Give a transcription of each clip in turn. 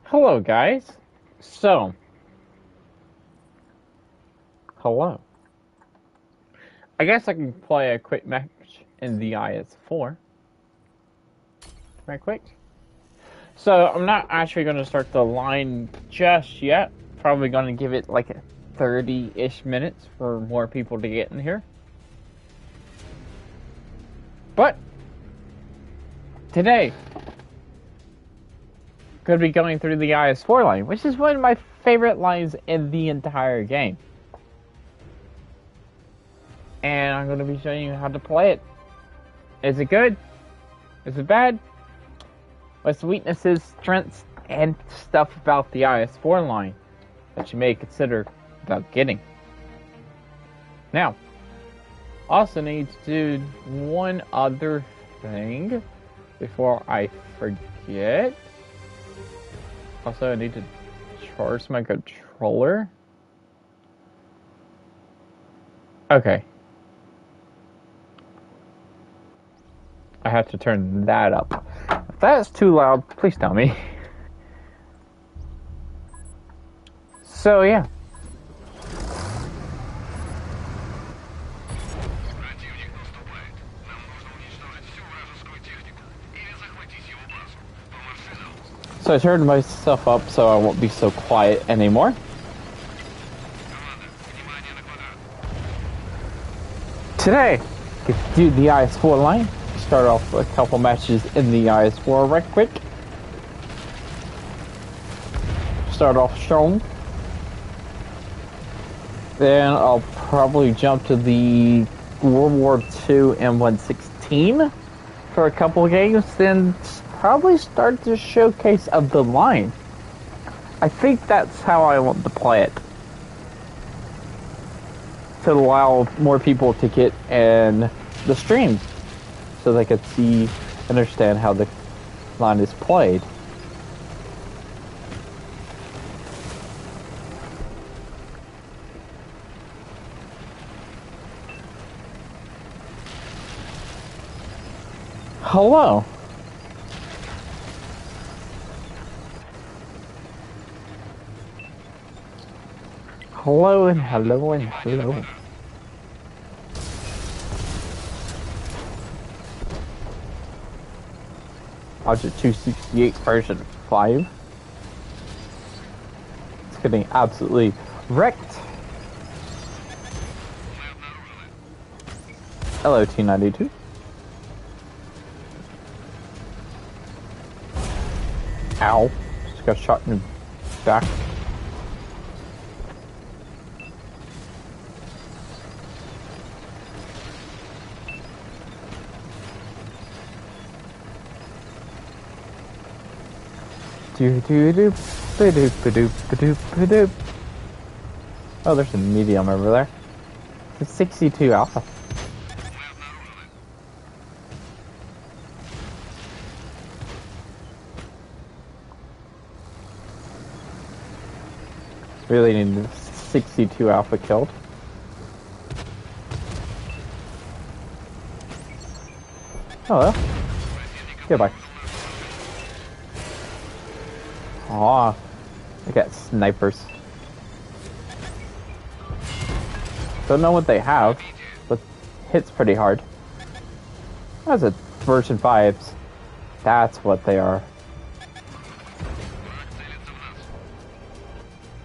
Hello, guys. So, hello. I guess I can play a quick match in the IS-4. Right quick. So, I'm not actually going to start the line just yet. Probably going to give it like 30-ish minutes for more people to get in here. But, today, could be going through the IS-4 line, which is one of my favorite lines in the entire game. And I'm going to be showing you how to play it. Is it good? Is it bad? What's the weaknesses, strengths, and stuff about the IS-4 line that you may consider about getting? Now, also need to do one other thing before I forget. Also, I need to charge my controller. Okay. I have to turn that up. If that is too loud, please tell me. So, yeah. So I turned myself up so I won't be so quiet anymore. Today, get to do the IS-4 line. Start off with a couple matches in the IS-4 right quick. Start off strong. Then I'll probably jump to the World War II M116 for a couple of games. Then probably start the showcase of the line. I think that's how I want to play it. To allow more people to get in the stream. So they could see, understand how the line is played. Hello. Hello and hello and hello. Project 268 version 5. It's getting absolutely wrecked. Hello, T92. Ow. Just got shot in the back. Oh, there's a medium over there. It's 62 alpha. Really need 62 alpha killed. Oh well. Goodbye. Aw, I got snipers. Don't know what they have, but hits pretty hard. That's a version 5s. That's what they are.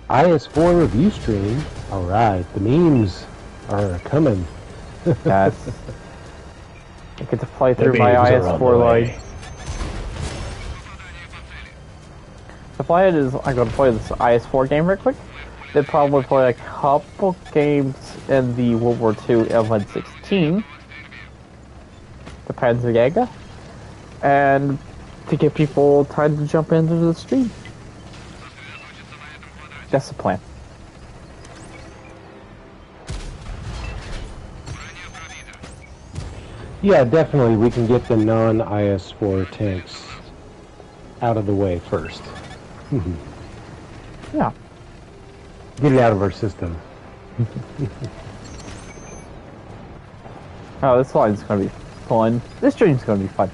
IS-4 review stream. Alright, the memes are coming. Yes. I get to play through my IS-4 line. The plan is I'm going to play this IS-4 game real quick. Then probably play a couple games in the World War II M116. The Panzer Jaeger. And to give people time to jump into the stream. That's the plan. Yeah, definitely we can get the non-IS-4 tanks out of the way first. Yeah. Get it out of our system. Oh, this line's going to be fun. This stream's going to be fun.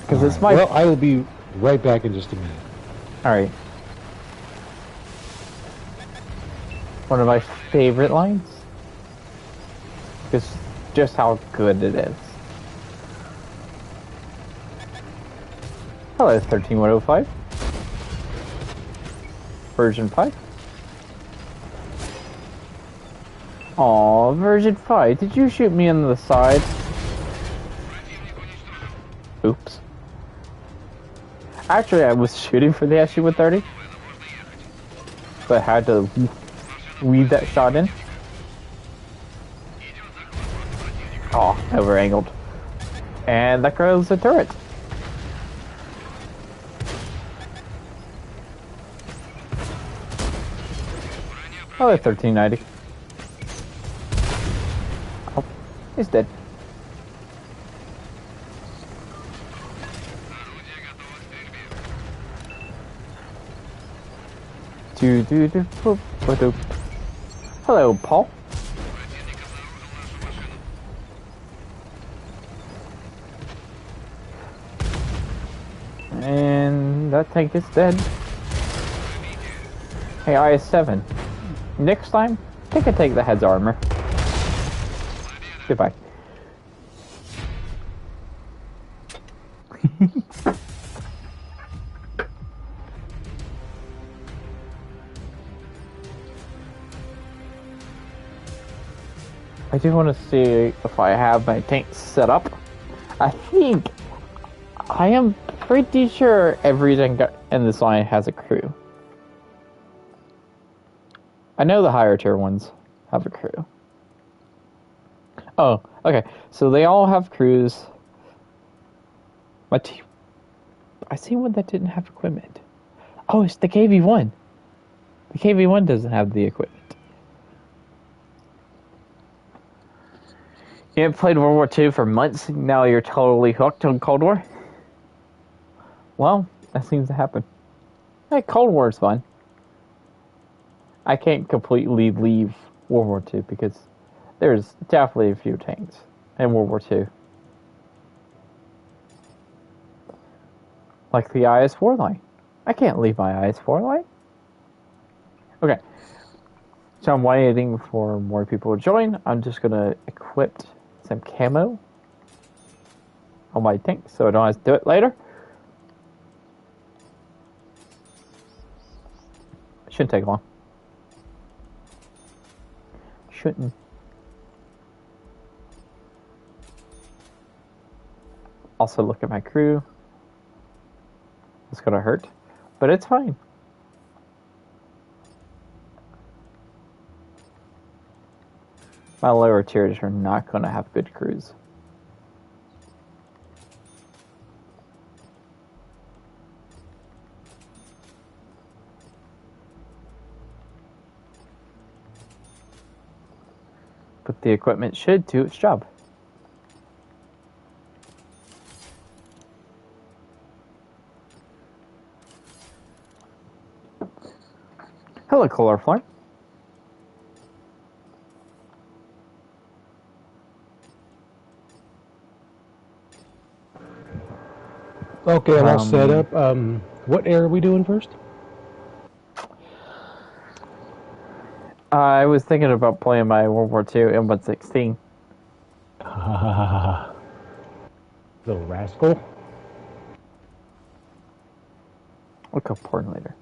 Because it's my... Well, I will be right back in just a minute. Alright. One of my favorite lines. Just how good it is. Hello, 13105. Version 5. Aw, version 5. Did you shoot me in the side? Oops. Actually, I was shooting for the SU-130. But I had to weave that shot in. Aw, over-angled. And that goes the turret. Oh, 1390. Oh, he's dead. Hello, Paul. And that tank is dead. Hey, IS-7. Next time, take the head's armor. Goodbye. I do want to see if I have my tanks set up. I am pretty sure everything in this line has a crew. I know the higher tier ones have a crew. Oh, okay. So they all have crews. I see one that didn't have equipment. Oh, it's the KV-1. The KV-1 doesn't have the equipment. You haven't played World War II for months, now you're totally hooked on Cold War? Well, that seems to happen. Hey, Cold War is fun. I can't completely leave World War II because there's definitely a few tanks in World War II. Like the IS-4 line. I can't leave my IS-4 line. Okay. So I'm waiting for more people to join. I'm just going to equip some camo on my tank so I don't have to do it later. Shouldn't take long. Shouldn't. Also look at my crew. It's gonna hurt, but it's fine. My lower tiers are not gonna have good crews. But the equipment should do its job. Hello, Colorflare. Okay, I'm all set up. What air are we doing first? I was thinking about playing my World War II M116. Little rascal. We'll go porn later.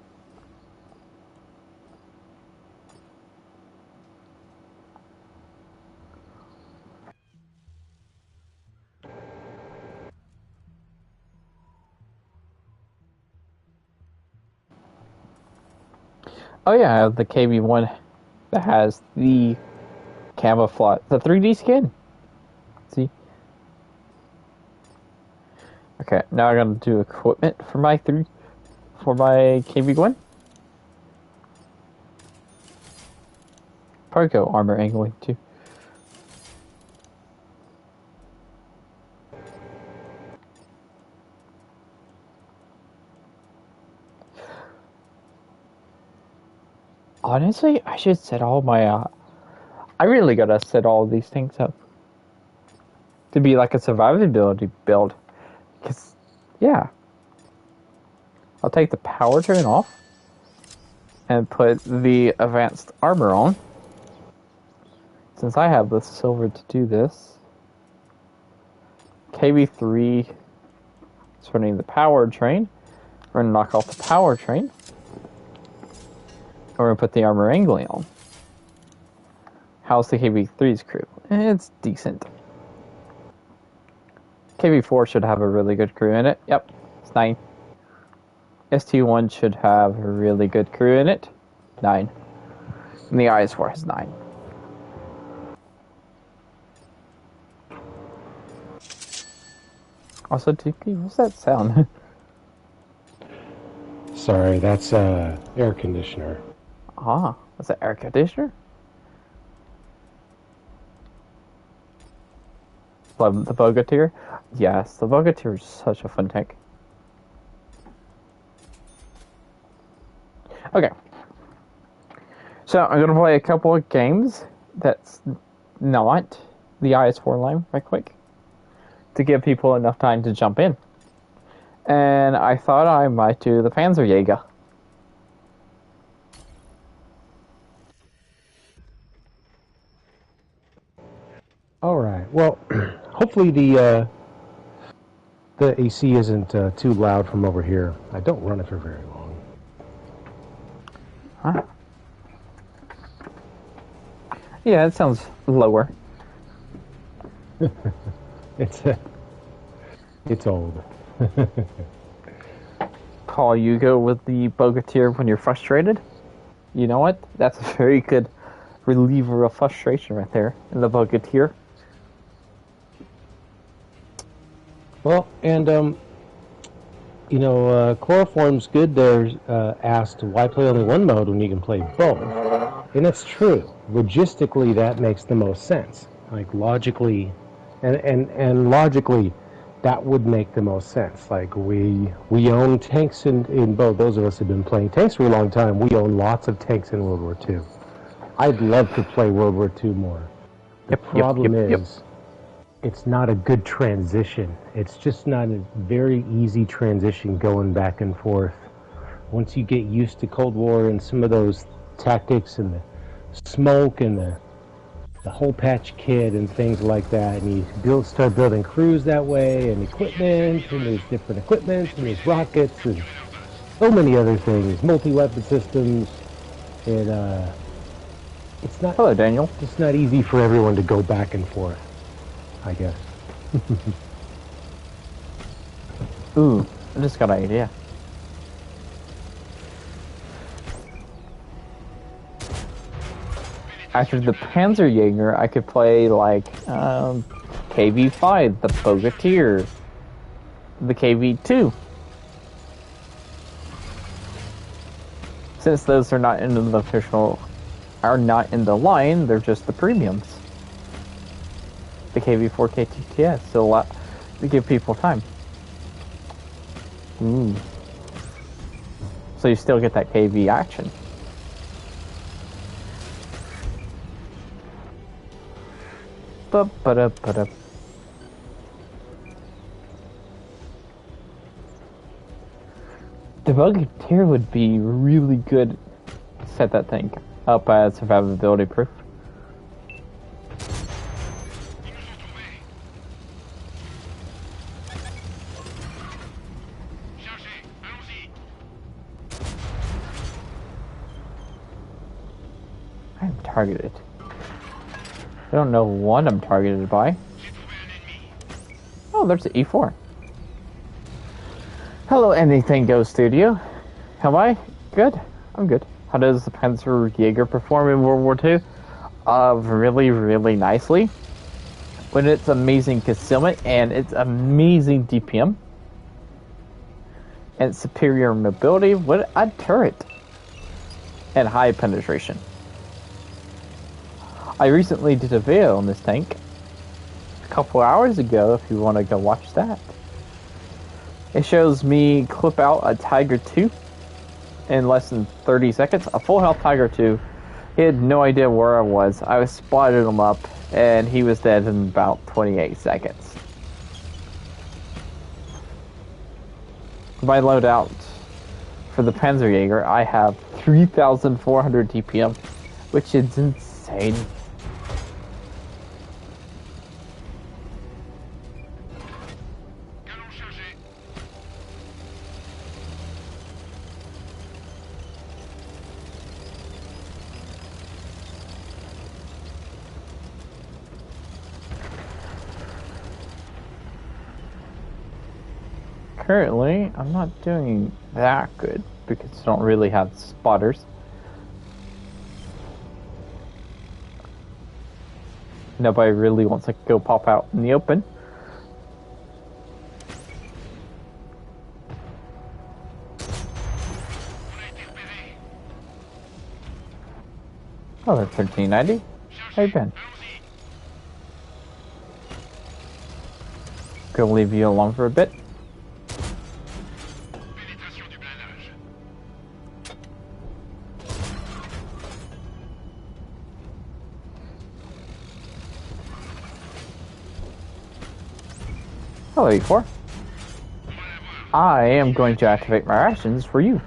Oh yeah, I have the KV-1 that has the camouflage, the 3D skin. See? Okay, now I'm gonna do equipment for my KV-1. Probably go armor angling too. Honestly, I should set all my, I really gotta set all these things up to be like a survivability build. Because, yeah. I'll take the powertrain off and put the advanced armor on. Since I have the silver to do this, KV3 is running the powertrain. We're going to knock off the powertrain. We're going to put the armor angling on. How's the KV3's crew? It's decent. KV4 should have a really good crew in it. Yep, it's 9. ST1 should have a really good crew in it. 9. And the IS-4 has 9. Also, TP, what's that sound? Sorry, that's air conditioner. Ah, that's an air conditioner? Love the Bogota. Yes, the Bogota is such a fun tank. Okay. So, I'm going to play a couple of games that's not the IS-4 line right quick, to give people enough time to jump in. And I thought I might do the Panzer Jaeger. All right. Well, hopefully the AC isn't too loud from over here. I don't run it for very long. Huh? Yeah, it sounds lower. It's old. Paul, you go with the Bogota when you're frustrated? You know what? That's a very good reliever of frustration right there in the Bogota. Well, and you know, Chloroform's good there asked why play only one mode when you can play both. And it's true. Logistically, that makes the most sense. Like logically, and logically, that would make the most sense. Like we own tanks in both. Those of us who've been playing tanks for a long time, we own lots of tanks in World War II. I'd love to play World War II more. The problem is, it's not a good transition. It's just not a very easy transition going back and forth. Once you get used to Cold War and some of those tactics and the smoke and the whole patch kit and things like that, and you start building crews that way and equipment, and there's different equipment, and there's rockets and so many other things, multi-weapon systems. It's not. Hello, Daniel. It's not easy for everyone to go back and forth, I guess. Ooh, I just got an idea. After the Panzer Jaeger, I could play like KV5, the Bogota, the KV2. Since those are not in the official, are not in the line, they're just the premiums. The KV4 KTTS, so to give people time. Ooh. So you still get that KV action. Ba-ba-da-ba-da. The Bogota would be really good to set that thing up as survivability proof. I'm targeted. I don't know what I'm targeted by. Oh, there's an E4. Hello, Anything Goes Studio. Am I good? I'm good. How does the Panzer Jaeger perform in World War II? Really, really nicely. With its amazing concealment and its amazing DPM. And superior mobility with a turret. And high penetration. I recently did a video on this tank a couple hours ago if you want to go watch that. It shows me clip out a Tiger 2 in less than 30 seconds. A full health Tiger 2. He had no idea where I was. I spotted him up and he was dead in about 28 seconds. My loadout for the Panzer Jaeger, I have 3,400 TPM, which is insane. Currently, I'm not doing that good because I don't really have spotters. Nobody really wants to go pop out in the open. Oh, that's 1390. How you been? Gonna leave you alone for a bit. Hello, E4. I am going to activate my rations for you.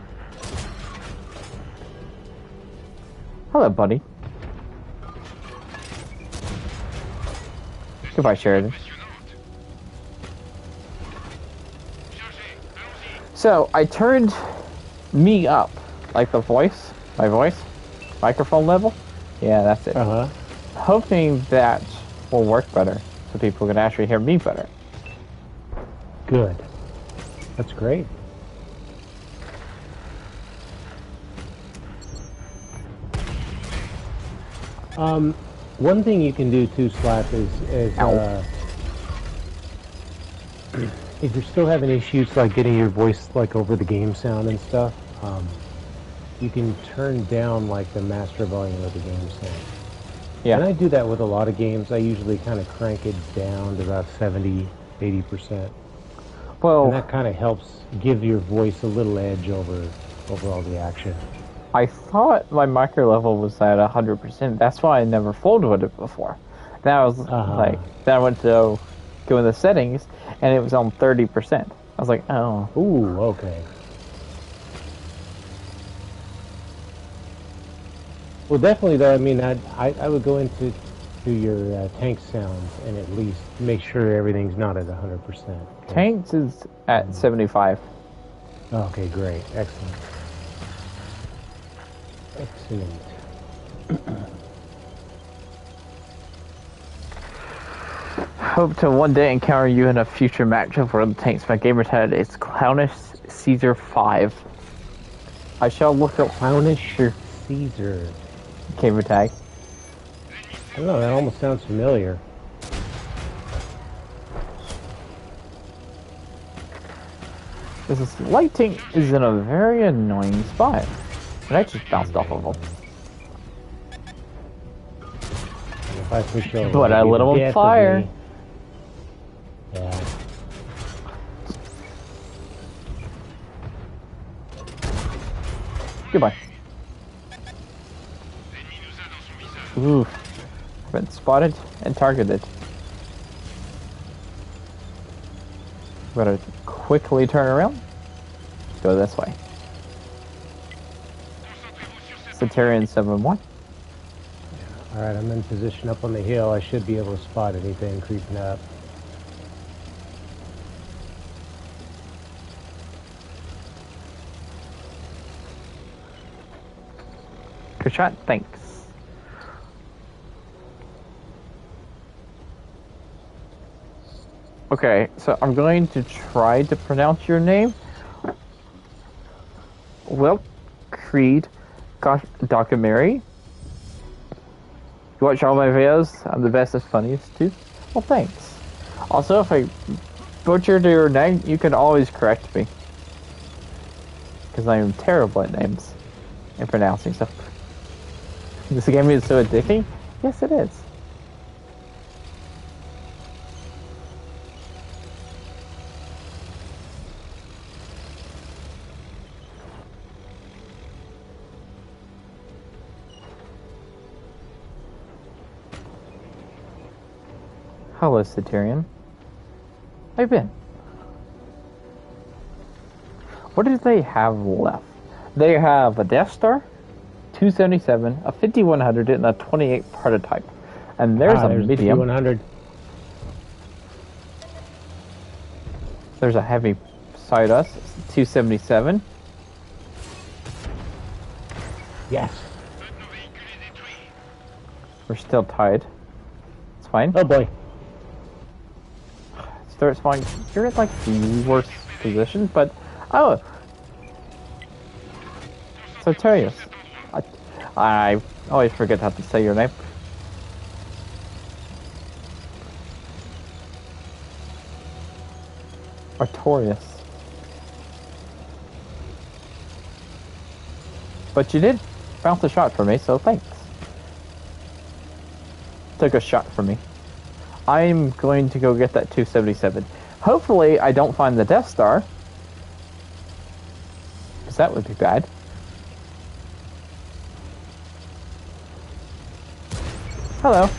Hello, buddy. Goodbye, Sheridan. So, I turned me up, like the voice, my voice, microphone level. Yeah, that's it. Hoping that will work better, so people can actually hear me better. Good. That's great. One thing you can do too, Slap, is if you're still having issues like getting your voice like over the game sound and stuff, you can turn down like the master volume of the game sound. Yeah. And I do that with a lot of games. I usually kind of crank it down to about 70-80%. Well, and that kind of helps give your voice a little edge over all the action. I thought my micro level was at 100%. That's why I never folded with it before. Then I was like, then I went to go in the settings, and it was on 30%. I was like, oh. Ooh, okay. Well, definitely though. I mean, I would go into your tank sounds and at least make sure everything's not at 100%. Tanks is at 75. Okay, great. Excellent. Excellent. Hope to one day encounter you in a future matchup where the tanks my gamer tag is Clownish Caesar 5. I shall look up Clownish Caesar gamer tag. I don't know, that almost sounds familiar. This lighting is in a very annoying spot. And I just bounced off of them. If I push over, but I lit them on fire. Yeah. Goodbye. Ooh. Been spotted and targeted. Better quickly turn around. Let's go this way. Centurion 7-1. Alright, I'm in position up on the hill. I should be able to spot anything creeping up. Good shot, thanks. Okay, so I'm going to try to pronounce your name. Well, Creed, Dr. Mary. You watch all my videos? I'm the best and funniest too. Well, thanks. Also, if I butchered your name, you can always correct me. Because I am terrible at names and pronouncing stuff. This game is so addicting? Yes, it is. Hello, Centurion. How you been? What do they have left? They have a Death Star, 277, a 5100, and a 28 prototype. And there's a medium. 5100. There's a heavy beside us, 277. Yes. We're still tied. It's fine. Oh boy. Start spawning. You're in like the worst position, but oh. Sartorius. I always forget how to say your name. Artorius. But you did bounce a shot for me, so thanks. Took a shot for me. I'm going to go get that 277. Hopefully I don't find the Death Star. Because that would be bad. Hello.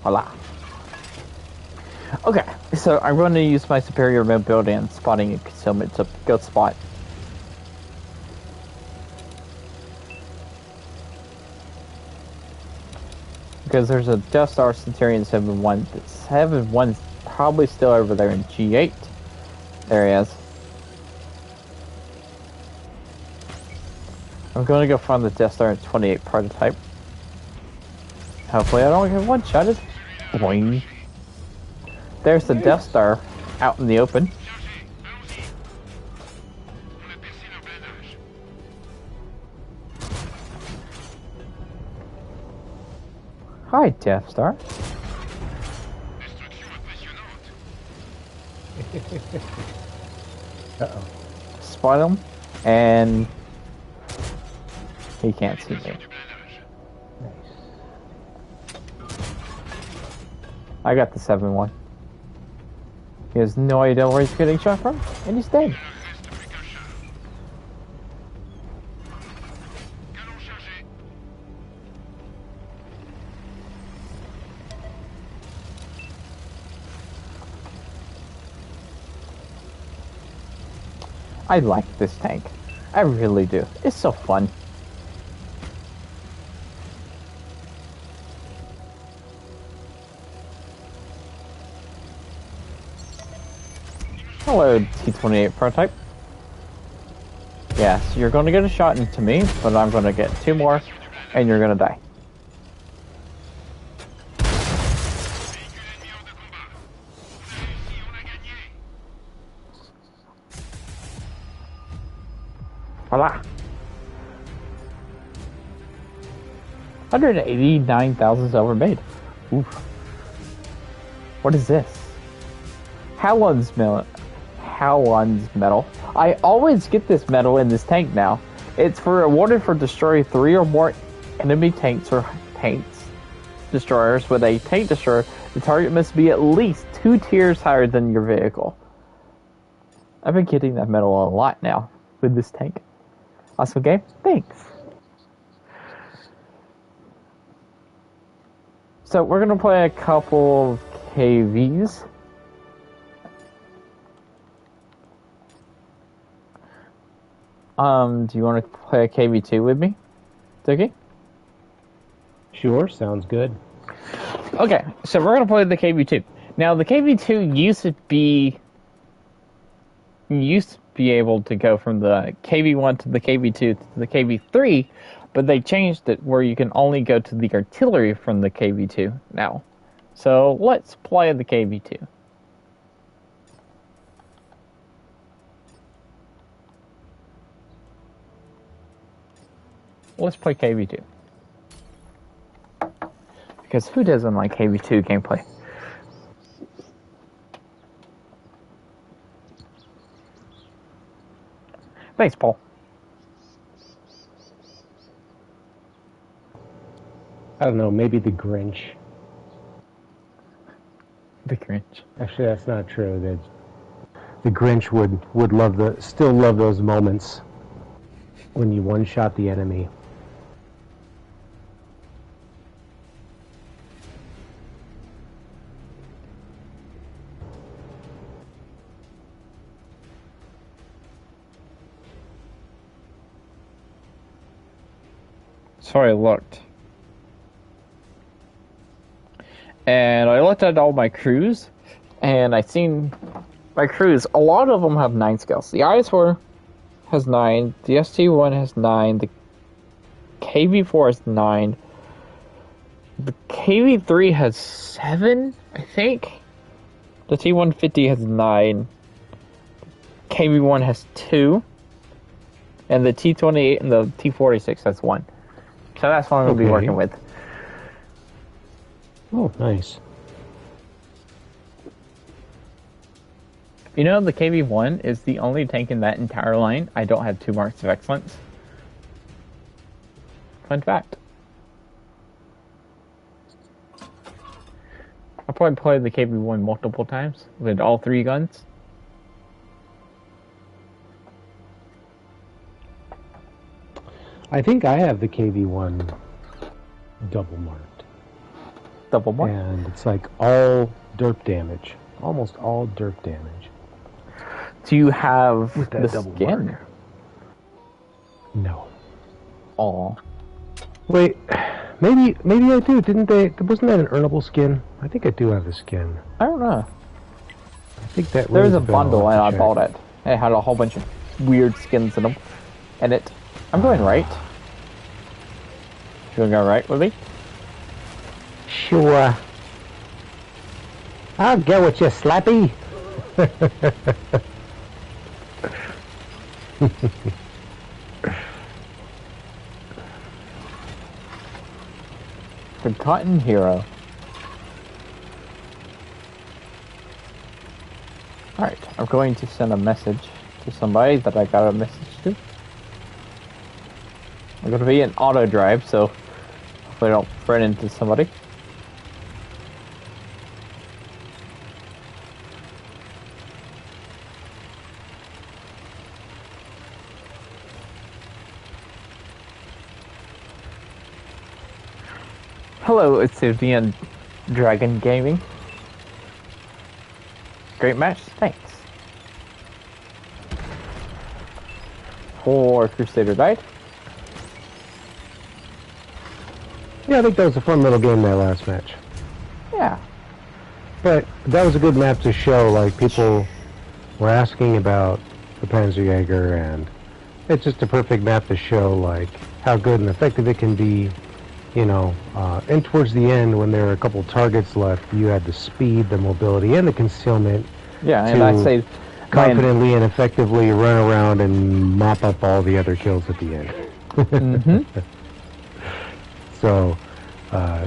Voila. Okay, so I'm going to use my superior mobility and spotting and concealment to go spot. Because there's a Death Star Centurion 7-1. 7-1's probably still over there in G8. There he is. I'm going to go find the Death Star 28 prototype. Hopefully I don't get one-shotted. Boing. There's the Death Star out in the open. Hi, Death Star. Uh-oh. Spot him, and he can't see me. I got the 7-1. He has no idea where he's getting shot from, and he's dead. I like this tank. I really do. It's so fun. Hello, T-28 prototype. Yes, you're going to get a shot into me, but I'm going to get 2 more, and you're going to die. Voila. 189,000 silver made. Oof. What is this? Halon's medal. I always get this medal in this tank now. It's for awarded for destroying 3 or more enemy tanks or tanks destroyers with a tank destroyer. The target must be at least 2 tiers higher than your vehicle. I've been getting that medal a lot now with this tank. Awesome game. Thanks. So we're gonna play a couple of KVs. Do you want to play a KV2 with me, Dookie? Sure, sounds good. Okay, so we're gonna play the KV2. Now the KV2 used to be able to go from the KV1 to the KV2 to the KV3, but they changed it where you can only go to the artillery from the KV2 now. So let's play the KV2. Let's play KV2. Because who doesn't like KV2 gameplay? Thanks, Paul. I don't know, maybe the Grinch. The Grinch. Actually, that's not true. The Grinch would still love those moments when you one-shot the enemy. So I looked. And I looked at all my crews, and I seen my crews, a lot of them have 9 skills. The IS-4 has 9, the ST-1 has 9, the KV-4 has 9, the KV-3 has 7, I think. The T-150 has 9, KV-1 has 2, and the T-28 and the T-46 has 1. So that's what I'm going to be working with. Oh, nice. You know, the KV-1 is the only tank in that entire line I don't have 2 marks of excellence. Fun fact. I probably played the KV-1 multiple times with all 3 guns. I think I have the KV-1 double marked. Double mark? And it's like all derp damage. Almost all derp damage. Do you have with that the double skin? mark? No. Oh. Wait, maybe I do. Didn't they? Wasn't that an earnable skin? I think I do have the skin. I don't know. I think that There's a rings bell. bundle and I Check. bought it. It had a whole bunch of weird skins in them. And it... I'm going right. You wanna go right with me? Sure. I'll go with you, Slappy. Forgotten hero. Alright, I'm going to send a message to somebody that I got a message to. I'm going to be in auto drive, so hopefully I don't run into somebody. Hello, it's Vivian Dragon Gaming. Great match, thanks. 4 Crusader died. Yeah, I think that was a fun little game, that last match. Yeah. But that was a good map to show, like, people were asking about the Panzer Jaeger, and it's just a perfect map to show, like, how good and effective it can be. You know, and towards the end, when there are a couple targets left, you had the speed, the mobility, and the concealment. Yeah, and I say confidently and effectively run around and mop up all the other kills at the end. Mm-hmm. So,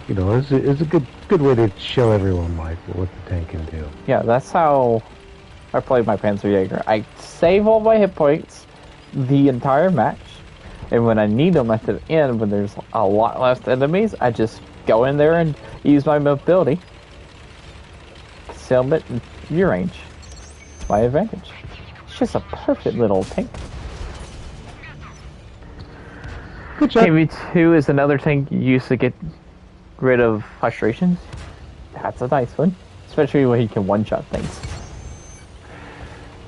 you know, it's a good way to show everyone like what the tank can do. Yeah, that's how I played my Panzer Jaeger. I save all my hit points the entire match. And when I need them at the end, when there's a lot less enemies, I just go in there and use my mobility, concealment, and view range. It's my advantage. It's just a perfect little tank. Good job. KV-2 is another tank you use to get rid of frustrations. That's a nice one, especially when you can one-shot things.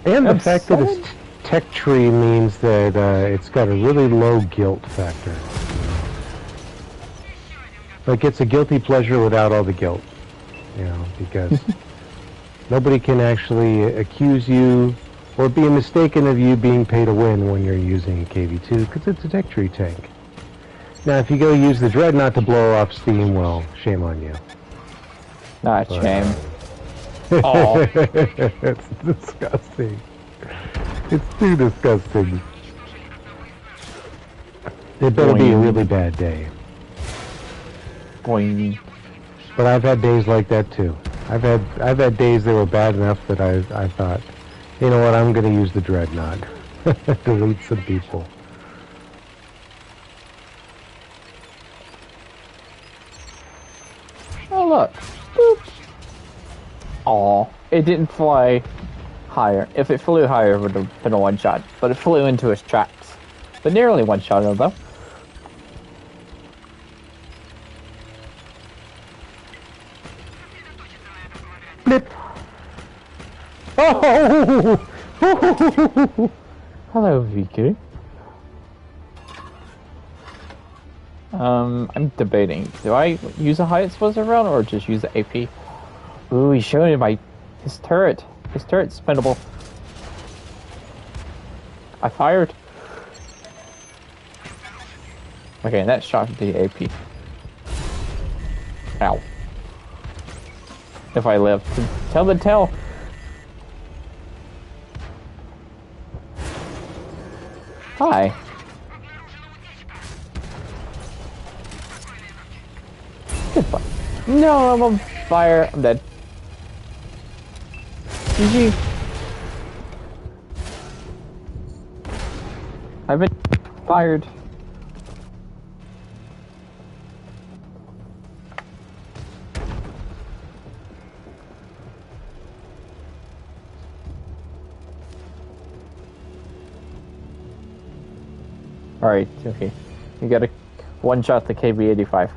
And the fact that it's tech tree means that it's got a really low guilt factor. Like, it's a guilty pleasure without all the guilt, you know, because nobody can actually accuse you or be mistaken of you being pay to win when you're using KV-2, because it's a tech tree tank. Now, if you go use the Dreadnought to blow off steam, well, shame on you. Not a shame. Oh, It's disgusting. It's too disgusting. It better be a really bad day. boing. But I've had days like that too. I've had days that were bad enough that I thought, you know what, I'm going to use the Dreadnought. Delete some people. Oh look. Boop. Aw, it didn't fly higher. If it flew higher, it would have been a one-shot. But it flew into his tracks. But nearly one-shot him, though. Blip. Oh! Hello, Viku. I'm debating. Do I use a high explosive round or just use the AP? Ooh, he's showing me his turret. His turret's spendable. I fired. Okay, that shot the AP. Ow. If I live. Tell the tale. Hi. Goodbye. No, I'm on fire. I'm dead. GG. I've been fired. Alright, okay. You gotta one-shot the KB-85.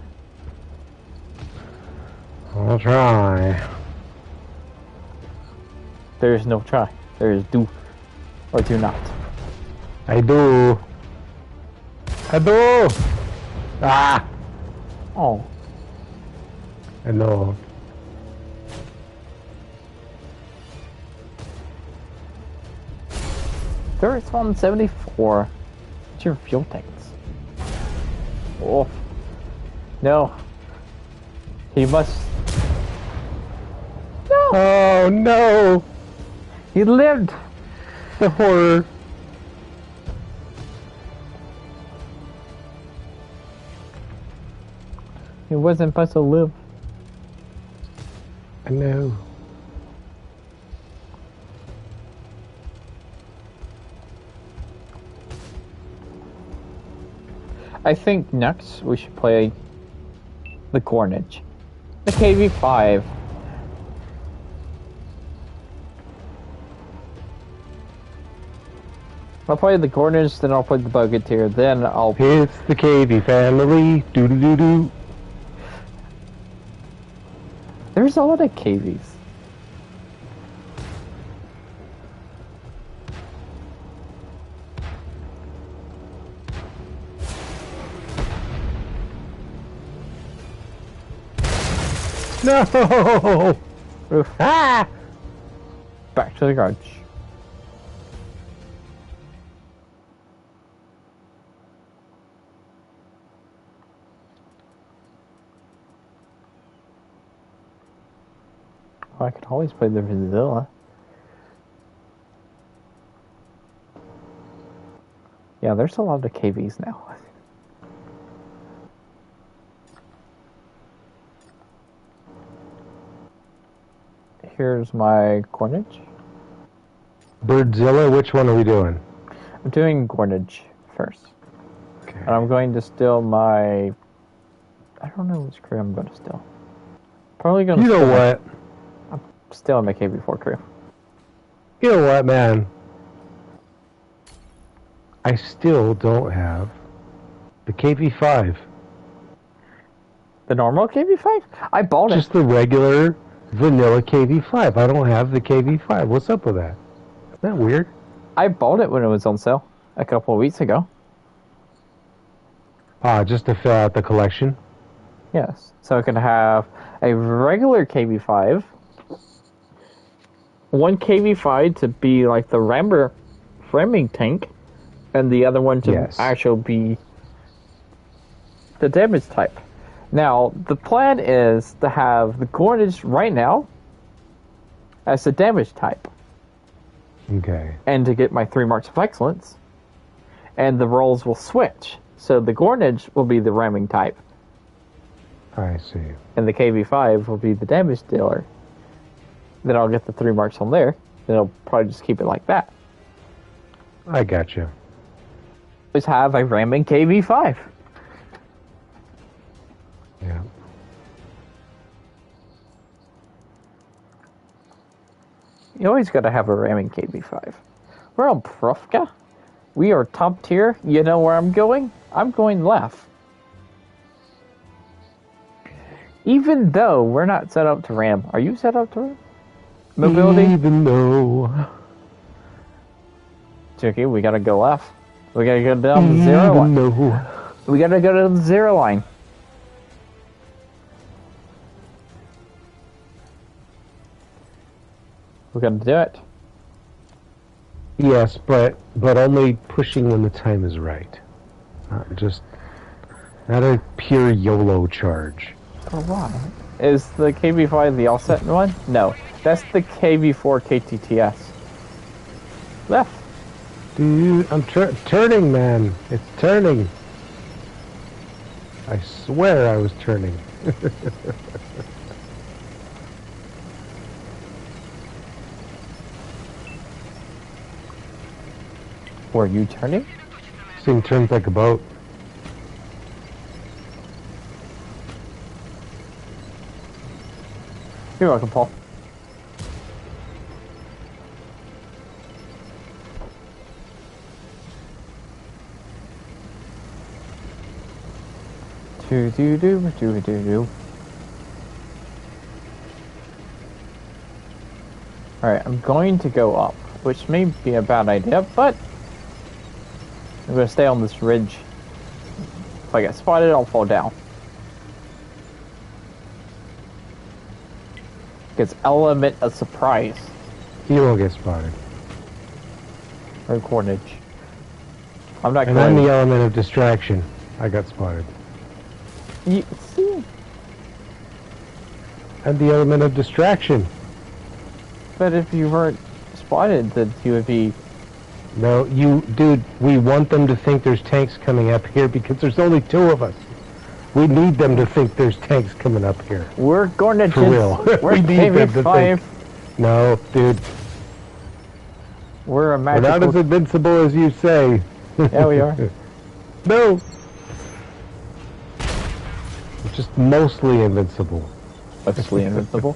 I'll try. There is no try. There is do or do not. I do. I do. Ah. Oh. I know. There is 174. What's your fuel tanks? Oh. No. He must. No. Oh no. He lived. The horror. He wasn't supposed to live. I know. I think next we should play the Gornage. The KV-5. I'll play the Gornage, then I'll play the Bogota, then I'll... It's the KV family. Doo-doo-doo-doo. There's a lot of KVs. No! Oof. Ah! Back to the garage. Oh, I could always play the Vizilla. Yeah, there's a lot of KVs now. Here's my Gornage. Birdzilla, which one are we doing? I'm doing Gornage first. Okay. And I'm going to steal my... I don't know which crew I'm going to steal. Probably going to You know what? I'm stealing my KV-4 crew. You know what, man? I still don't have the KV-5. The normal KV-5? I bought it. Just the regular vanilla KV-5. I don't have the KV-5. What's up with that? Isn't that weird? I bought it when it was on sale a couple of weeks ago. Just to fill out the collection? Yes. So I can have a regular KV-5, one KV-5 to be like the ramming tank, and the other one to actually be the damage type. Now, the plan is to have the Gornage right now as the damage type. Okay. And to get my 3 marks of excellence. And the roles will switch. So the Gornage will be the ramming type. I see. And the KV-5 will be the damage dealer. Then I'll get the 3 marks on there. Then I'll probably just keep it like that. I gotcha. Always have a ramming KV-5. Yeah. You always gotta have a ramming KV-5. We're on Profka. We are top tier. You know where I'm going? I'm going left. Even though we're not set up to ram. Are you set up to ram? Mobility? Even though. It's okay, we gotta go left. We gotta go down to 0. No. We gotta go to the 0 line. We gotta do it. Yes, but only pushing when the time is right. Not a pure YOLO charge. Oh, wow. Is the KB5 the offset one? No. That's the KB4 KTTS. Left. Dude, I'm turning, man. It's turning. I swear I was turning. Were you turning? This thing turns like a boat. You're welcome, Paul. Do. Alright, I'm going to go up, which may be a bad idea, but I'm going to stay on this ridge. If I get spotted, I'll fall down. It's element of surprise. You won't get spotted. Or gornage. I'm not and going. I'm the element of distraction. I got spotted. You see? I'm the element of distraction. But if you weren't spotted, then you would be... No, dude, we want them to think there's tanks coming up here because there's only 2 of us. We need them to think there's tanks coming up here. We're gornages. For real. We're We need them to KV5. think. No, dude. We're a We're magical... not as invincible as you say. Yeah, we are. No. We're just mostly invincible. Mostly invincible.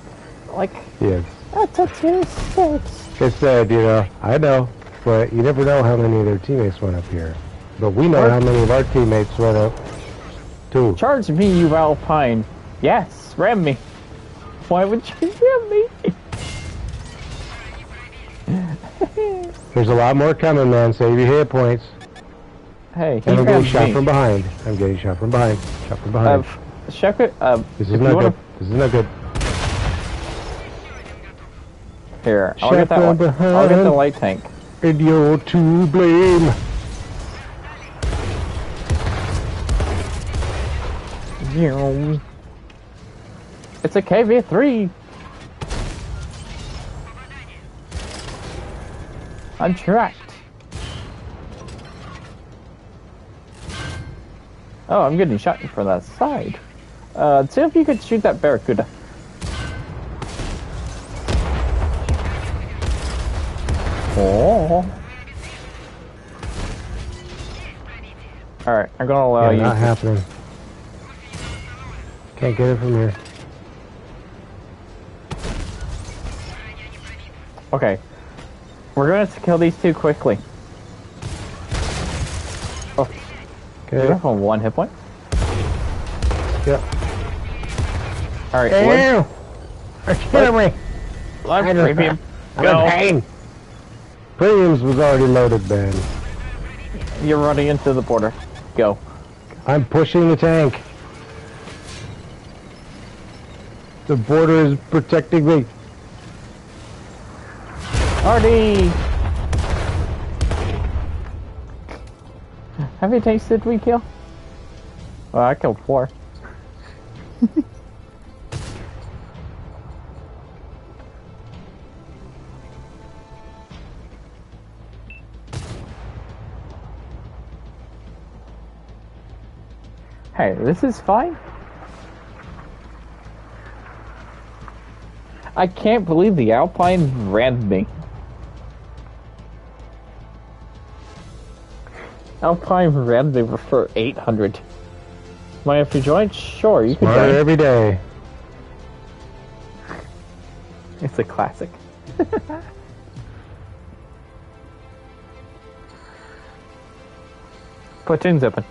Like, Yes. that's a 2-6. Like I said, I know, but you never know how many of their teammates went up here. But we know how many of our teammates went up, too. Charge me, you Alpine. Yes, ram me. Why would you ram me? There's a lot more coming, man. Save your hit points. Hey, he And I'm getting rammed shot me. from behind. I'm getting shot from behind. Shot from behind. Check it. This is not good. This is not good. Here, I'll Shot get that from one. behind. I'll get the light tank. And you're to blame. It's a KV3. I'm tracked. Oh, I'm getting shot from that side. See if you could shoot that Barracuda. Oh. Alright, I'm gonna allow you. Not happening. Can't get it from here. Okay. We're gonna have to kill these 2 quickly. Oh. Okay. You're on 1 hit point? Yep. Alright, Ew! They're killing me! Live premium. I'm Go. in pain! Premiums was already loaded, man. You're running into the border. Go. I'm pushing the tank. The border is protecting me. Artie! How many tanks did we kill? Well, I killed 4. Hey, this is fine. I can't believe the Alpine rammed me. Alpine rammed me for 800. Mind if you join? Sure, you can Smarter join. every day. It's a classic. Platoon's open.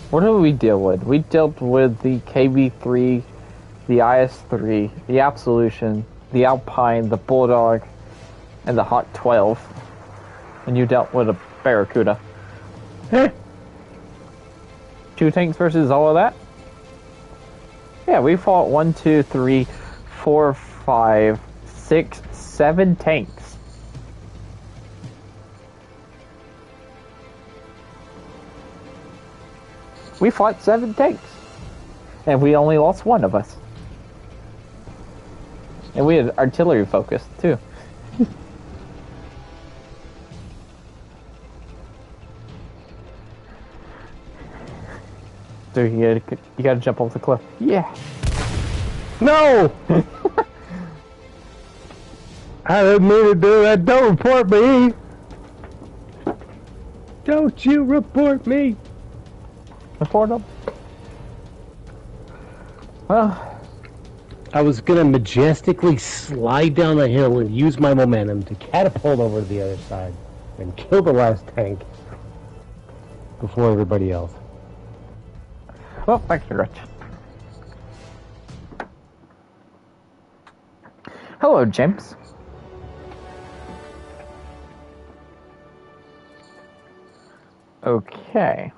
What did we deal with? We dealt with the KB3, the IS-3, the Absolution, the Alpine, the Bulldog, and the Hot 12. And you dealt with a Barracuda. 2 tanks versus all of that? Yeah, we fought 1, 2, 3, 4, 5, 6, 7 tanks. We fought 7 tanks. And we only lost 1 of us. And we had artillery focused, too. Dude, you gotta jump off the cliff. Yeah. No! I didn't mean to do that. Don't report me! Don't you report me! Report them. Well, I was gonna majestically slide down the hill and use my momentum to catapult over to the other side and kill the last tank before everybody else. well, thanks very much. Hello, James. Okay.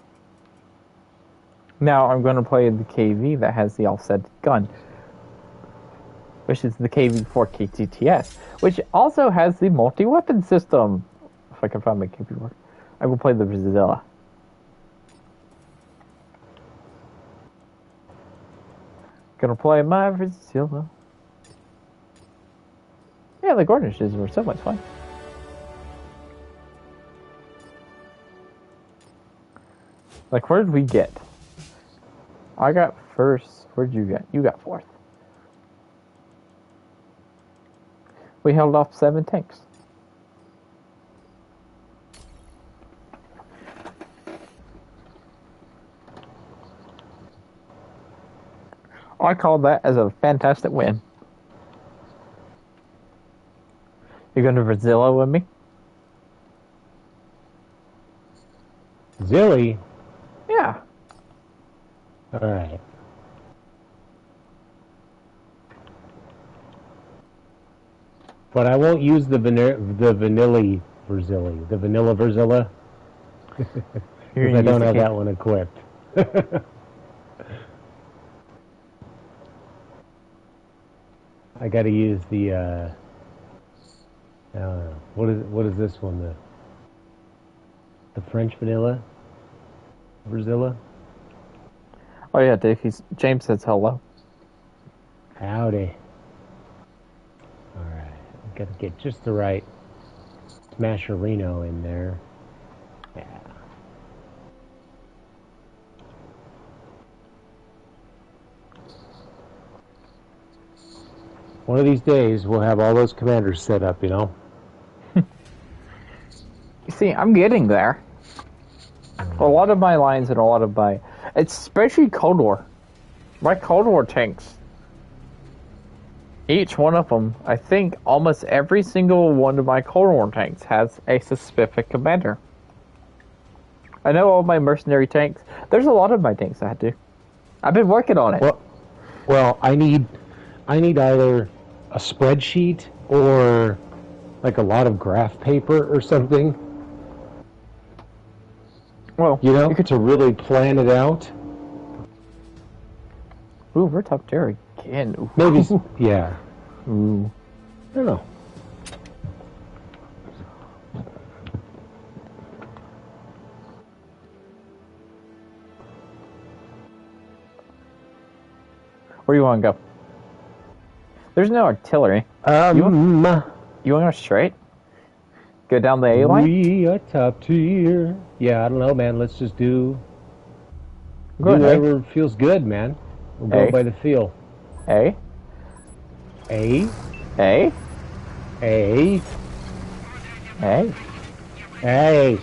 Now I'm going to play the KV that has the offset gun, which is the KV-4 KTTS, which also has the multi-weapon system. If I can find my KV-4, I will play the Brazilla. Gonna play my Brazilla. Yeah, the gornages were so much fun. Like, where did we get? I got first. Where'd you get? You got fourth. We held off 7 tanks. I call that as a fantastic win. You going to Brazilla with me? Zilly? Yeah. Alright. But I won't use the vanilla Brazili. The vanilla Brazilla. Because I don't have that one equipped. I gotta use the what is this one? The French vanilla Brazilla? Oh yeah, Dave. James says hello. Howdy. Alright. Gotta get just the right Smasherino in there. Yeah. One of these days, we'll have all those commanders set up, you know? You see, I'm getting there. A lot of my lines and a lot of my... Especially Cold War. My Cold War tanks. Each one of them, I think almost every single one of my Cold War tanks has a specific commander. I know all my mercenary tanks. There's a lot of my tanks I do. I've been working on it. Well, I need either a spreadsheet or like a lot of graph paper or something. Well, you know, to really plan it out. Ooh, we're top tier again. Ooh. Maybe, yeah. Ooh. I don't know. Where you want to go? There's no artillery. You want to go straight? Go down the A line? We are top tier. Yeah, I don't know, man. Let's just do whatever feels good, man. We'll go by the feel. A. A. A. A. A. A.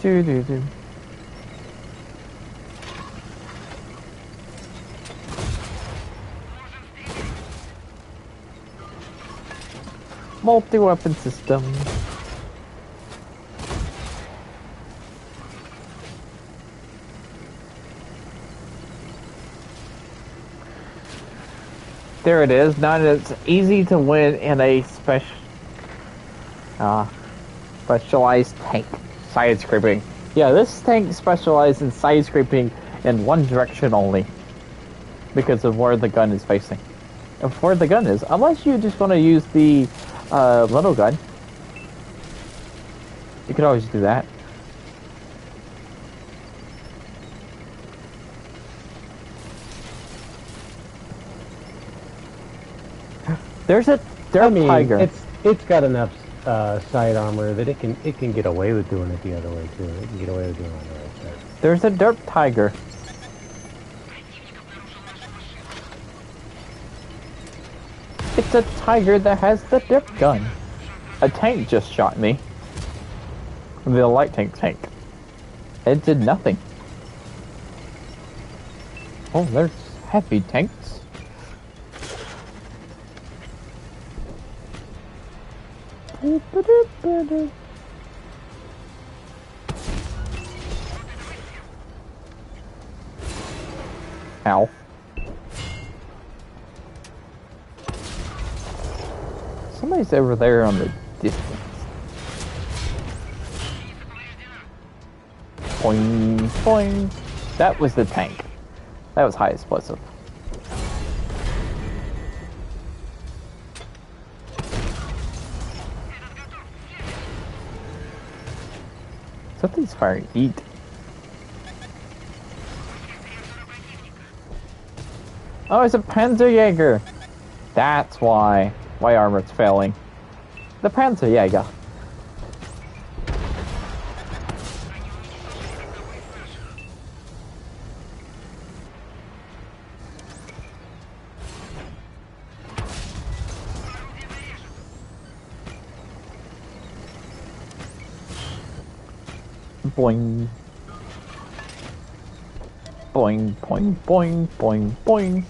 Do. Multi-weapon system. There it is. Now it's easy to win in a specialized tank. Side scraping. Yeah, this tank specializes in side scraping in one direction only. Because of where the gun is facing. And where the gun is. Unless you just want to use the little gun. You could always do that. There's a Tiger. It's got enough side armor that it can get away with doing it the other way too. It can get away with doing it on the right side. There's a Derp Tiger. It's a Tiger that has the Derp gun. A tank just shot me. The light tank. It did nothing. Oh, there's heavy tanks. Ow. Somebody's over there on the distance. Boing, boing. That was the tank. That was high explosive. Something's firing heat. Oh, it's a Panzer Jaeger. That's why armor's failing. The Panzer Jaeger. Boing. Boing, boing, boing, boing, boing.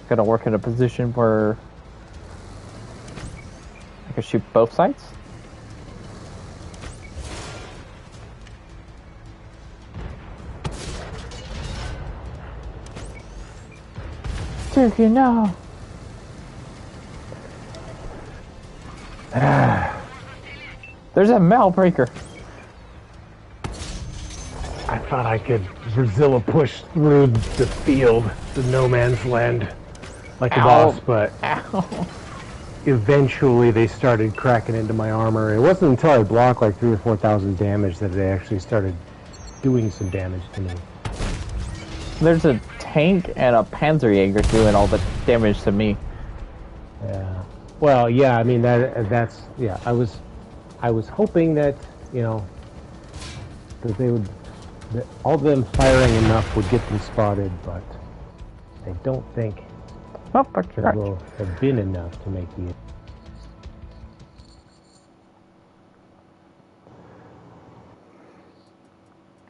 Gotta work in a position where I can shoot both sides. Turkey, no. There's a Malbreaker. I thought I could Brazilla push through the field, the no man's land, like a boss, but eventually they started cracking into my armor. It wasn't until I blocked like 3,000 or 4,000 damage that it actually started doing some damage to me. There's a tank and a Panzer Jaeger doing all the damage to me. Yeah. Well, yeah. I mean that's yeah. I was hoping that that they would that all of them firing enough would get them spotted, but I don't think it will have been enough to make the.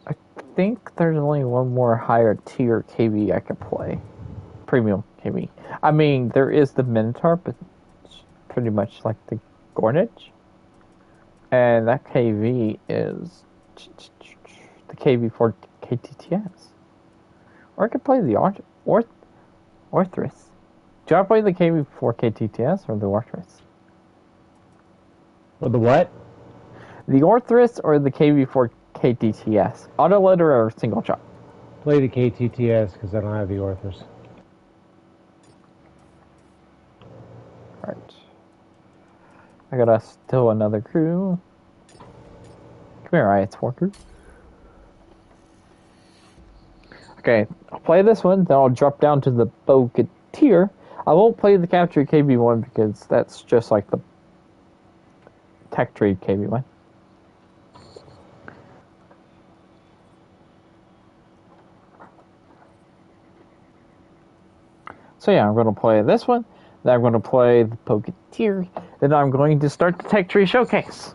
I think there's only one more higher tier KV I could play. Premium KV. I mean, there is the Minotaur, but it's pretty much like the gornage. And that KV is the KV for KTTS. Or I could play the Orthrus. Do I play the KV for KTTS or the Orthrus? Or the what? The Orthrus or the KV for KTTS? Auto loader or single shot? Play the KTTS because I don't have the Orthrus. Right. I gotta steal another crew. Come here, IS-4 crew. Okay, I'll play this one, then I'll drop down to the Bogota tier. I won't play the Capture KB one because that's just like the Tech Trade KB one. So yeah, I'm going to play this one, then I'm going to play the Bogota tier, then I'm going to start the Tech Tree Showcase.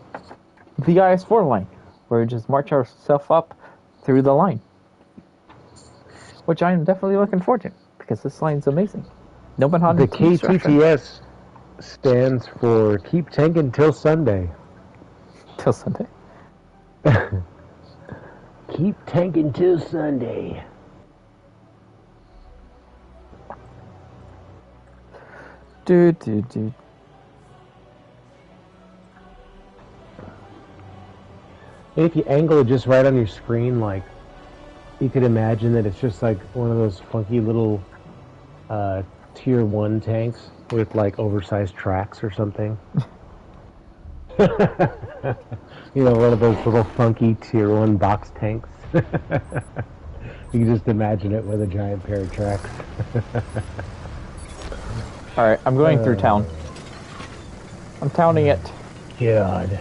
The IS-4 line, where we just march ourselves up through the line. Which I'm definitely looking forward to, because this line's amazing. No one had the KTTS stands for Keep Tanking Till Sunday. Till Sunday? Keep tanking till Sunday. Dude. If you angle it just right on your screen, like, you could imagine that it's just like one of those funky little tier 1 tanks with like oversized tracks or something. You know, one of those little funky tier 1 box tanks. You can just imagine it with a giant pair of tracks. Alright, I'm going through town. I'm towning it. God.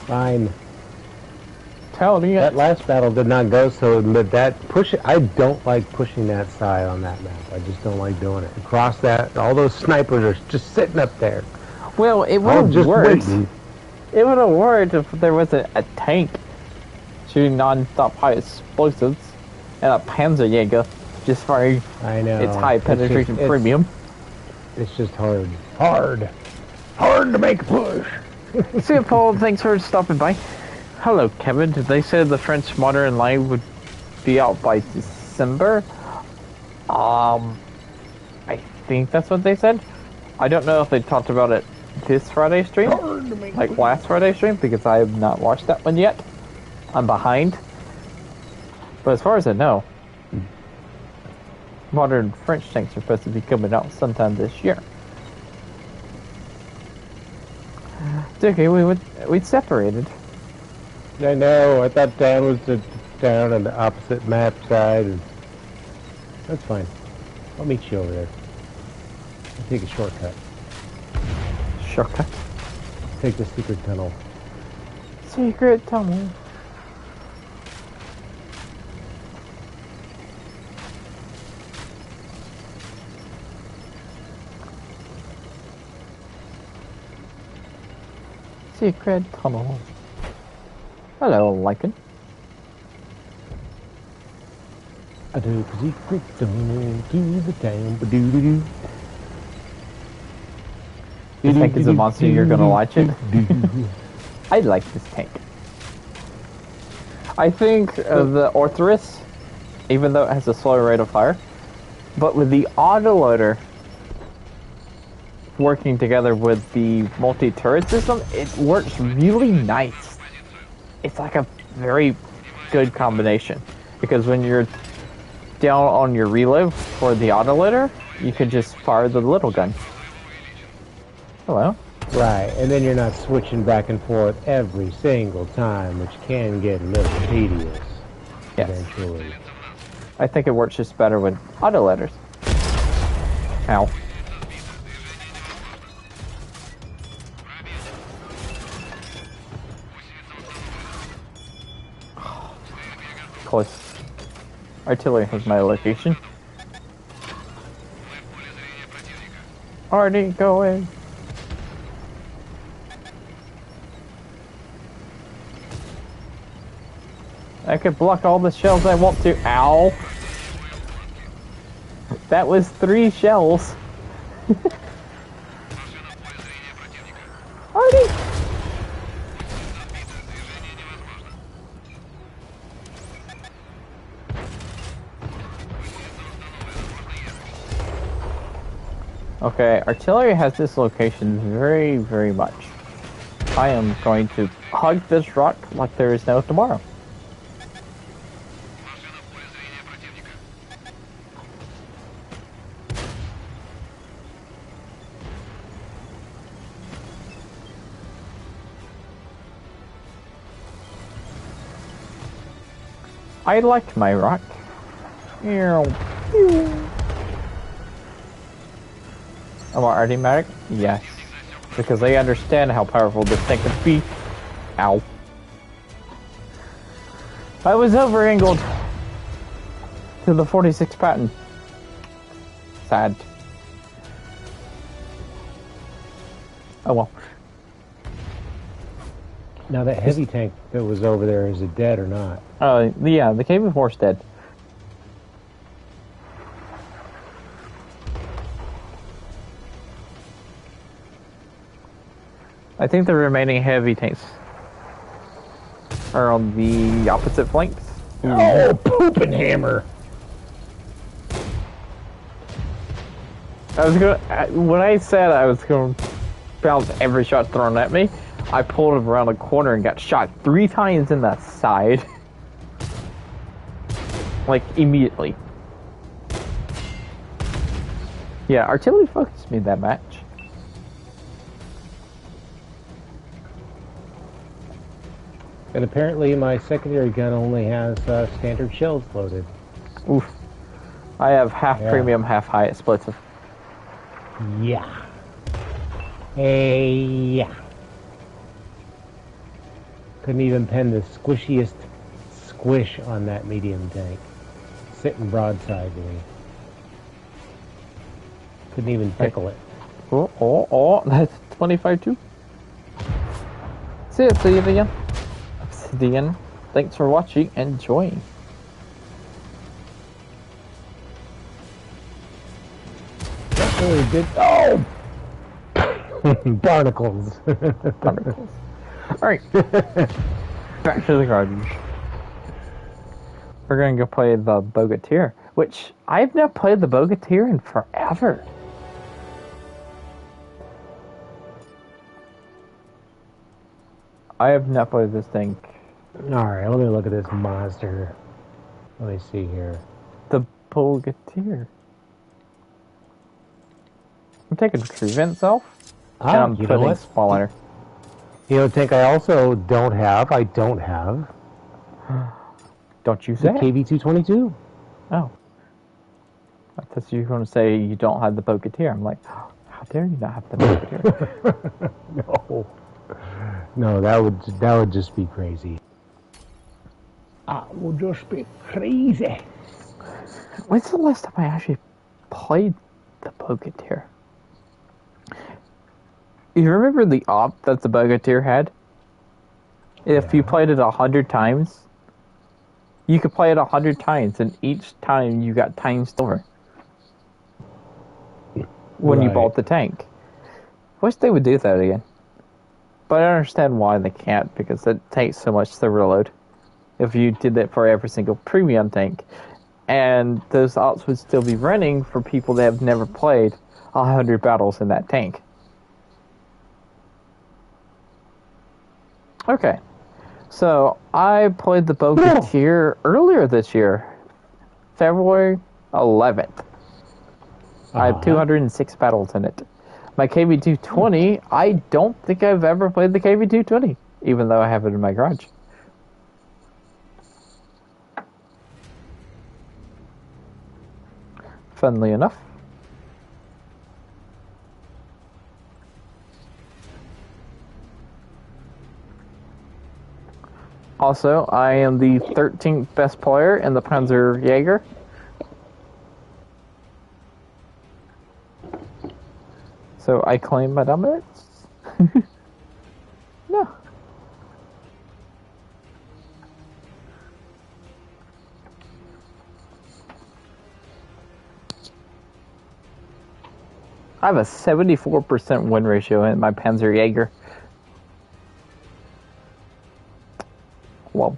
Fine. Towning it. That last battle did not go so, but I don't like pushing that side on that map. I just don't like doing it. Across that, all those snipers are just sitting up there. Well, it would have worked. Waiting. It would have worked if there was a tank shooting non-stop high explosives and a Panzer Jaeger just firing its high penetration premium. It's just hard. Hard to make a push. See you, Paul. Thanks for stopping by. Hello, Kevin. Did they say the French modern line would be out by December? I think that's what they said. I don't know if they talked about it this Friday stream, like last Friday stream, because I have not watched that one yet. I'm behind. But as far as I know, modern French tanks are supposed to be coming out sometime this year. It's okay, we separated. I know, I thought Dan was down on the opposite map side. And that's fine. I'll meet you over there. I'll take a shortcut. Shortcut? Take the secret tunnel. Secret tunnel. Secret tunnel. Hello, Lycan. I took a secret tunnel to the town. Ba-doo-doo-doo. You think it's a monster, you're gonna watch it? I like this tank. I think the Orthrus, even though it has a slower rate of fire, but with the autoloader working together with the multi-turret system, it works really nice. It's like a very good combination, because when you're down on your reload for the autoloader, you can just fire the little gun. Hello. Right, and then you're not switching back and forth every single time, which can get a little tedious eventually. I think it works just better with autoloaders. Ow. Close. Artillery has my location. Already going. I could block all the shells I want to. Ow! That was 3 shells. Already. Okay, artillery has this location very, very much. I am going to hug this rock like there is no tomorrow. I like my rock. Am I automatic? Yes. Because they understand how powerful this thing can be. Ow. I was over-angled to the 46 pattern. Sad. Oh well. Now that heavy tank that was over there, is it dead or not? Yeah, the Cave of Horse dead. I think the remaining heavy tanks are on the opposite flanks. Oh, pooping hammer! I was going. When I said I was going to bounce every shot thrown at me, I pulled him around a corner and got shot 3 times in the side. Like, immediately. Yeah, artillery focused me that match. And apparently my secondary gun only has standard shells loaded. Oof. I have half premium, half high explosive. Yeah. Hey, yeah. Couldn't even pen the squishiest squish on that medium tank. Sitting broadside to me. Couldn't even tickle it. Oh, that's 25 too. See you again. Obsidian. Thanks for watching and joining. That's really good. Oh! Barnacles. Barnacles. Alright. Back to the garbage. We're gonna go play the Bogota, which I've not played the Bogota in forever. I have not played this thing. Alright, let me look at this monster. Let me see here. The Bogota. I'm taking prevent self. And I'm putting spawner. You know, tank I also don't have. Don't you say? The KV-222. Oh. I thought you were going to say you don't have the Bogota. I'm like, oh, how dare you not have the Bogota? No, that would just be crazy. That would just be crazy. When's the last time I actually played the Bogota? You remember the op that the Bogota had? If you played it 100 times, you could play it 100 times, and each time you got times over. When you bought the tank. Wish they would do that again. But I understand why they can't, because it takes so much to reload. If you did that for every single premium tank. And those ops would still be running for people that have never played 100 battles in that tank. Okay. So, I played the Bogota earlier this year. February 11th. I have 206 battles in it. My KV-220, I don't think I've ever played the KV-220, even though I have it in my garage. Funnily enough. Also, I am the 13th best player in the Panzer Jaeger. So I claim my dominance? No. I have a 74% win ratio in my Panzer Jaeger. Well.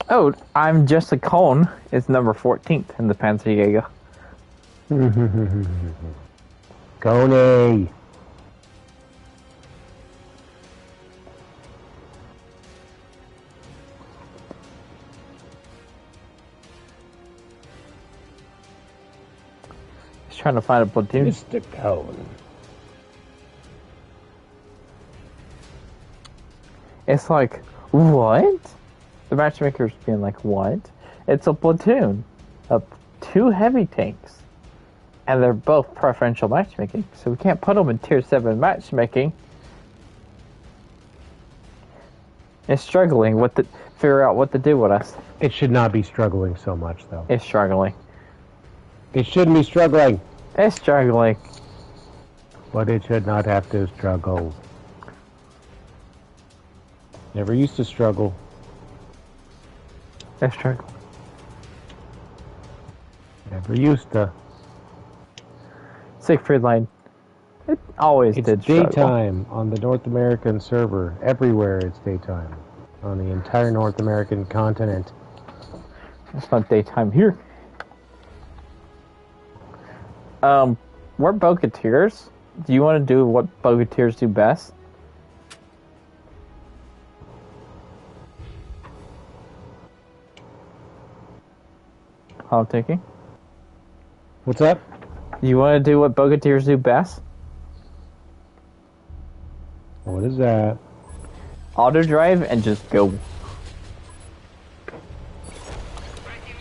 Oh, I'm just a cone. It's number 14th in the Panzer Jaeger. Coney. Just trying to find a platoon. Mr. Cone. It's like, what? The matchmaker's being like, what? It's a platoon of 2 heavy tanks. And they're both preferential matchmaking. So we can't put them in tier 7 matchmaking. It's struggling to figure out what to do with us. It should not be struggling so much, though. It's struggling. It shouldn't be struggling. It's struggling. But it should not have to struggle. Never used to struggle. That's true. Never used to. Siegfried Line. It always It's did struggle. daytime on the North American server. Everywhere it's daytime. On the entire North American continent. It's not daytime here. We're Bogateers. Do you want to do what Bogateers do best? I'm thinking. What's up? You want to do what Bogateers do best? What is that? Auto drive and just go.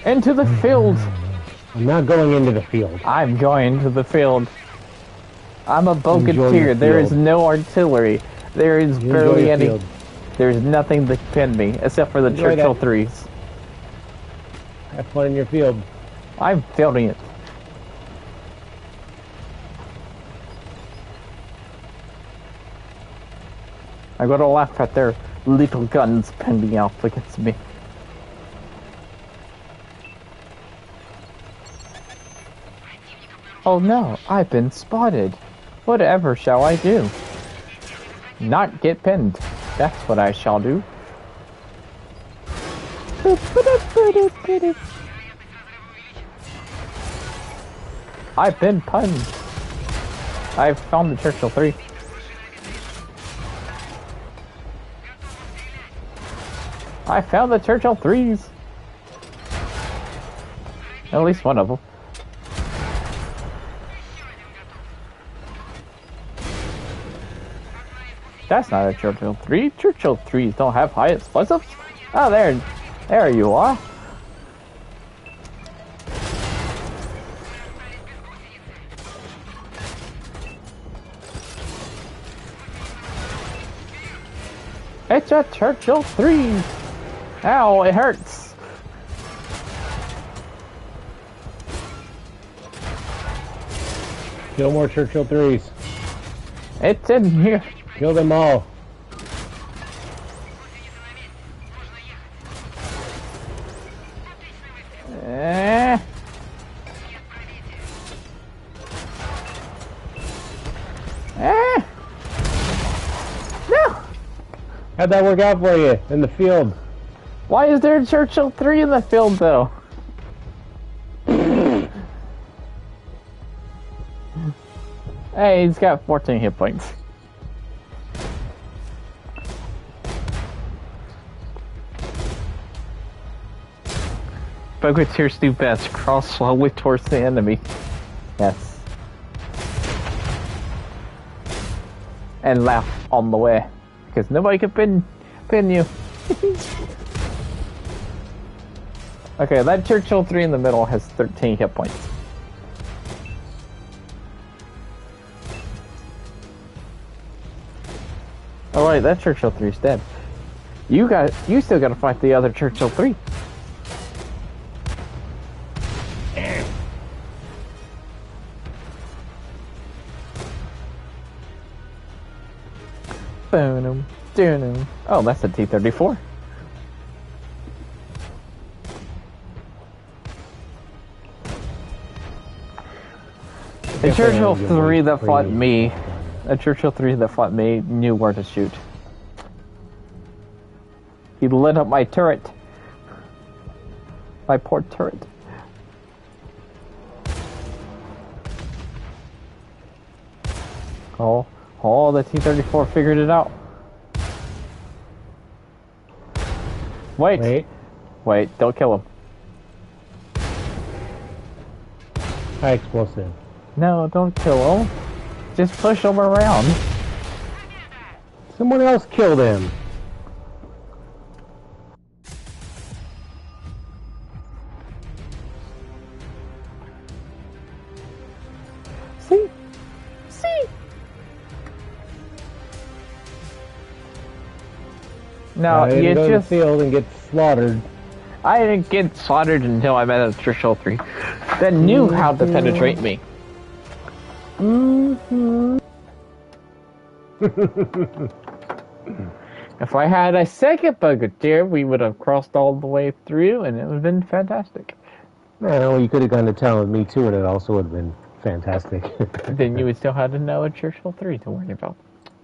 Into the field! I'm not going into the field. I'm going to the field. I'm a Enjoy your Bogateer. There is field. no artillery. There is Enjoy barely your any. field. There's nothing that can pin me except for the Enjoy Churchill that. 3s. Have fun in your field. I'm fielding it. I gotta laugh at their little guns pending out against me. Oh no, I've been spotted. Whatever shall I do? Not get pinned. That's what I shall do. I've been punned. I've found the Churchill 3. I found the Churchill 3s. At least one of them. That's not a Churchill 3. Churchill 3s don't have high explosives. Oh, there you are. It's a Churchill 3. Ow, it hurts. Kill more Churchill 3s. It's in here. Kill them all. No. How'd that work out for you in the field? Why is there a Churchill 3 in the field, though? Hey, he's got 14 hit points. Bogateers do best. Crawl slowly towards the enemy. Yes. And laugh on the way. Because nobody can pin you. Okay, that Churchill 3 in the middle has 13 hit points. Alright, that Churchill 3 is dead. You still gotta fight the other Churchill 3. Boom, boom. Oh, that's a T-34. The Churchill 3 that fought me, a Churchill 3 that fought me knew where to shoot. He lit up my turret. My poor turret. Oh, the T-34 figured it out. Wait, don't kill him. High explosive. No, don't kill him. Just push him around. Someone else killed him. See? No, you go just... to the field and get slaughtered. I didn't get slaughtered until I met a Churchill 3 that knew how to penetrate me. If I had a second Bogota, we would have crossed all the way through, and it would have been fantastic. Well, you could have gone to town with me too, and it also would have been fantastic. Then you would still have another Churchill 3 to worry about.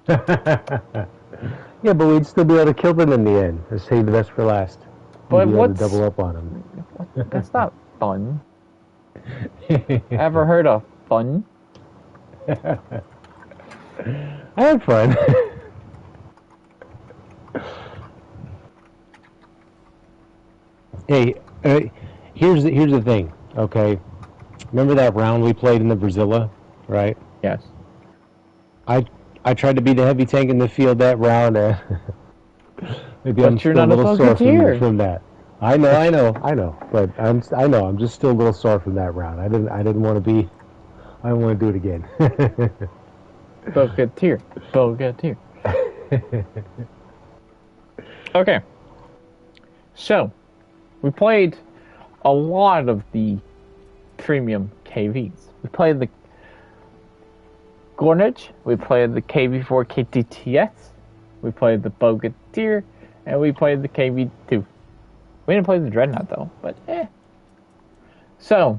Yeah, but we'd still be able to kill them in the end. Or save the best for last. But We'd be able to what's... double up on them. That's not fun. Ever heard of fun? I had fun. Hey, here's the thing, okay? Remember that round we played in the Brazilla, right? Yes. I tried to be the heavy tank in the field that round. Maybe I'm still a little sore from that. I know. But I'm just still a little sore from that round. I didn't want to be. I don't want to do it again. Bogatir. Okay. So, we played a lot of the premium KVs. We played the Gornage, we played the KV4 KTTS, we played the Bogatir, and we played the KV2. We didn't play the Dreadnought though, but So,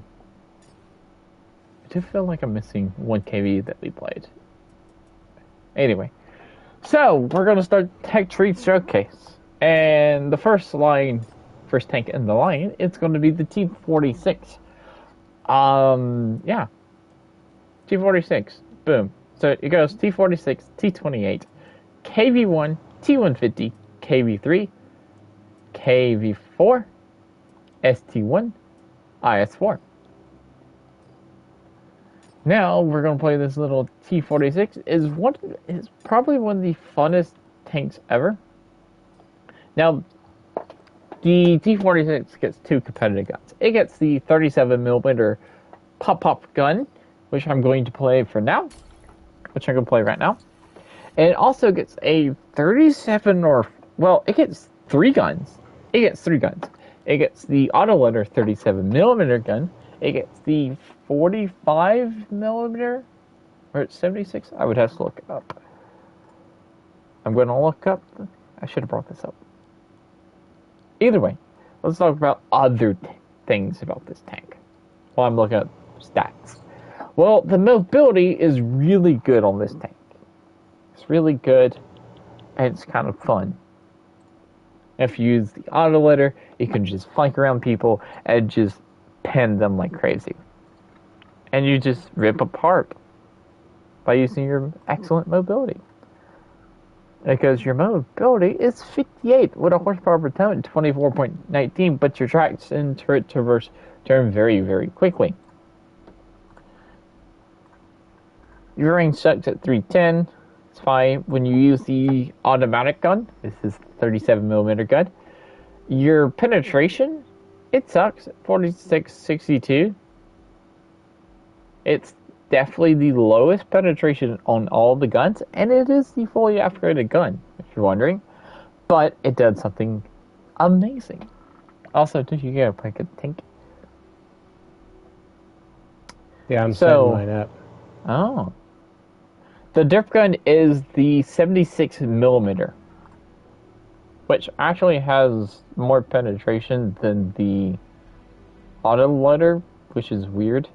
I do feel like I'm missing one KV that we played. Anyway, so we're going to start Tech Tree Showcase. And the first tank in the line, it's going to be the T-46. Yeah. T-46. Boom. So it goes T-46, T-28, KV-1, T-150, KV-3, KV-4, ST-1, IS-4. Now we're going to play this little T-46. Is probably one of the funnest tanks ever. Now, the T-46 gets two competitive guns. It gets the 37mm pop-pop gun, which I'm going to play for now, which I'm going to play right now. And it also gets a 37 it gets three guns. It gets the autoloader 37mm gun. It gets the 45mm, or it's 76? I would have to look it up. I'm going to look up. I should have brought this up. Either way, let's talk about other things about this tank while I'm looking at stats. Well, the mobility is really good on this tank. It's really good, and it's kind of fun. If you use the autoloader, you can just flank around people and just pen them like crazy. And you just rip apart by using your excellent mobility. Because your mobility is 58 with a horsepower per ton, 24.19, but your tracks and turret traverse turn very, very quickly. Your range sucks at 310. It's fine. When you use the automatic gun, this is 37mm gun, your penetration, it sucks at 46.62. It's definitely the lowest penetration on all the guns, and it is the fully upgraded gun, if you're wondering. But it does something amazing. Also, don't you get a pretty good tank? Yeah, I'm setting mine up. Oh. The dirt gun is the 76mm, which actually has more penetration than the autoloader, which is weird.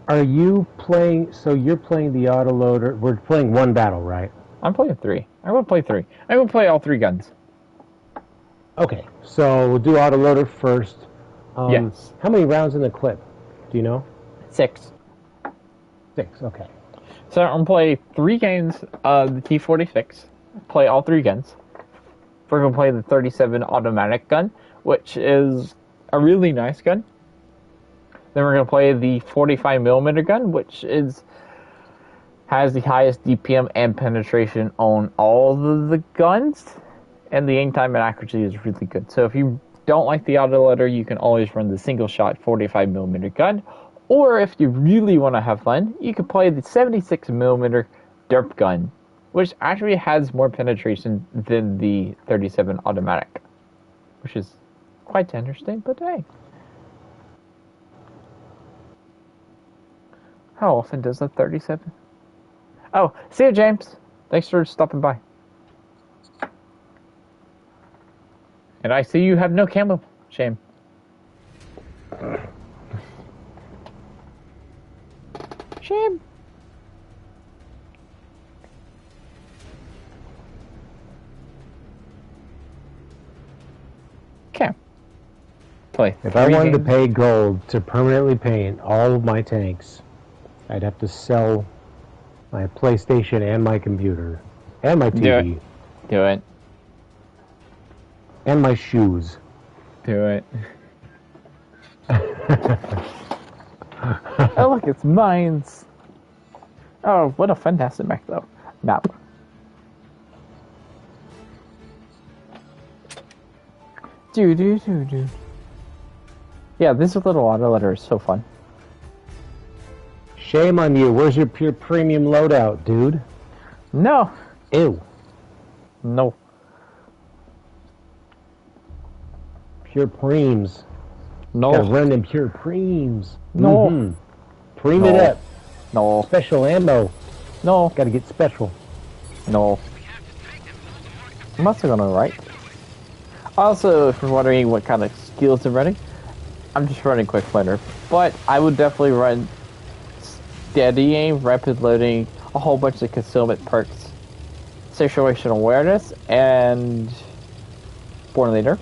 Are you playing, so you're playing the autoloader, we're playing one battle, right? I'm playing three. I'm going to play three. I'm going to play all three guns. Okay, so we'll do autoloader first. Yes. How many rounds in the clip? Do you know? 6. 6, okay. So I'm going to play 3 games of the T-46. Play all 3 guns. We're going to play the 37 automatic gun, which is a really nice gun. Then we're going to play the 45mm gun, which has the highest DPM and penetration on all of the guns. And the aim time and accuracy is really good. So if you don't like the autoloader, you can always run the single-shot 45mm gun. Or if you really want to have fun, you can play the 76mm derp gun, which actually has more penetration than the 37 automatic, which is quite interesting, but hey. How often does a 37? Oh, see you, James. Thanks for stopping by. And I see you have no camo. Shame. Shame. Okay. Play. If I wanted to pay gold to permanently paint all of my tanks, I'd have to sell my PlayStation and my computer. And my TV. Do it. And my shoes. Do it. Oh, look, it's mines. Oh, what a fantastic map, though. Map. Do. Yeah, this little auto letter is so fun. Shame on you. Where's your pure premium loadout, dude? No. Ew. No. Pure preems. No. Gotta run them pure preems. No. Preem it up. No. Special ammo. No. Gotta get special. No. I must have gone right. Also, if you're wondering what kind of skills I'm running, I'm just running quick fighter. But I would definitely run steady aim, rapid loading, a whole bunch of concealment perks, situational awareness, and born leader.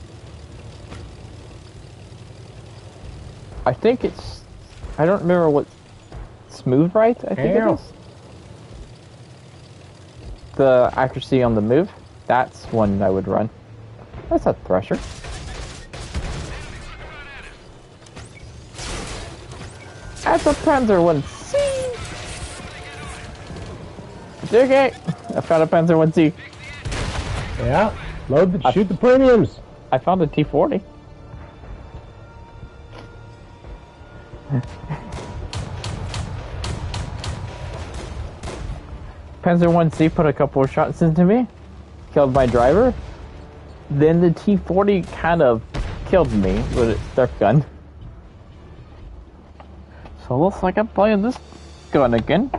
I think it's, I don't remember what, smooth right, I think it is. The accuracy on the move, that's one I would run. That's a thresher. That's a Panzer 1C! Okay, I found a Panzer 1C. Yeah, shoot the premiums. I found a T-40. Panzer 1C put a couple of shots into me, killed my driver. Then the T-40 kind of killed me with its Nerf gun. So it looks like I'm playing this gun again.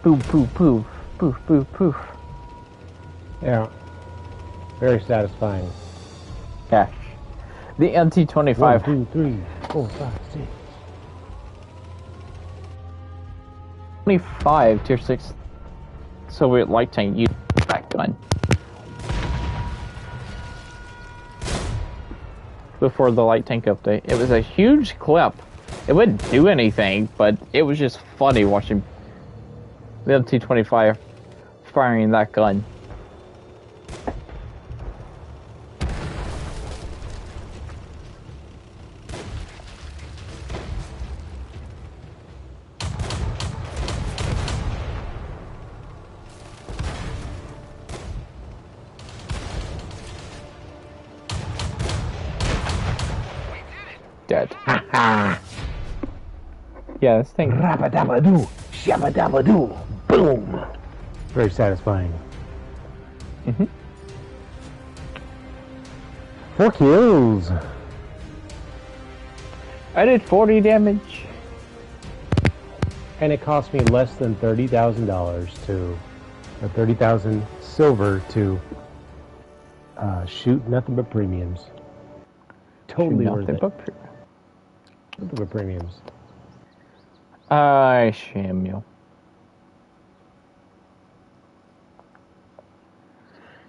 Poof, poof, poof, poof, poof, poof. Yeah. Very satisfying. Yeah. The MT-25. 1, 2, 3, 4, 5, 6. 25 tier 6 Soviet light tank used that gun. Before the light tank update. It was a huge clip. It wouldn't do anything, but it was just funny watching the MT-25 firing that gun. Dead. Yeah, this thing. Rabba-dabba-doo, shabba-dabba-doo, boom. Very satisfying. 4 kills. I did 40 damage. And it cost me less than $30,000 to, or 30,000 silver to shoot nothing but premiums. Totally worth it. Nothing but premiums. I shame you.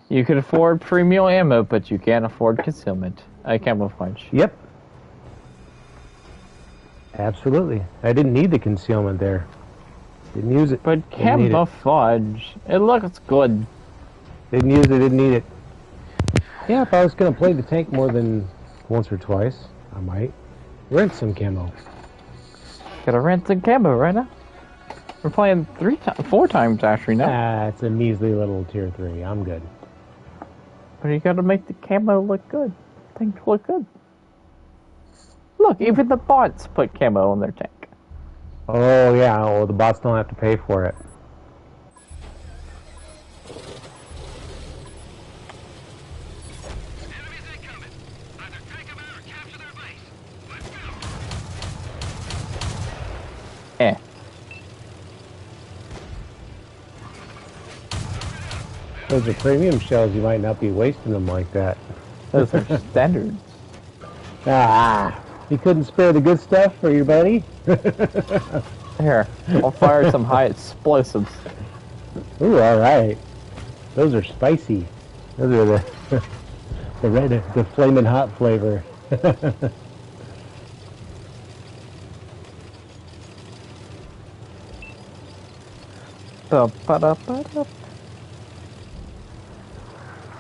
You can afford premium ammo, but you can't afford concealment. Camouflage. Yep. Absolutely. I didn't need the concealment there. Didn't use it. But camouflage, it looks good. Didn't use it, didn't need it. Yeah, if I was going to play the tank more than once or twice, I might rent some camo. Gotta rent some camo right now. We're playing 4 times actually now. Ah, it's a measly little tier 3. I'm good. But you gotta make the camo look good. Things look good. Look, even the bots put camo on their tank. Oh yeah, well the bots don't have to pay for it. Eh. Those are premium shells, you might not be wasting them like that. Those are standards. Ah, you couldn't spare the good stuff for your buddy? Here, I'll fire some high explosives. Ooh, alright. Those are spicy. Those are the flaming hot flavor.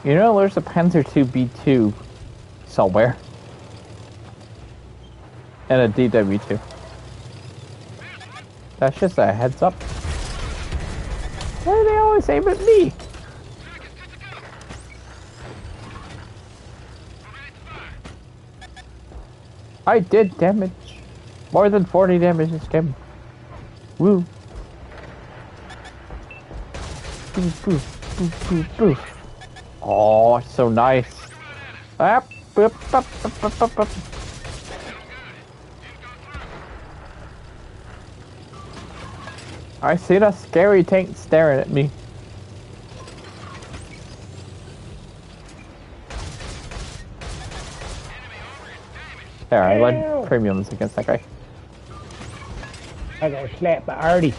You know, there's a Panzer II B2 somewhere. And a DW2. That's just a heads up. Why do they always aim at me? I did damage. More than 40 damage this game. Woo. Boof, boof, boof, boof, boof. Oh, it's so nice. Ah, boop, boop, boop, boop, boop. I see the scary tank staring at me. There, I led premiums against that guy. I got slapped by Artie.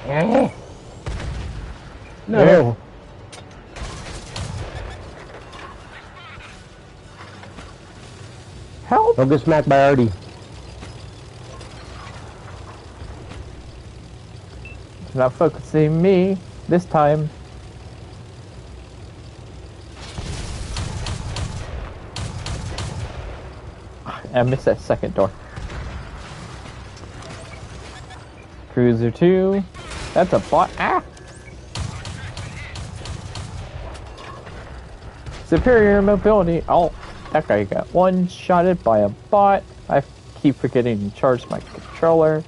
No. There. Help! Don't get smacked by Artie. It's not focusing me this time. I missed that second door. Cruiser 2. That's a bot. Ah! Superior mobility. Oh, that guy got one-shotted by a bot. I keep forgetting to charge my controller.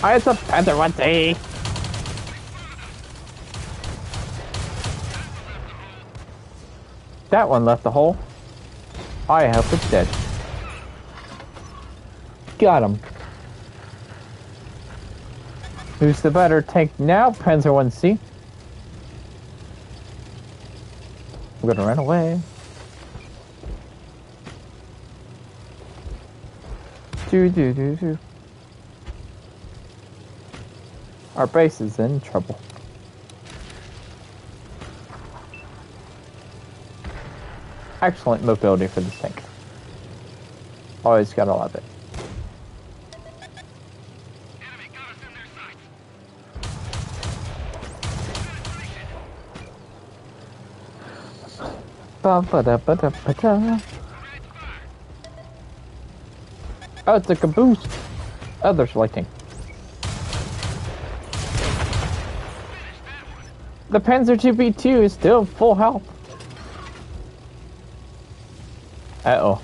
Oh, it's a Panzer Jaeger. That one left the hole. I hope it's dead. Got him. Who's the better tank now, Panzer 1C? I'm gonna run away. Do. Our base is in trouble. Excellent mobility for this tank. Always gotta love it. Ba-ba-da-ba-da-ba-da. Oh, it's a caboose. Oh, there's lighting. The Panzer II B2 is still full health. Uh-oh.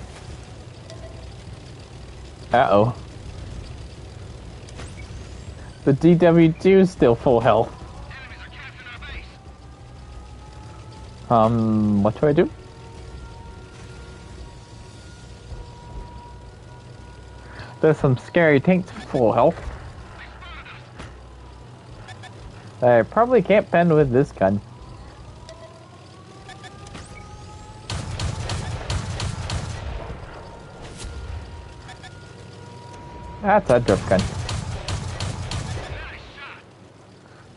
Uh-oh. The DW2 is still full health. What do I do? There's some scary tanks full health. I probably can't bend with this gun. That's a drift gun.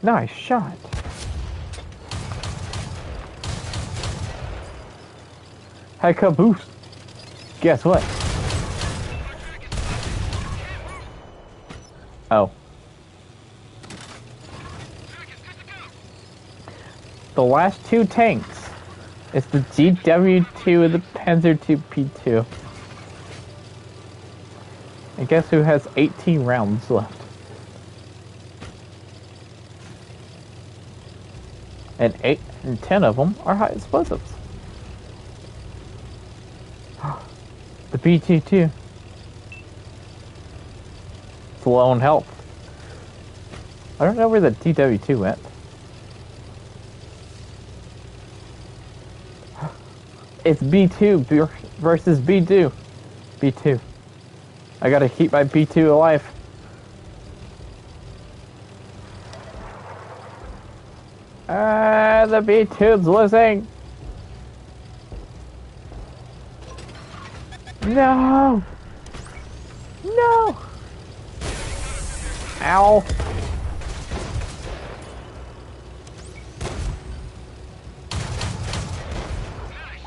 Nice shot. Hey, caboose. Guess what? Oh. The last two tanks is the GW2 and the Panzer II P2. And guess who has 18 rounds left? And 10 of them are high explosives. The B2 too. It's low on health. I don't know where the TW2 went. It's B2 versus B2. B2. I gotta keep my B2 alive. The B2's losing. No! No! Ow!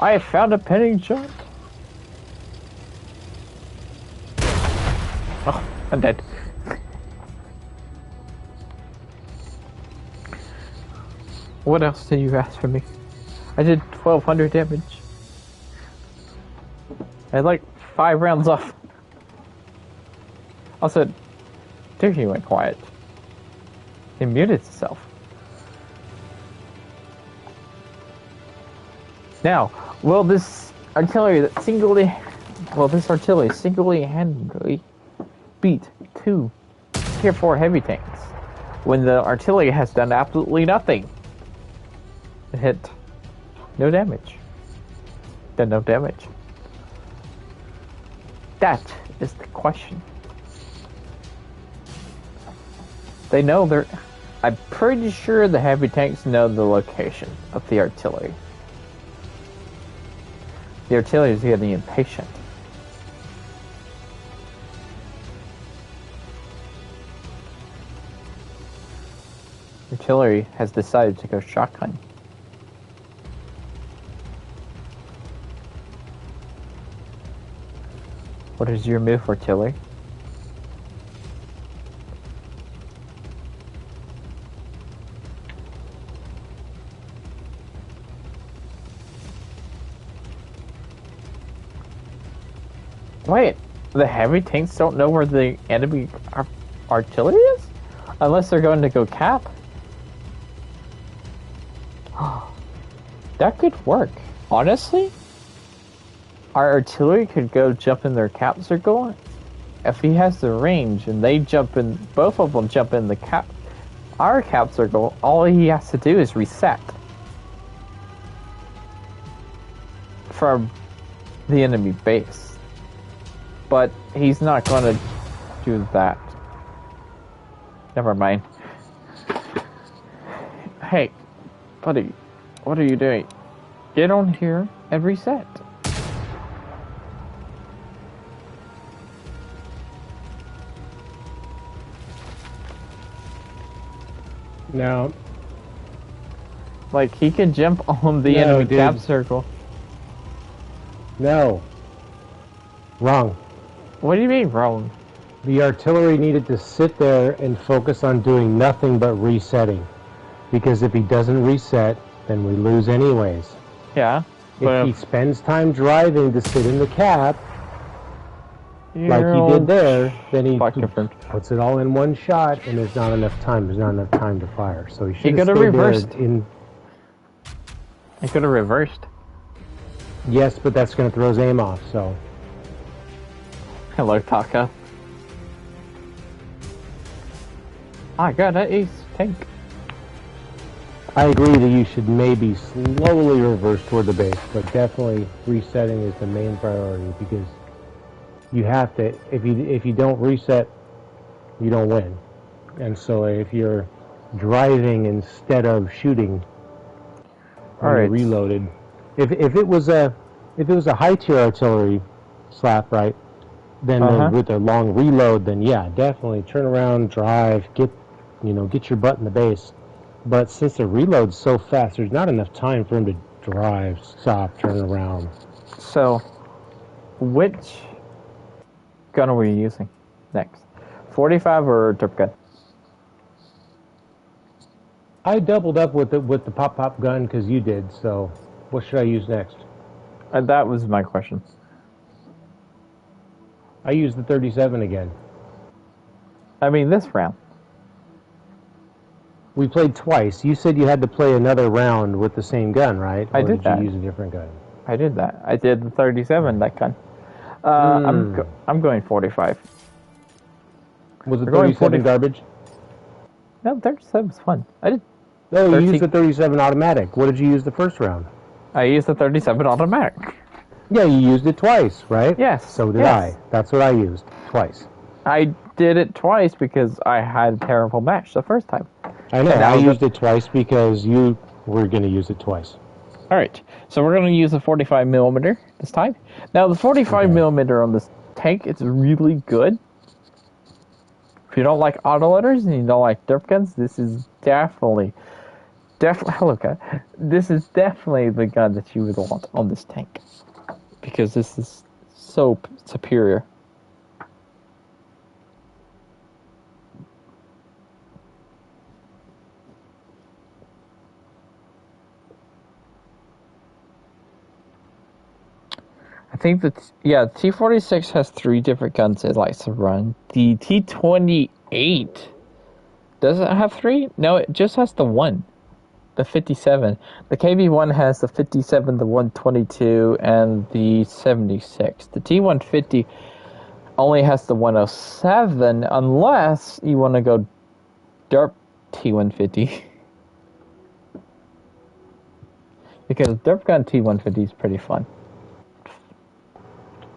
I found a pinning shot. Oh, I'm dead. What else did you ask for me? I did 1,200 damage. I had like 5 rounds off. Also, Turkey went quiet. It muted itself. Now, will this artillery single-handedly beat 2 Tier 4 heavy tanks when the artillery has done absolutely nothing? It hit no damage. Done no damage. That is the question. They know they're... I'm pretty sure the heavy tanks know the location of the artillery. The artillery is getting impatient. Artillery has decided to go shotgun. What is your move, artillery? Wait, the heavy tanks don't know where the enemy artillery is? Unless they're going to go cap? That could work. Honestly, our artillery could go jump in their cap circle. If he has the range and they jump in, both of them jump in the cap, our cap circle, all he has to do is reset from the enemy base. But he's not going to do that. Never mind. Hey, buddy, what are you doing? Get on here and reset. No. Like, he can jump on the enemy cap circle. No. Wrong. What do you mean, wrong? The artillery needed to sit there and focus on doing nothing but resetting. Because if he doesn't reset, then we lose anyways. Yeah. If he spends time driving to sit in the cap, like he did there, then he puts it all in one shot, and there's not enough time. There's not enough time to fire. So he should have stayed reversed. there. He could have reversed. Yes, but that's going to throw his aim off. So. Hello, Taka. I got an ace tank. I agree that you should maybe slowly reverse toward the base, but definitely resetting is the main priority because you have to. If you don't reset, you don't win. And so if you're driving instead of shooting, when you're reloaded. If it was a high tier artillery slap, right? Then with a long reload, then yeah, definitely turn around, drive, get your butt in the base. But since the reload's so fast, there's not enough time for him to drive, stop, turn around. So, which gun are we using next? 45 or derp gun? I doubled up with the pop gun because you did. So, what should I use next? That was my question. I used the 37 again. I mean, this round. We played twice. You said you had to play another round with the same gun, right? I did that. Or did you use a different gun? I did that. I did the 37, that gun. I'm going 45. Was it We're going 37 garbage? No, 37 was fun. I did. No, you used the 37 automatic. What did you use the first round? I used the 37 automatic. Yeah, you used it twice, right? Yes. So did I. That's what I used, twice. I did it twice because I had a terrible match the first time. I know, I used it twice because you were going to use it twice. Alright, so we're going to use a 45 millimeter this time. Now, the 45 millimeter on this tank is really good. If you don't like autoloaders and you don't like derp guns, this is definitely look at this is definitely the gun that you would want on this tank, because this is so superior. I think that T-46 has 3 different guns it likes to run. The T-28 does it have 3? No, it just has the 1. The 57. The KB-1 has the 57, the 122, and the 76. The T-150 only has the 107, unless you want to go derp T-150. Because derp gun T-150 is pretty fun.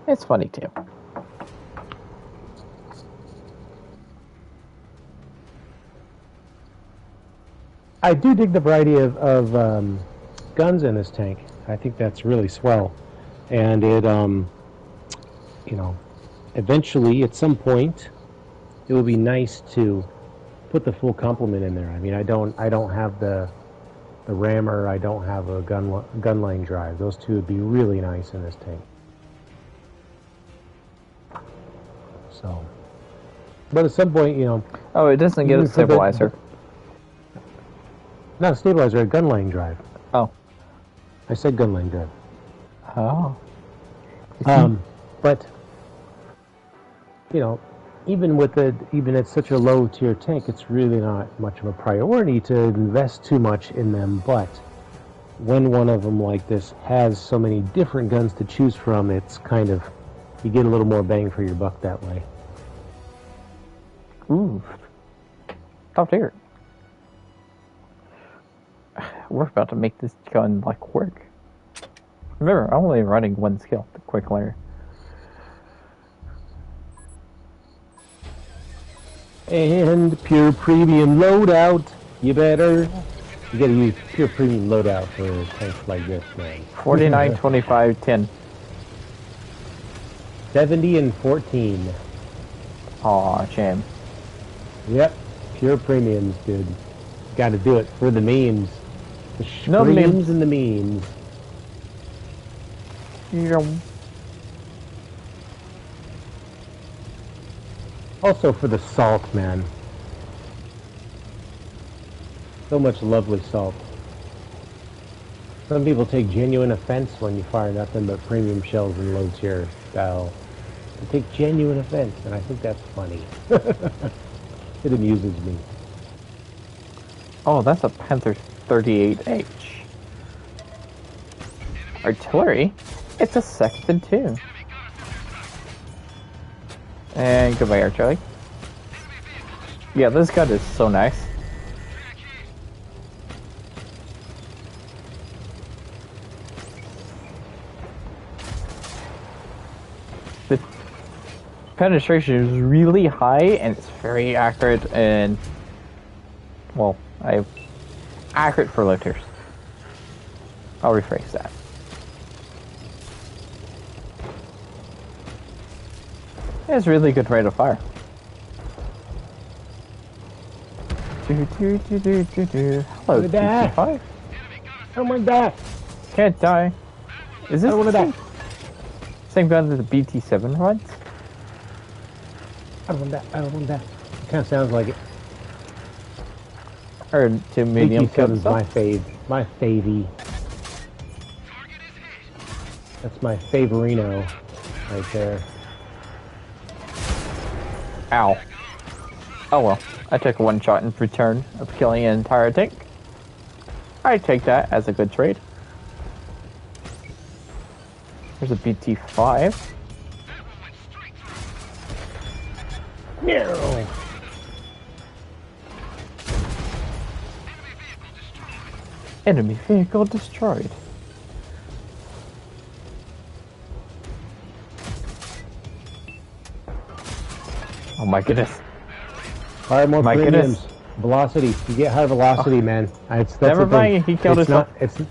It's funny too. I do dig the variety of guns in this tank. I think that's really swell. And it, you know, eventually, at some point, it would be nice to put the full complement in there. I mean, I don't have the rammer. I don't have a gun line drive. Those two would be really nice in this tank. So, but at some point, you know. Oh, it doesn't get a stabilizer. Not a stabilizer, a gun line drive. Oh. I said gun line drive. Oh. But, you know, even at such a low tier tank, it's really not much of a priority to invest too much in them. But when one of them like this has so many different guns to choose from, it's kind of, you get a little more bang for your buck that way. Ooh. Top tier. We're about to make this gun like work. Remember, I'm only running one skill, the quick layer. And pure premium loadout. You gotta use pure premium loadout for tanks like this, man. 49, 25, 10. 70 and 14. Aw, shame. Yep, pure premiums, dude. Gotta do it for the memes. The No memes and the memes. Also for the salt, man. So much lovely salt. Some people take genuine offense when you fire nothing but premium shells in low tier style. They take genuine offense, and I think that's funny. It amuses me. Oh, that's a Panzer 38H. Artillery? It's a Sexton too. And goodbye, artillery. Yeah, this gun is so nice. The penetration is really high and it's very accurate and, well, accurate for low tiers. I'll rephrase that. It's really good rate of fire. Hello, TT5. Oh my god! Can't die. Is this the same gun that the BT7 runs? I don't want that. I don't want that. It kind of sounds like it. Or to medium kill BT7's my fave. My favy. That's my favorino right there. Ow. Oh well, I took one shot in return of killing an entire tank. I take that as a good trade. There's a BT5. No. Enemy vehicle destroyed. Oh my goodness. Alright, more My premiums. goodness. Velocity. You get high velocity, man. That's Never the thing. mind, he killed it's himself. not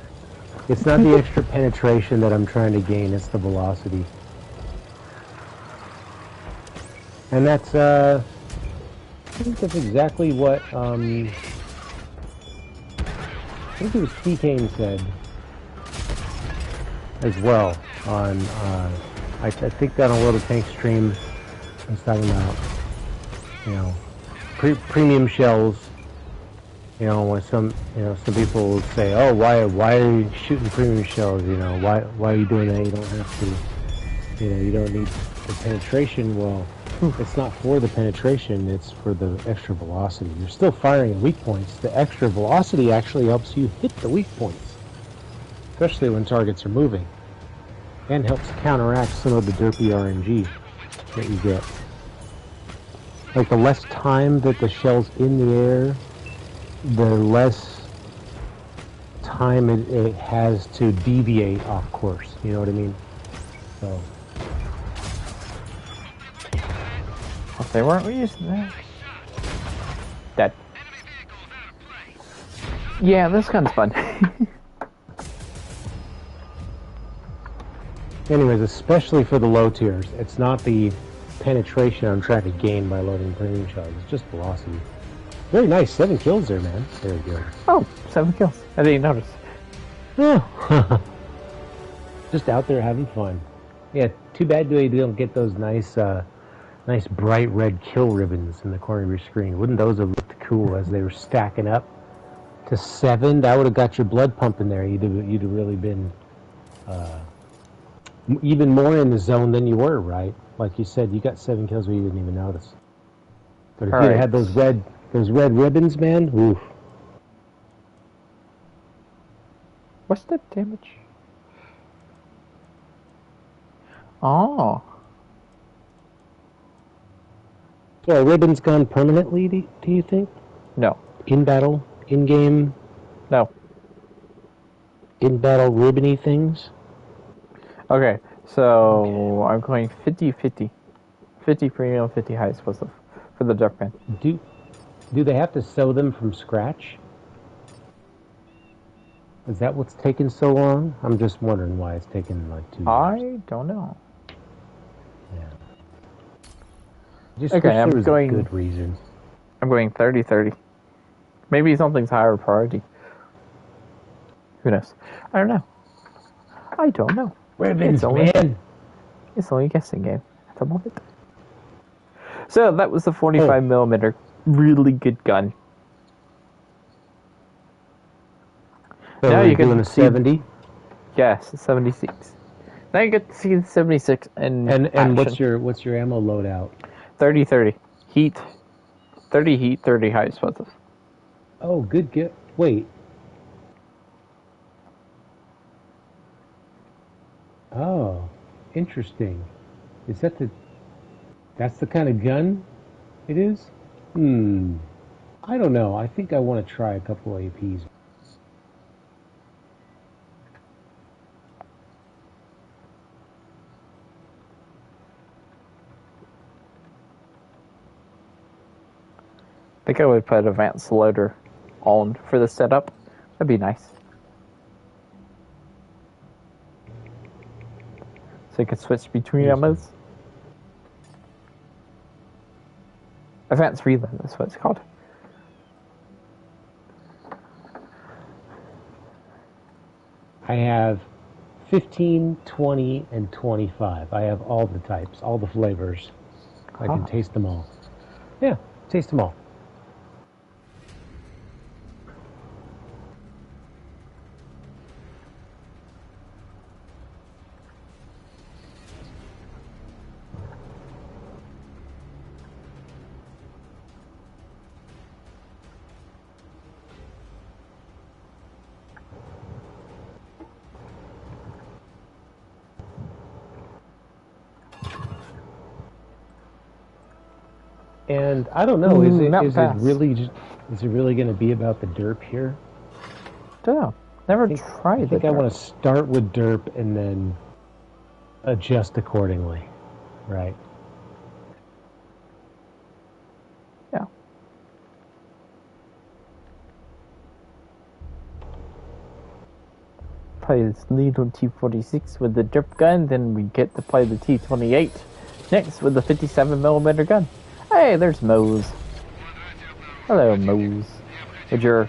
it's not the extra penetration that I'm trying to gain, it's the velocity. And that's I think that's exactly what I think it was T-Kane said as well on I think that on World of Tanks stream I was talking about, you know, premium shells. You know, when some people will say, "Oh, why are you shooting premium shells? You know, why are you doing that? You don't have to. You know, you don't need the penetration." Well, it's not for the penetration; it's for the extra velocity. You're still firing at weak points. The extra velocity actually helps you hit the weak points, especially when targets are moving, and helps counteract some of the derpy RNG that you get. Like the less time that the shell's in the air, the less time it has to deviate off course. You know what I mean? So. If they weren't using that. Dead. Yeah, this gun's fun. Anyways, especially for the low tiers, it's not the penetration I'm trying to gain by loading premium shells. It's just velocity. Very nice. 7 kills there, man. Very good. Oh, 7 kills. I didn't notice. Yeah. Just out there having fun. Yeah, too bad they don't get those nice nice bright red kill ribbons in the corner of your screen. Wouldn't those have looked cool as they were stacking up to 7? That would have got your blood pumping there. You'd have really been even more in the zone than you were, right? Like you said, you got 7 kills where you didn't even notice. But if you'd have had those red ribbons, man, oof. What's the damage? Oh. So a ribbon's gone permanently, do you think? No. In battle? In game? No. In battle ribbony things? Okay, so I'm going 50-50. 50 premium, 50 high explosive for the duck pen. Do they have to sew them from scratch? Is that what's taking so long? I'm just wondering why it's taken like 2 years. I don't know. Yeah. Just okay, I'm going. A good reason. I'm going 30-30. Maybe something's higher priority. Who knows? I don't know. I don't know. Ribbons, man. It's only a guessing game at the moment. So that was the 45mm. Really good gun. So now you doing can a see 70. Yes, 76. Now you get to see the 76 in and action. what's your ammo loadout? 30-30 heat, 30 heat, 30 high explosive. Oh, good. Wait. Oh, interesting. Is that that's the kind of gun it is? I don't know. I think I want to try a couple of APs. I think I would put advanced loader on for the setup. That'd be nice. So you can switch between ammos. Advanced reload, that's what it's called. I have 15, 20, and 25. I have all the types, all the flavors. I can taste them all. Yeah, taste them all. And I don't know, is Pass. it really going to be about the derp here? Don't know. Never tried it. I think I want to start with derp and then adjust accordingly, right? Yeah. Play this lead on T-46 with the derp gun, then we get to play the T-28 next with the 57mm gun. Hey, there's Mose. Hello, Mose. With your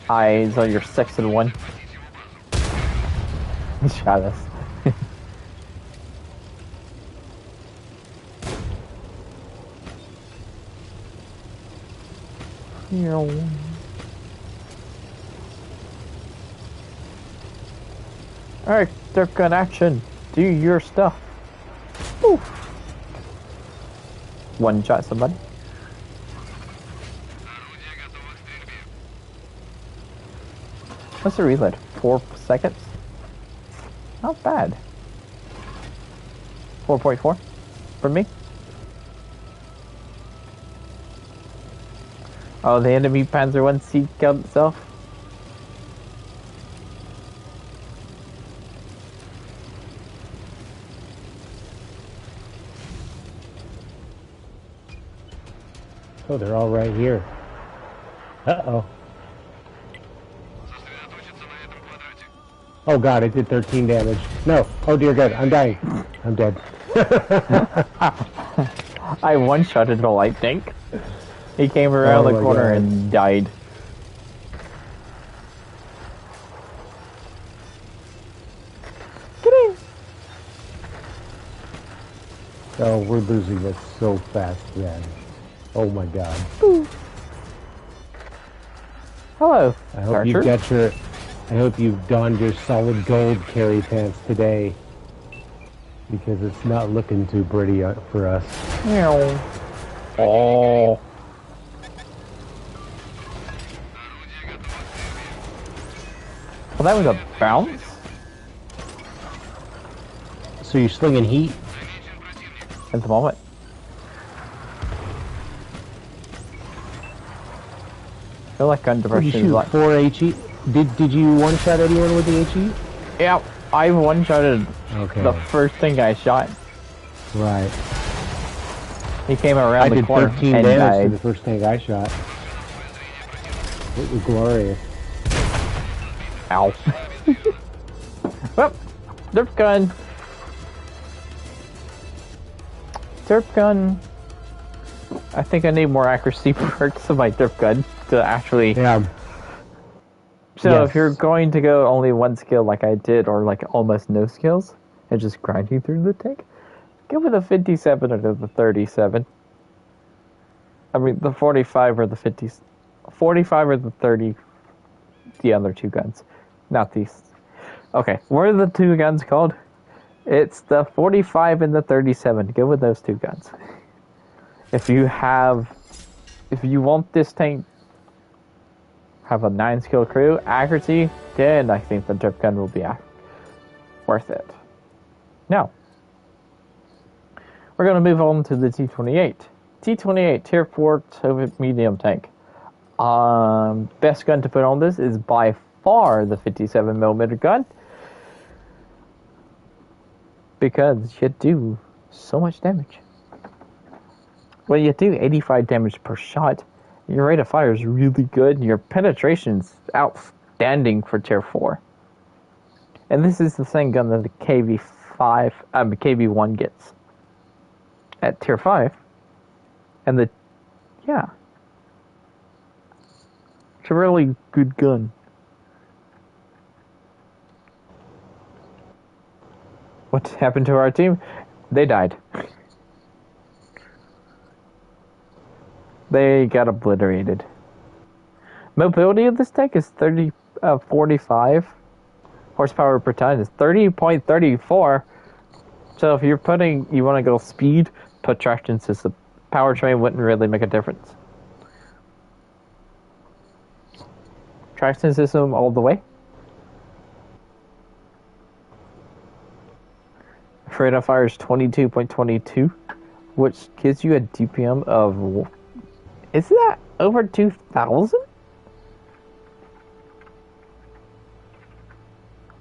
eyes on your 6-1. He shot us. Alright, derp gun action. Do your stuff. Woo. One shot somebody. What's the reload? 4 seconds? Not bad. 4.4 for me. Oh, the enemy Panzer 1C killed itself. Oh, they're all right here. Uh-oh. Oh god, I did 13 damage. No. Oh dear god, I'm dying. I'm dead. I one-shotted the light tank. He came around the corner and died. Get in! Oh, we're losing this so fast, man. Oh my god. Ooh. Hello, I hope Archer. you've got your... I hope you've donned your solid gold carry pants today. Because it's not looking too pretty for us. Oh. Well, that was a bounce. So you're slinging heat? At the moment. I feel like gun diversion is like... 4 HE? Did you one-shot anyone with the HE? Yeah, I one-shotted the first thing I shot. Right. He came around the corner and I did 13 damage died. to the first thing I shot. It was glorious. Ow. Well, derp gun. Derp gun. I think I need more accuracy perks of my derp gun to actually... Yeah. So if you're going to go only one skill like I did, or like almost no skills, and just grinding through the tank, go with the 57 or the 37. I mean, the 45 or the 50... 45 or the 30, the other two guns. Not these. Okay, what are the two guns called? It's the 45 and the 37. Go with those two guns. If you want this tank have a 9-skill crew accuracy, then I think the derp gun will be worth it. Now, we're going to move on to the T-28. T-28, Tier 4 Soviet medium tank. Best gun to put on this is by far the 57mm gun, because you do so much damage. When you do 85 damage per shot, your rate of fire is really good, and your penetration's outstanding for Tier 4. And this is the same gun that the KV1 gets at Tier 5. And it's a really good gun. What happened to our team? They died. They got obliterated. Mobility of this tank is 45 horsepower per ton. It's 30.34. So if you want to go speed, put traction system. Powertrain wouldn't really make a difference. Traction system all the way. Rate of fire is 22.22, which gives you a DPM of Is that over 2,000?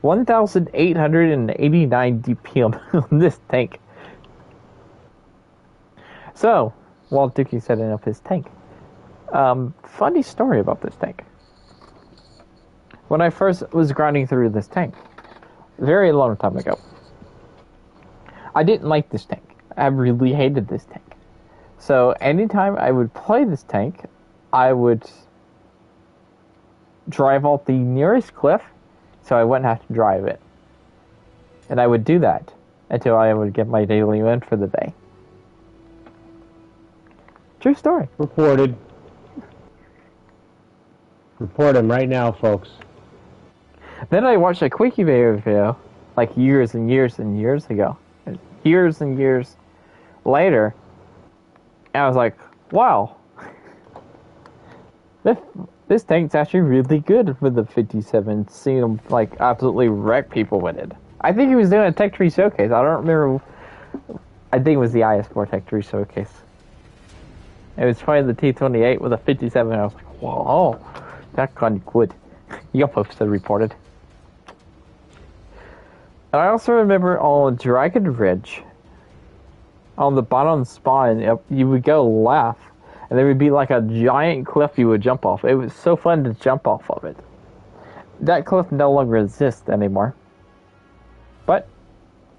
1,889 DPM on this tank. So, while Dookie setting up his tank, funny story about this tank. When I first was grinding through this tank, very long time ago, I didn't like this tank. I really hated this tank. So anytime I would play this tank, I would drive off the nearest cliff so I wouldn't have to drive it. And I would do that until I would get my daily win for the day. True story. Reported. Report him right now, folks. Then I watched a Quickie video like years and years and years ago. And years later, and I was like, wow. This tank's actually really good with the 57. Seeing him like absolutely wreck people with it. I think he was doing a Tech Tree Showcase. I don't remember. I think it was the IS-4 Tech Tree Showcase. It was playing the T-28 with a 57. I was like, whoa, that's kind of good. You'll post it reported. And I also remember on Dragon Ridge, on the bottom spawn, you would go left, and there would be like a giant cliff you would jump off. It was so fun to jump off of it. That cliff no longer exists anymore. But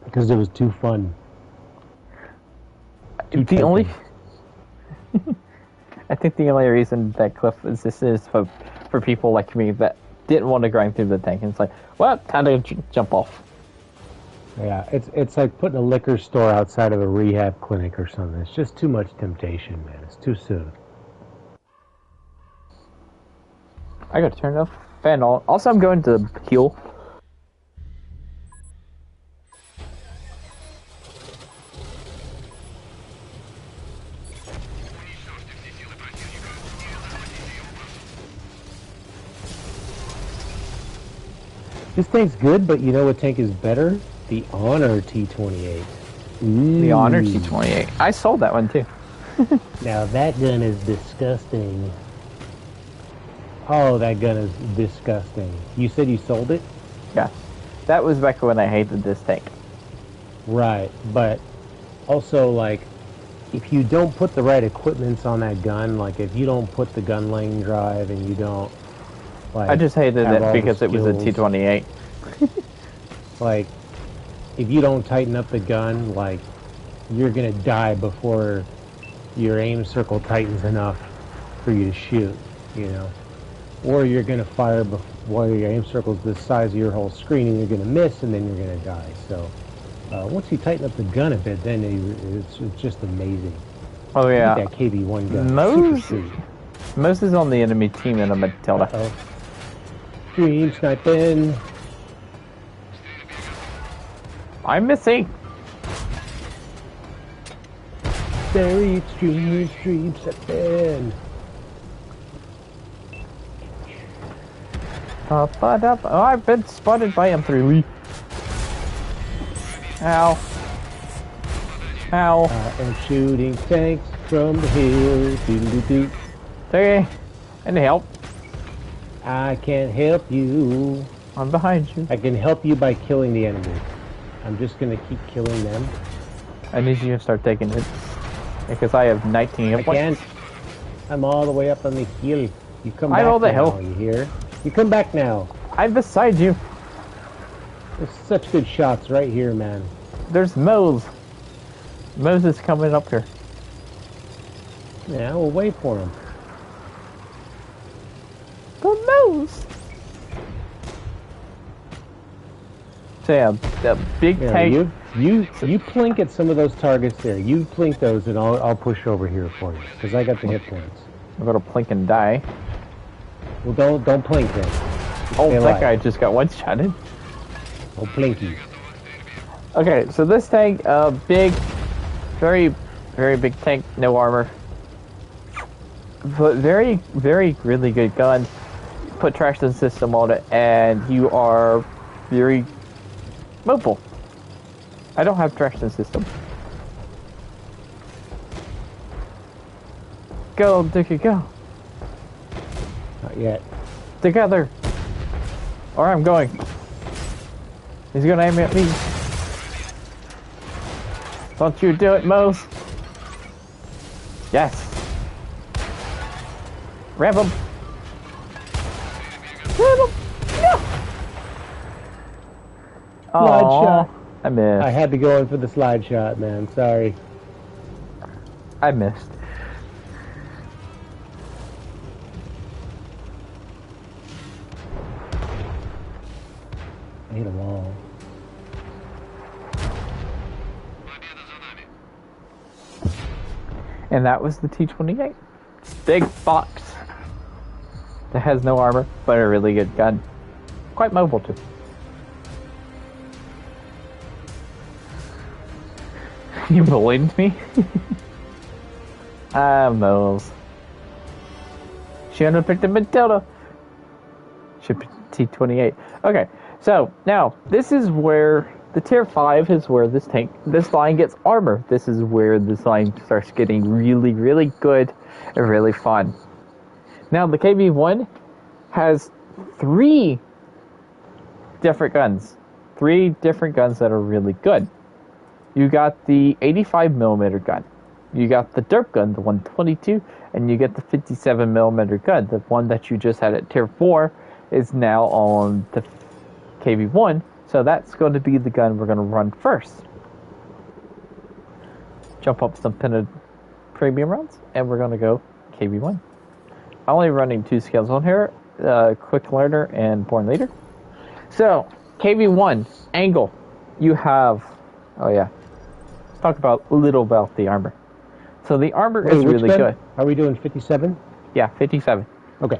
because it was too fun. I think the only reason that cliff exists is for people like me that didn't want to grind through the tank. And it's like, well, time to jump off. Yeah, it's like putting a liquor store outside of a rehab clinic or something. It's just too much temptation, man. It's too soon. I gotta turn off fan on. Also, I'm going to heal. This tank's good, but you know what tank is better? The Honor T-28. The Honor T-28. I sold that one too. Now that gun is disgusting. Oh, that gun is disgusting. You said you sold it? Yeah. That was back when I hated this tank. Right, but also like, if you don't put the right equipments on that gun, like if you don't put the gun lane drive and you don't, like, I just hated it because it was a T-28. Like, if you don't tighten up the gun, like, you're gonna die before your aim circle tightens enough for you to shoot, you know? Or you're gonna fire while your aim circle's the size of your whole screen and you're gonna miss and then you're gonna die. So, once you tighten up the gun a bit, then it's just amazing. Oh yeah. That KB1 gun. Most is on the enemy team in a Matilda. Uh-oh. Stream sniping. I'm missing. Very extreme stream sniping. Oh, I've been spotted by M3. Ow. Ow. I am shooting tanks from the hill. Doo-doo-doo. Okay. Any help? I can't help you. I'm behind you. I can help you by killing the enemy. I'm just gonna keep killing them. I need you to start taking hits. Because I have 19 hit points. I can't. I'm all the way up on the hill. You come back I'm all the now, hill. you hear? You come back now. I'm beside you. There's such good shots right here, man. There's Mose. Mose is coming up here. Yeah, we'll wait for him. The Mose. So yeah, the big tank. You plink at some of those targets there. You plink those, and I'll push over here for you because I got the hit points. I'm gonna plink and die. Well, don't plink then. Oh, that guy just got one-shotted. Oh, plinky. Okay, so this tank, big, very, very big tank, no armor, but very, very, really good gun. Put traction system on it, and you are very mobile. I don't have traction system. go, Dickie, go. Not yet. Together. Or I'm going. He's gonna aim at me. Don't you do it, Mose. Yes. Rev him. Rev him. No. Slide shot. I missed. I had to go in for the slide shot, man. Sorry. I missed. I hit them all. And that was the T-28. Big box. That has no armor, but a really good gun. Quite mobile too. You bullied me? Moles. Should have picked a Matilda. Should be T-28. Okay, so now this is where the tier 5 is where this line gets armor. This is where this line starts getting really, really good and really fun. Now the KV-1 has 3 different guns. 3 different guns that are really good. You got the 85mm gun. You got the derp gun, the 122, and you get the 57mm gun. The one that you just had at tier 4 is now on the KV-1. So that's going to be the gun we're going to run first. Jump up some premium rounds, and we're going to go KV-1. I'm only running 2 skills on here, Quick Learner and Born Leader. So, KV-1, angle. You have, oh yeah, let's talk a little about the armor. So the armor is really good. Are we doing 57? Yeah, 57. Okay.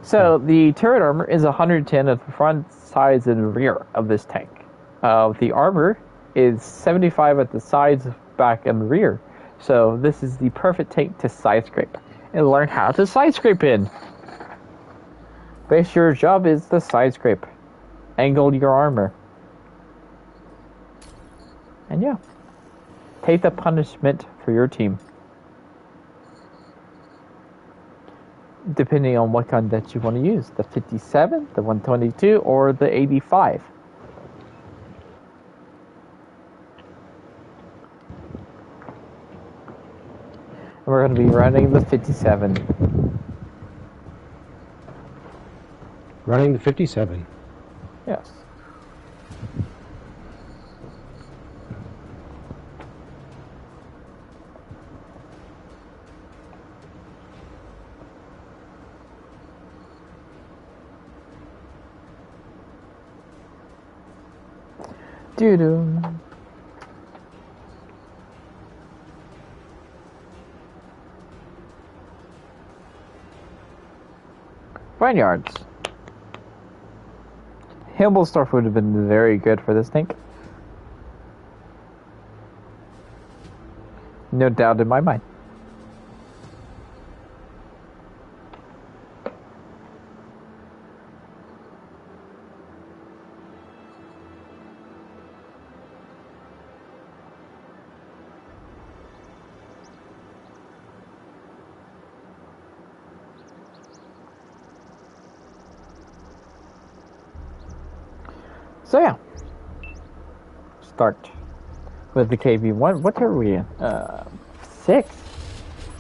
So the turret armor is 110 at the front, sides, and rear of this tank. The armor is 75 at the sides, back, and rear. So this is the perfect tank to side scrape and learn how to side scrape in. Base, your job is to side scrape. Angle your armor. And yeah, take the punishment for your team. Depending on what gun that you want to use. The 57, the 122, or the 85. And we're going to be running the 57. Running the 57? Yes. Doo-doo. Vineyards. Himmelstoff would have been very good for this tank. No doubt in my mind. So yeah, start with the KV-1. What are we in? 6?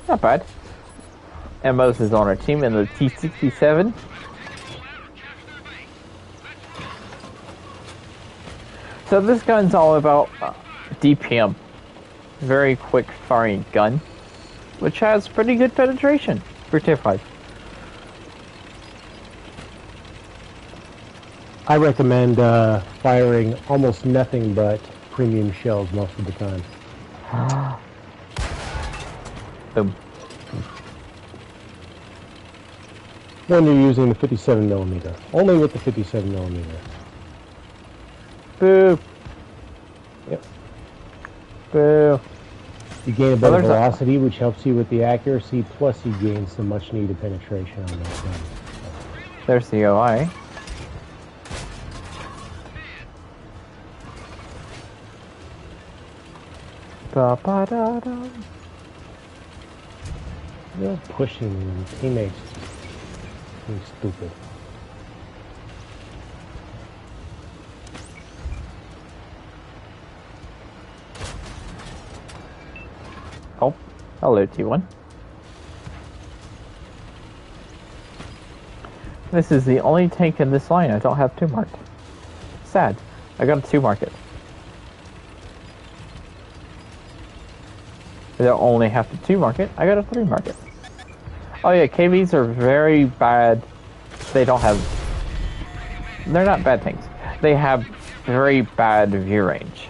Not bad. And Moses is on our team in the T-67. So this gun's all about DPM. Very quick firing gun, which has pretty good penetration for tier 5. I recommend firing almost nothing but premium shells most of the time. Boom. When you're using the 57mm. Only with the 57mm. Boo. Yep. Boo. You gain a better velocity, which helps you with the accuracy, plus you gain some much needed penetration on that gun. There's the OI. Da, ba, da, da. You're pushing teammates. You're stupid. Oh, hello T1. This is the only tank in this line I don't have 2 marked. Sad. I got a 2 mark it. I don't only have to 2 mark it, I got a 3 mark it. Oh yeah, KVs are very bad. They don't have... They're not bad tanks. They have very bad view range.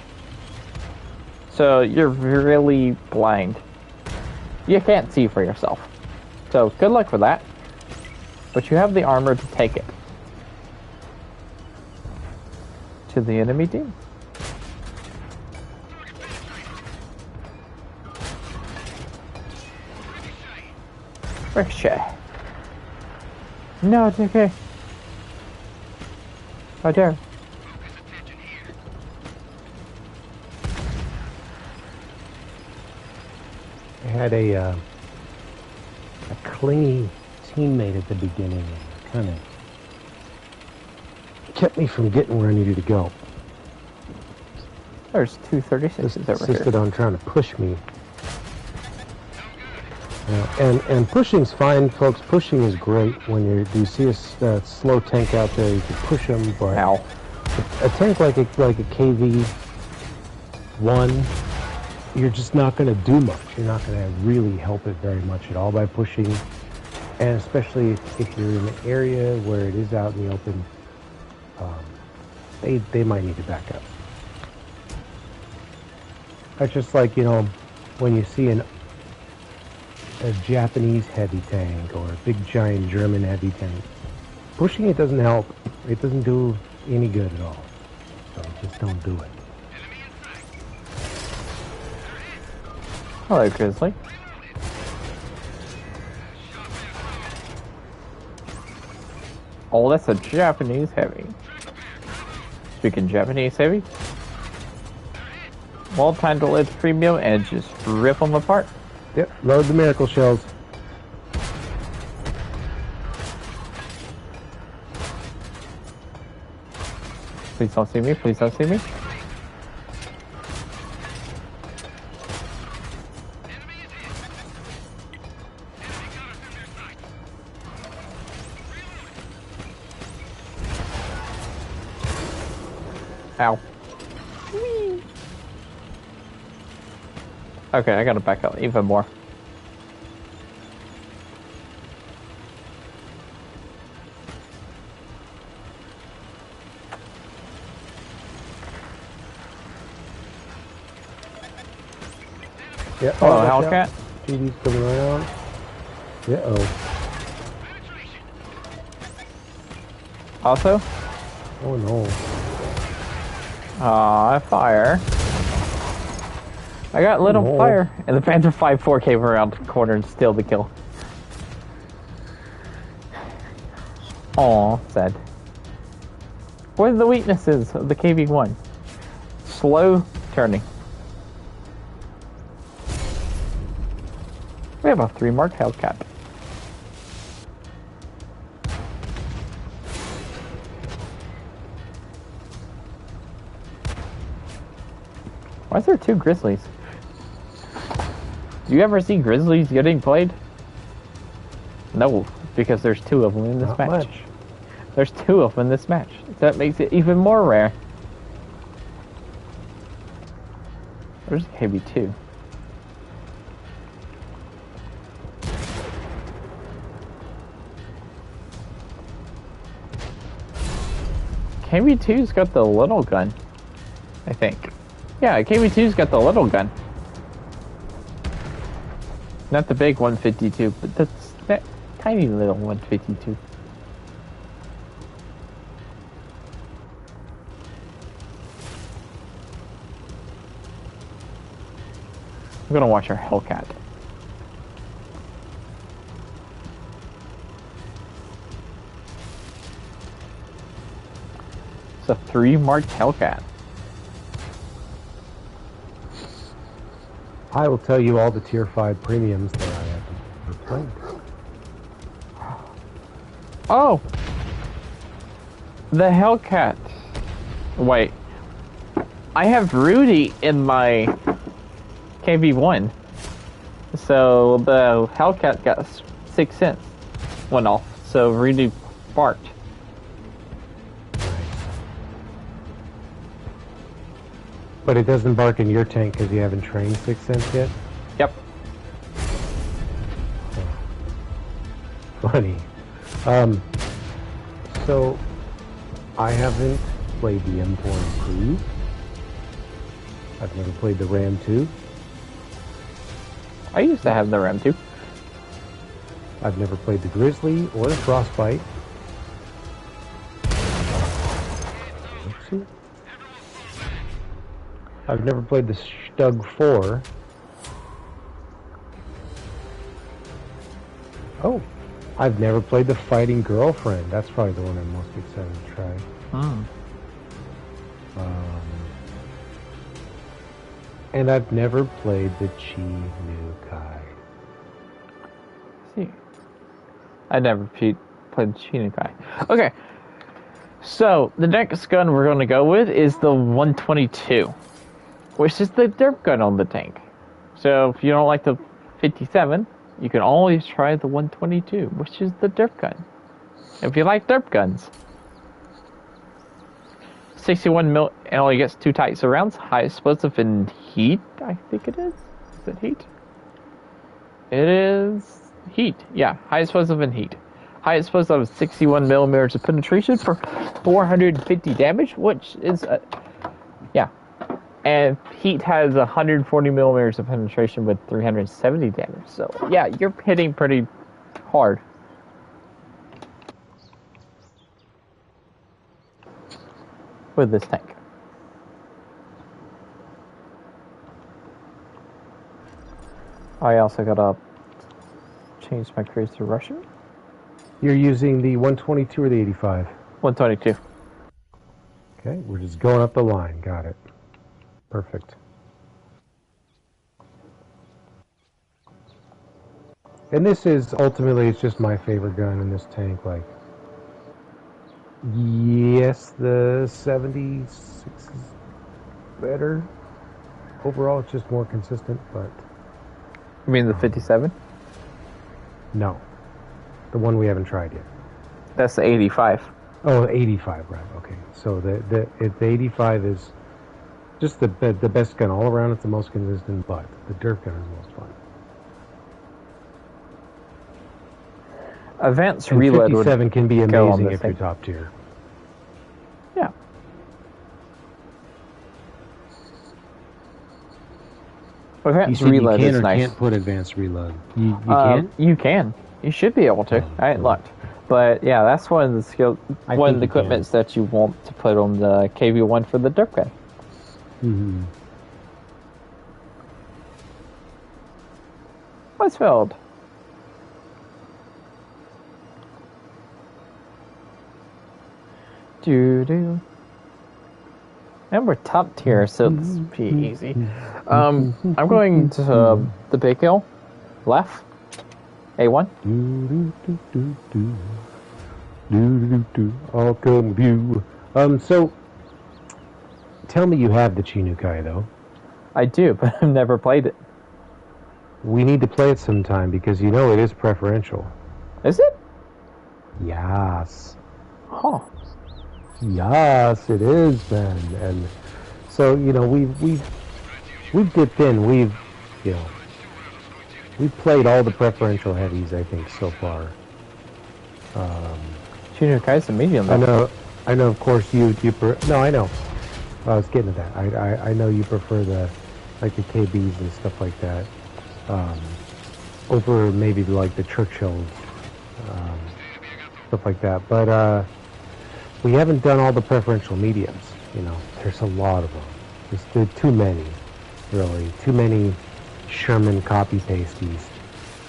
So you're really blind. You can't see for yourself. So good luck with that. But you have the armor to take it to the enemy team. Ricochet. No, it's okay. Oh dear. I had a clingy teammate at the beginning and kind of kept me from getting where I needed to go. There's 236s over here. Insisted on trying to push me. And pushing's fine, folks. Pushing is great when you see a slow tank out there. You can push them, but Ow. a tank like a KV-1, you're just not going to do much. You're not going to really help it very much at all by pushing. And especially if you're in an area where it is out in the open, they might need to back up. That's just like, you know, when you see a Japanese heavy tank or a big giant German heavy tank. Pushing it doesn't help. It doesn't do any good at all. So just don't do it. Hello, Grizzly. Oh, that's a Japanese heavy. Speaking Japanese heavy. Well, time to let premium and just rip them apart. Yep, load the miracle shells. Please don't see me, please don't see me. Ow. Whee. Okay, I gotta back up even more. Yeah. Oh, Hellcat. GD's coming around. Yeah. Oh. Also? Oh no. Fire. I got lit on fire, and the Panzer 5-4 came around the corner and steal the kill. Aw, sad. What are the weaknesses of the KV-1? Slow turning. We have a 3-marked Hellcat. Why is there 2 Grizzlies? Do you ever see Grizzlies getting played? No, because there's 2 of them in this Not match. much. There's 2 of them in this match. That makes it even more rare. Where's KB2? KB2's got the little gun, I think. Yeah, KB2's got the little gun. Not the big 152, but that's that tiny little 152. I'm gonna watch our Hellcat. It's a 3-marked Hellcat. I will tell you all the tier 5 premiums that I have never played. Oh! The Hellcat. Wait. I have Rudy in my KV1. So the Hellcat got 6 cents. Went off. So Rudy barked. But it doesn't bark in your tank because you haven't trained 6 cents yet? Yep. Funny. So I haven't played the M4 Improved. I've never played the Ram 2. I used to have the Ram 2. I've never played the Grizzly or the Frostbite. Oopsie. I've never played the Stug 4. Oh, I've never played the Fighting Girlfriend. That's probably the one I'm most excited to try. And I've never played the Chi-Nu-Kai. See, I never played the Chi-Nu-Kai. Okay, so the next gun we're going to go with is the 122, which is the derp gun on the tank. So if you don't like the 57, you can always try the 122, which is the derp gun. If you like derp guns. 61 mil, it only gets 2 types of rounds. High explosive in heat, I think it is. Is it heat? It is heat. Yeah, high explosive in heat. High explosive of 61 millimeters of penetration for 450 damage, which is, yeah. And heat has 140 millimeters of penetration with 370 damage. So yeah, you're hitting pretty hard. With this tank. I also gotta change my crews to Russian. You're using the 122 or the 85? 122. Okay, we're just going up the line. Got it. Perfect. And this is, ultimately, it's just my favorite gun in this tank. Like, yes, the 76 is better. Overall, it's just more consistent, but... You mean the 57? No. The one we haven't tried yet. That's the 85. Oh, 85, right. Okay. So the 85 is just the best gun all around. It's the most consistent, but the derp gun is the most fun. Advanced and reload 57 can be go amazing on if thing. you're top tier. Yeah. Advanced reload you is can or nice. can't put advanced reload. You can? You can. You should be able to. I ain't looked. But yeah, that's one of the skill, one of the equipments that you want to put on the KV1 for the derp gun. Mm-hmm. Westfield. Doo-doo. And we're top tier, so this is pretty easy. I'm going to the big hill, left, A1. I'll come with you. So, tell me you have the Chi-Nu-Kai, though. I do, but I've never played it. We need to play it sometime, because you know it is preferential. Is it? Yes. Huh. Yes, it is, man. And so, you know, we've dipped in. We've played all the preferential heavies, I think, so far. Chi-Nu-Kai's a medium, though. I know. Of course, you no, I know. I was getting to that. I know you prefer the KBs and stuff like that over maybe like the Churchills, stuff like that. But we haven't done all the preferential mediums. You know, there's a lot of them. There's too many, really. Too many Sherman copy pasties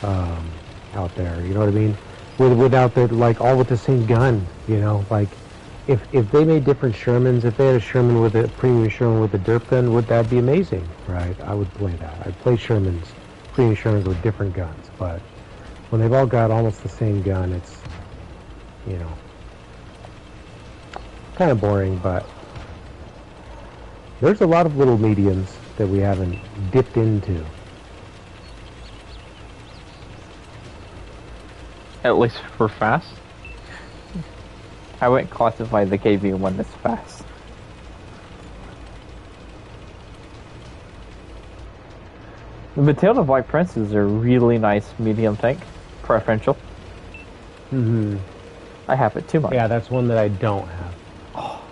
out there. You know what I mean? Without the all with the same gun. You know, like if they made different Shermans, if they had a Sherman with a premium Sherman with a derp gun, would that be amazing? Right? I would play that. I'd play Shermans, premium Shermans with different guns, but when they've all got almost the same gun, it's, you know, kind of boring, but there's a lot of little mediums that we haven't dipped into. At least for fast. I wouldn't classify the KV-1 as fast. The Matilda White Prince is a really nice medium tank. Preferential. Mm-hmm. I have it too much. Yeah, that's one that I don't have. Oh,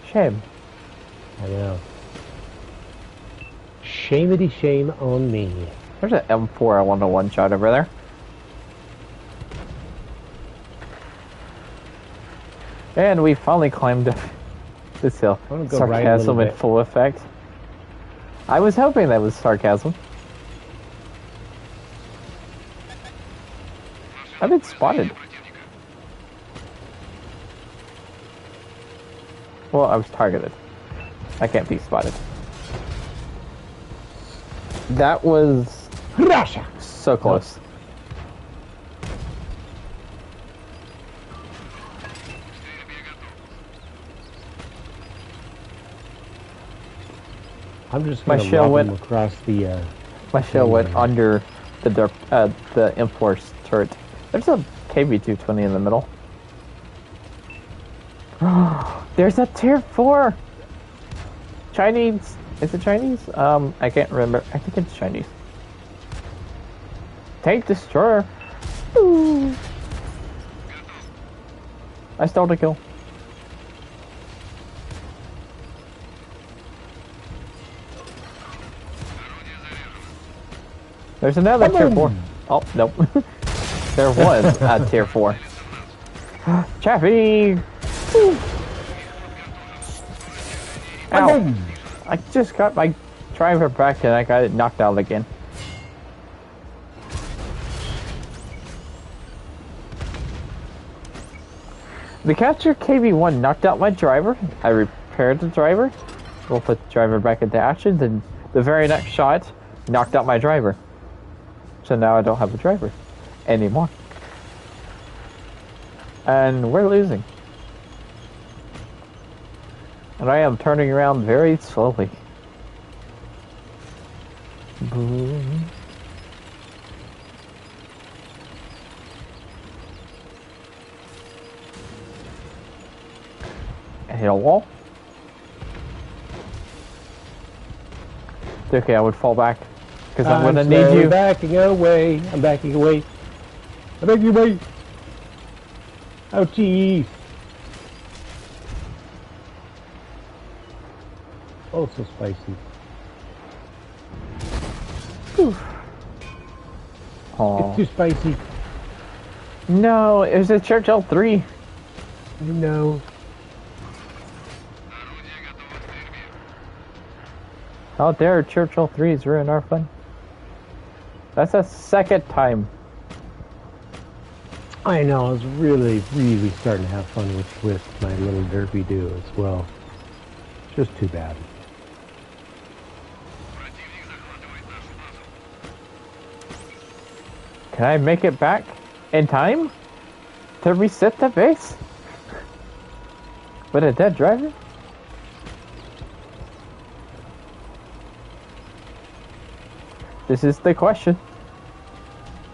shame. I know. Shamedy shame on me. There's an M4 I want to one-shot over there. And we finally climbed this hill. Sarcasm in full effect. I was hoping that was sarcasm. I've been spotted. Well, I was targeted. I can't be spotted. That was so close. I'm just gonna lob him across the. My shell went under the M4 turret. There's a KV-220 in the middle. There's a tier 4. Chinese. Is it Chinese? I can't remember. I think it's Chinese. Tank destroyer. Ooh. I stole the kill. There's another tier 4. Oh, nope. There was a tier 4. Chaffee! Ow! I just got my driver back and I got it knocked out again. The capture KV-1 knocked out my driver. I repaired the driver. We'll put the driver back into action. Then the very next shot knocked out my driver. So now I don't have a driver anymore. And we're losing. And I am turning around very slowly. Boom. I hit a wall. It's okay, I would fall back. Because I'm gonna need you. I'm backing away. I'm backing away. I'm backing away. Ouchie. Oh, so spicy. Oh. It's too spicy. No, it was a Churchill 3. I know. How dare Churchill 3s ruin our fun? That's the second time. I know, I was really starting to have fun with my little derpy do as well. Just too bad. Can I make it back in time to reset the base? With a dead driver? This is the question.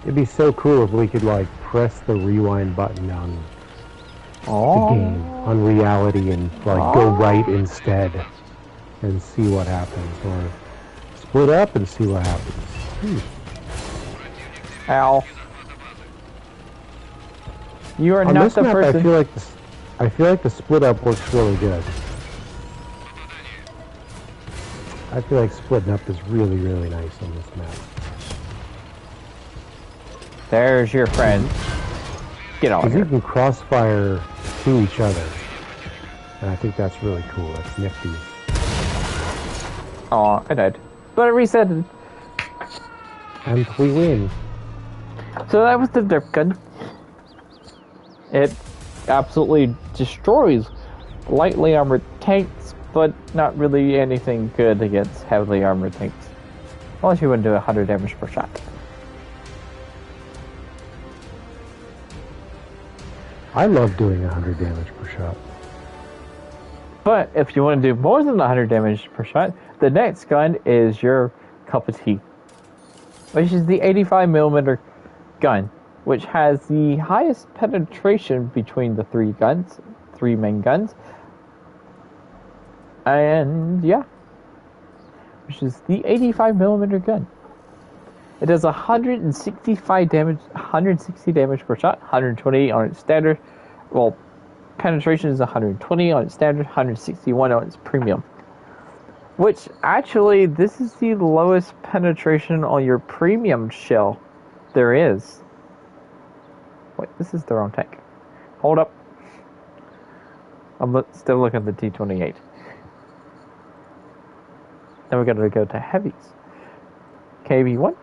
It'd be so cool if we could like press the rewind button on the game, on reality, and like go right instead and see what happens, or split up and see what happens. Ow. You are on not this the map, person. I feel like the split up works really good. I feel like splitting up is really nice on this map. There's your friend. Get on here. You can crossfire to each other. And I think that's really cool. That's nifty. Aw, I died. But I reset it. And we win. So that was the derp gun. It absolutely destroys lightly armored tanks, but not really anything good against heavily armored tanks. Unless you wouldn't do 100 damage per shot. I love doing 100 damage per shot. But if you want to do more than 100 damage per shot, the next gun is your cup of tea, which is the 85mm gun, which has the highest penetration between the three main guns. And yeah, which is the 85mm gun. It does 165 damage, 160 damage per shot, 120 on its standard. Well, penetration is 120 on its standard, 161 on its premium. Which actually, this is the lowest penetration on your premium shell there is. Wait, this is the wrong tank. Hold up. I'm still looking at the T-28. Then we're going to go to heavies. KB1.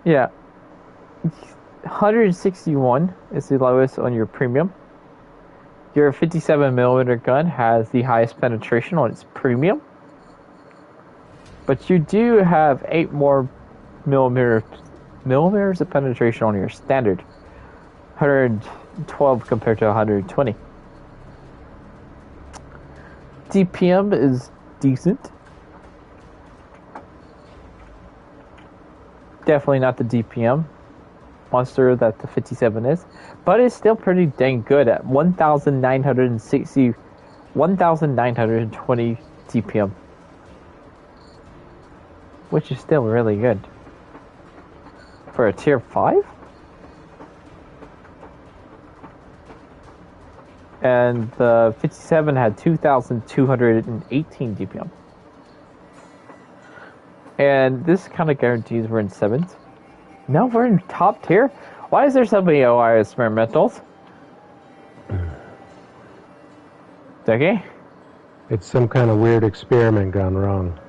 Yeah. 161 is the lowest on your premium. Your 57mm gun has the highest penetration on its premium. But you do have 8 more millimeters of penetration on your standard. 112 compared to 120. DPM is decent. Definitely not the DPM monster that the 57 is, but it's still pretty dang good at 1,920 DPM, which is still really good for a tier 5. And the 57 had 2,218 DPM. And this kind of guarantees we're in 7s. Now we're in top tier? Why is there so many OI experimentals? Okay. It's some kind of weird experiment gone wrong.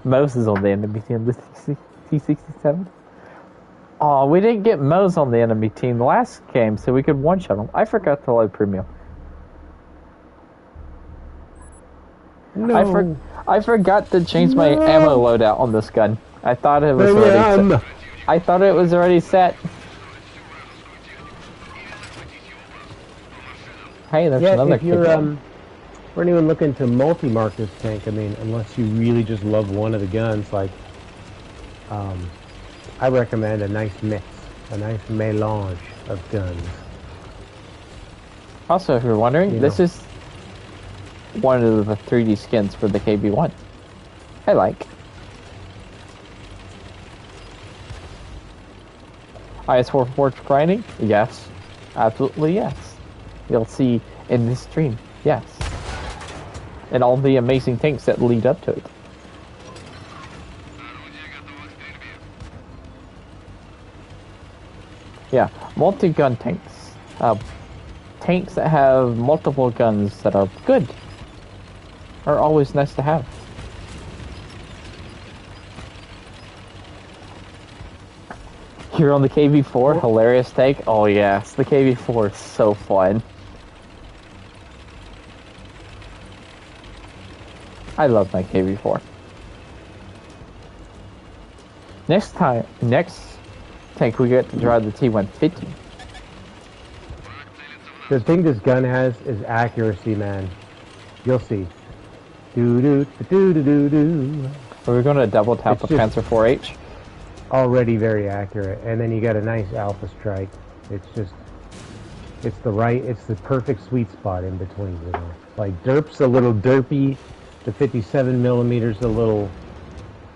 Moses on the enemy team, the T-67. Oh, we didn't get Mose on the enemy team the last game, so we could one-shot him. I forgot to load premium. No. I forgot to change my ammo loadout on this gun. I thought it was already set. I thought it was already set. Hey, that's another if you're for anyone looking to multi-mark this tank, I mean, unless you really just love one of the guns, like I recommend a nice mix, a nice melange of guns. Also, if you're wondering, this is one of the 3D skins for the KB1. I like. IS-4 forge grinding? Yes. Absolutely yes. You'll see in this stream. Yes. And all the amazing tanks that lead up to it. Yeah, multi-gun tanks. Tanks that have multiple guns that are good are always nice to have. Here on the KV-4, hilarious take. Oh yes, the KV-4 is so fun. I love my KV-4. Next tank we get to drive the T-150. The thing this gun has is accuracy, man. You'll see. Do-do-do-do-do-do. Are we going to double tap the Panzer 4H? Already very accurate, and then you got a nice alpha strike. It's just, it's the perfect sweet spot in between, you know. Like derp's a little derpy, the 57mm a little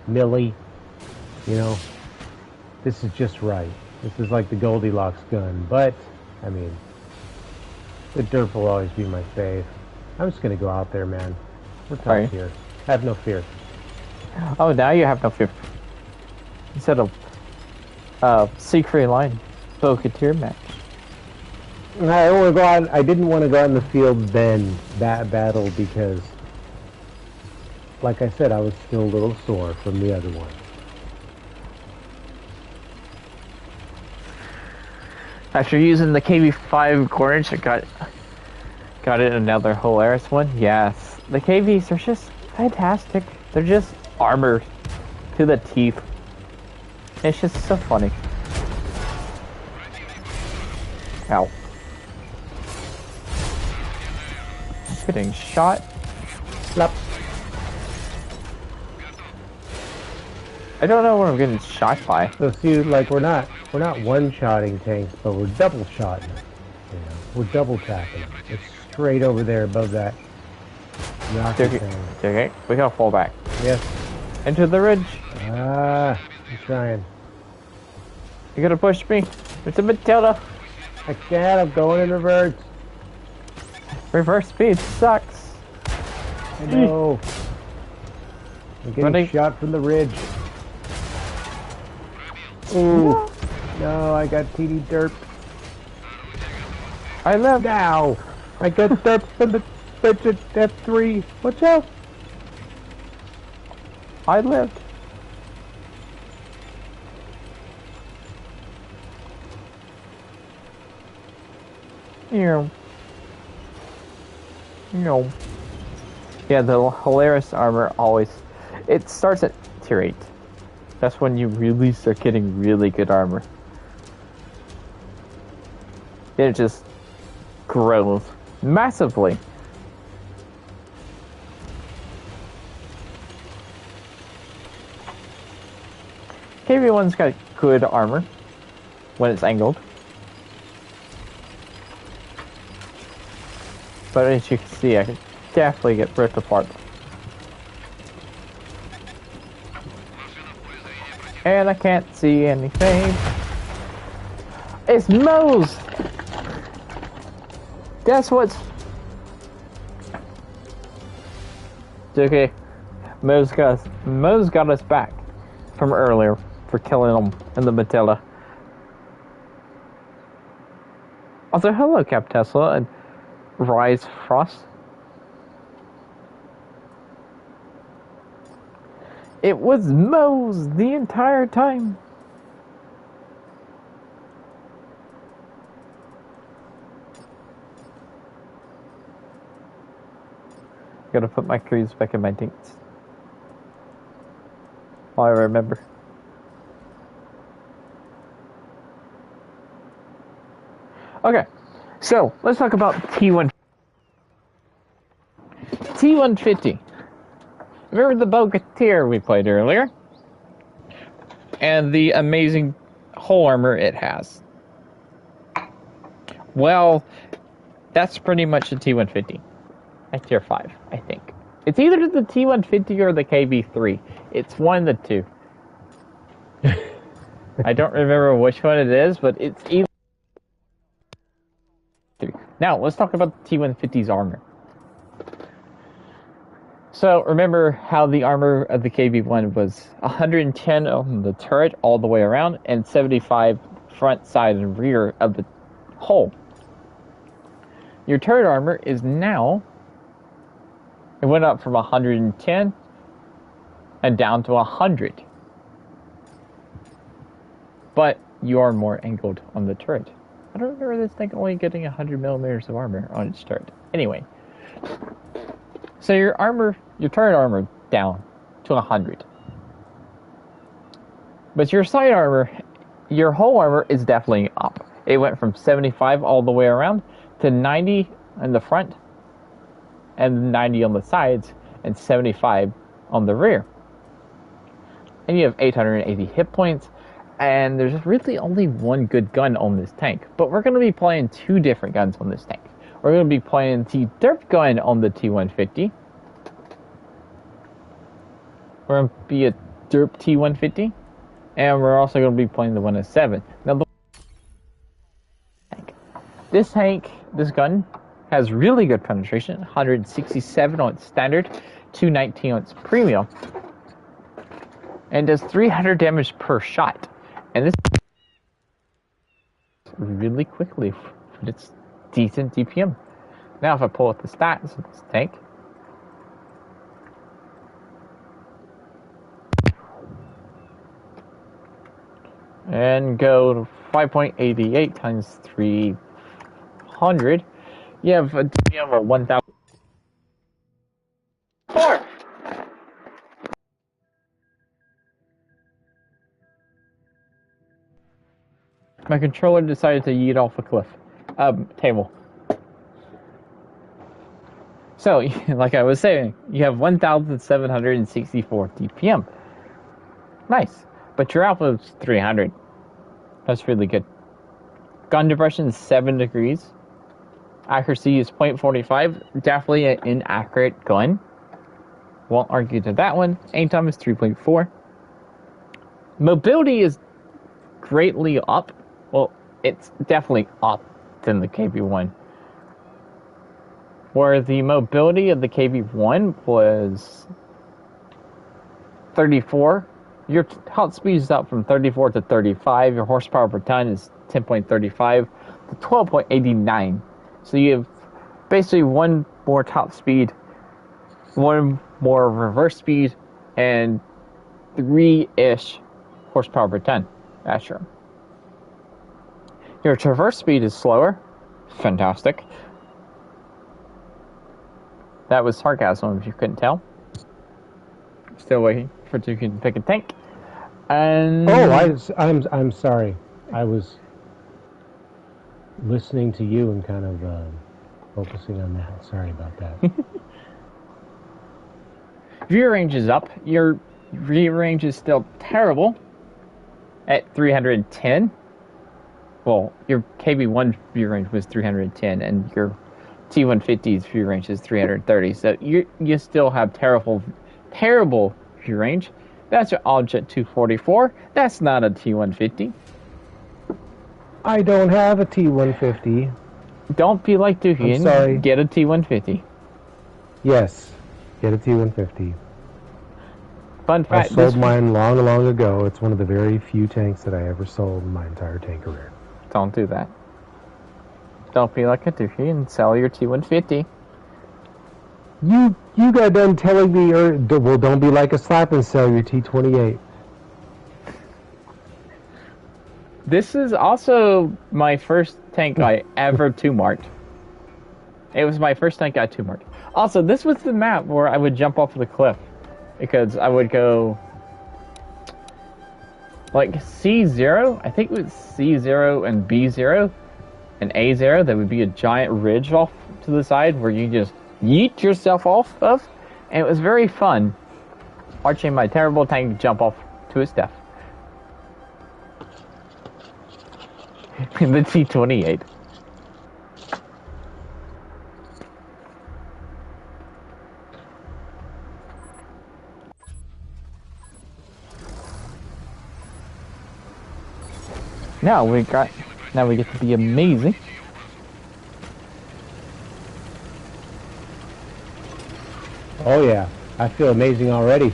milly, you know. This is just right. This is like the Goldilocks gun, but I mean, the derp will always be my fave. I'm just gonna go out there, man. We're top here. Have no fear. Oh, now you have no fear. Instead of secret line, Bogota match. I didn't want to go out in the field then, that battle, because, like I said, I was still a little sore from the other one. After using the KV-5 gornage, I got it another hilarious one. Yes, the KVs are just fantastic. They're just armor to the teeth. It's just so funny. Ow. Getting shot. Slap. I don't know what I'm getting shot by. So see, like we're not one-shotting tanks, but we're double-shotting them. You know, we're double-tapping them. It's straight over there above that. Okay, we gotta fall back. Yes. Into the ridge. I'm trying. You gotta push me. It's a Matilda. I can't. I'm going in reverse. Reverse speed sucks. I know. I'm getting shot from the ridge. Ooh. No, I got TD derp. I left. Now. I got derp from the bitch at F3. Watch out. I lived. Yeah. No. Yeah, the hilarious armor always... It starts at tier 8. That's when you really start getting really good armor. Then it just grows massively. KV-1's got good armor when it's angled. But as you can see, I can definitely get ripped apart. And I can't see anything. It's Moe's! That's what's... Okay. Moe's got us back from earlier for killing him in the Matilda. Also, hello, Cap Tesla and Rise Frost. It was Moe's the entire time. Gotta put my crews back in my tanks. All I remember. Okay, so let's talk about T1. T150. Remember the Bogota we played earlier? And the amazing hull armor it has. Well, that's pretty much the T150. At tier 5, I think. It's either the T150 or the KV-3. It's one of the two. I don't remember which one it is, but it's either. Now, let's talk about the T150's armor. So, remember how the armor of the KV-1 was 110 on the turret all the way around, and 75 front, side, and rear of the hull. Your turret armor is now... It went up from 110 and down to 100. But you are more angled on the turret. I don't remember this thing only getting 100 millimeters of armor on its turret. Anyway. So your turret armor down to 100. But your side armor, your hull armor is definitely up. It went from 75 all the way around to 90 in the front, and 90 on the sides, and 75 on the rear. And you have 880 hit points, and there's really only one good gun on this tank. But we're going to be playing two different guns on this tank. We're going to be playing the derp gun on the T150. We're going to be a derp T150, and we're also going to be playing the 107. Now, this gun, has really good penetration, 167 on its standard, 219 on its premium, and does 300 damage per shot. And this really quickly for its decent DPM. Now if I pull up the stats of this tank, and go to 5.88 times 300, you have a 1,000. My controller decided to yeet off a cliff. Table. So, like I was saying, you have 1,764 DPM. Nice. But your output is 300. That's really good. Gun depression is 7 degrees. Accuracy is 0.45. Definitely an inaccurate gun. Won't argue to that one. Aim time is 3.4. Mobility is greatly up. Well, it's definitely up than the KB1. Where the mobility of the KB1 was 34. Your top speed is up from 34 to 35. Your horsepower per ton is 10.35 to 12.89. So you have basically one more top speed, one more reverse speed, and 3-ish horsepower per ton. That's true. Your traverse speed is slower. Fantastic. That was sarcasm if you couldn't tell. Still waiting for you to pick a tank. And I'm sorry. I was listening to you and kind of focusing on that. Sorry about that. View range is up. Your view range is still terrible at 310. Well, your KB1 view range was 310, and your T150's view range is 330. So you still have terrible view range. That's your Object 244. That's not a T150. I don't have a T150. Don't be like Dookie and get a T150. Yes, get a T150. Fun fact: I sold mine long ago. It's one of the very few tanks that I ever sold in my entire tank career. Don't do that. Don't be like a Dookie and sell your T150. You got done telling me, well, don't be like a slap and sell your T28. This is also my first tank I ever two-marked. It was my first tank I two-marked. Also, this was the map where I would jump off the cliff. Because I would go... like C0, I think it was C0 and B0 and A0. There would be a giant ridge off to the side where you just yeet yourself off of. And it was very fun watching my terrible tank jump off to its death. In the T28. Now we get to be amazing. Oh yeah, I feel amazing already.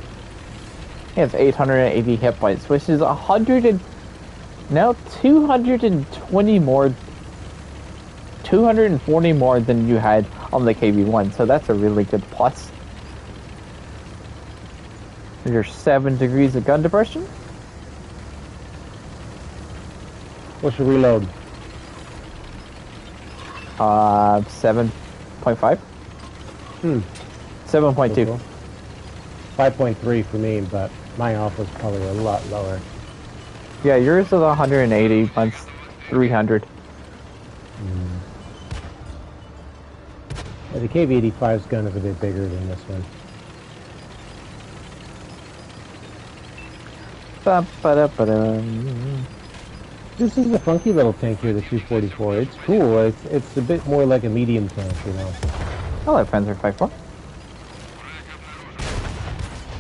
He has 880 hit points, which is 220 more, 240 more than you had on the KB1. So that's a really good plus. Your 7 degrees of gun depression. What's your reload? 7.5. 7.2. 5.3 for me, but my off was probably a lot lower. Yeah, yours is 180, mine's 300. Yeah, the KV-85's gun is a bit bigger than this one. This is a funky little tank here, the 244. It's cool. It's a bit more like a medium tank, you know. I like Panzer 5.4.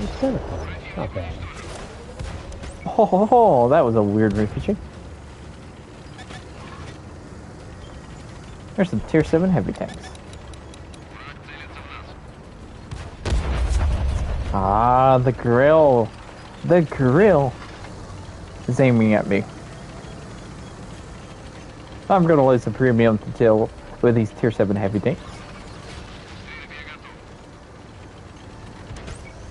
It's kind of fun. Not bad. Oh, that was a weird refitching. There's some tier 7 heavy tanks. Ah, the grill. The grill is aiming at me. I'm gonna lose the premium to deal with these tier 7 heavy tanks.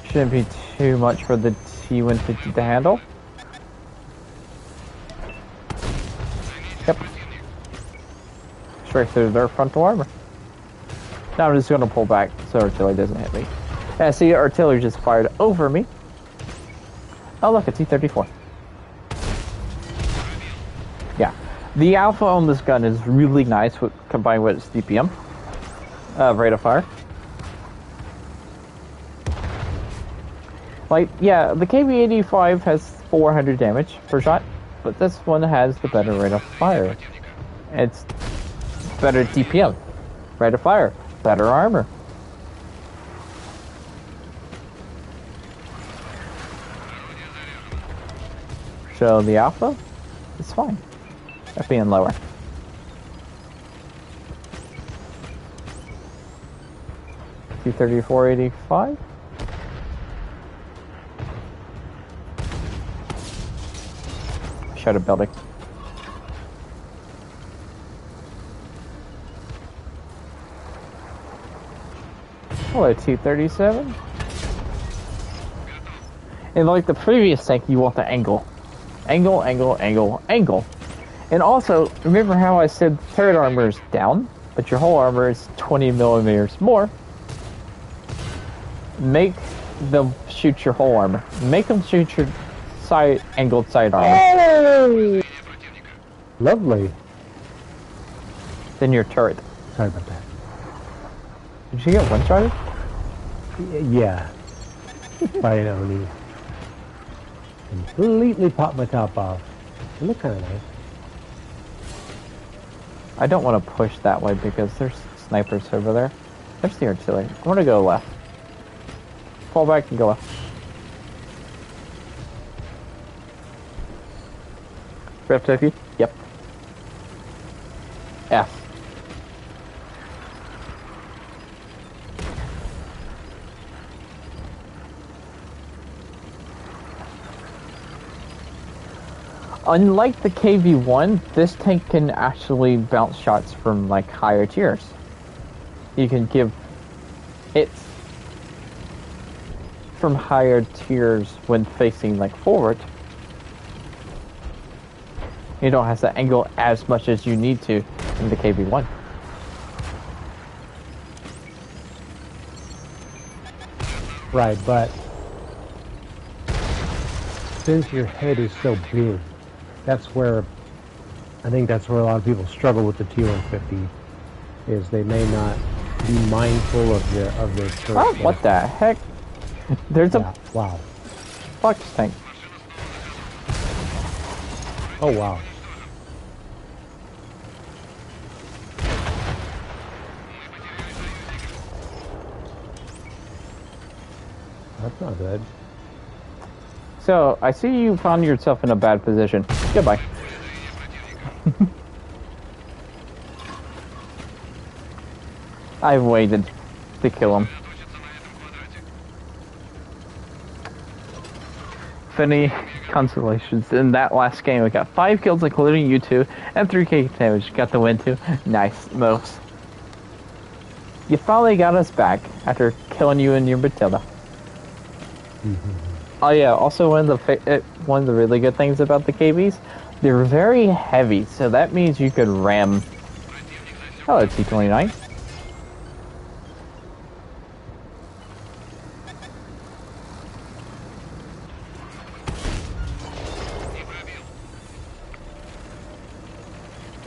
Shouldn't be too much for the T150 to handle. Yep. Straight through their frontal armor. Now I'm just gonna pull back so artillery doesn't hit me. Yeah, see, artillery just fired over me. Oh look, a T-34. Yeah. The alpha on this gun is really nice with, combined with its DPM, rate of fire. Like, yeah, the KB85 has 400 damage per shot, but this one has the better rate of fire. It's better DPM, rate of fire, better armor. So the alpha is fine at being lower. T-3485. Shutter building. Hello, T-37. And like the previous tank, you want the angle. Angle, angle, angle, angle. And also, remember how I said third armor is down, but your whole armor is 20 millimeters more? Make them shoot your whole armor. Make them shoot your side angled side armor. Hey! Lovely. Then your turret. Sorry about that. Did you get one-shotted? Yeah. By an Oni. Completely popped my top off. It looked kind of nice. I don't want to push that way because there's snipers over there. There's the artillery. I want to go left. Fall back and go left. Rep Tokyo? Yep. F. Unlike the KV-1, this tank can actually bounce shots from like higher tiers. You can give it from higher tiers when facing like forward. You don't have to angle as much as you need to in the KV-1. Right, but since your head is so big, that's where I think that's where a lot of people struggle with the T-150. Is they may not be mindful of their turret. Oh, what the heck? There's a wow. Fox tank. Oh wow. That's not good. So, I see you found yourself in a bad position. Goodbye. I waited to kill him. Any consolations in that last game? We got 5 kills, including you two, and 3k damage. Got the win too. Nice moves. You finally got us back after killing you in your Matilda. Oh yeah. Also, one of the really good things about the KBs, they're very heavy. So that means you could ram. Oh, T-29.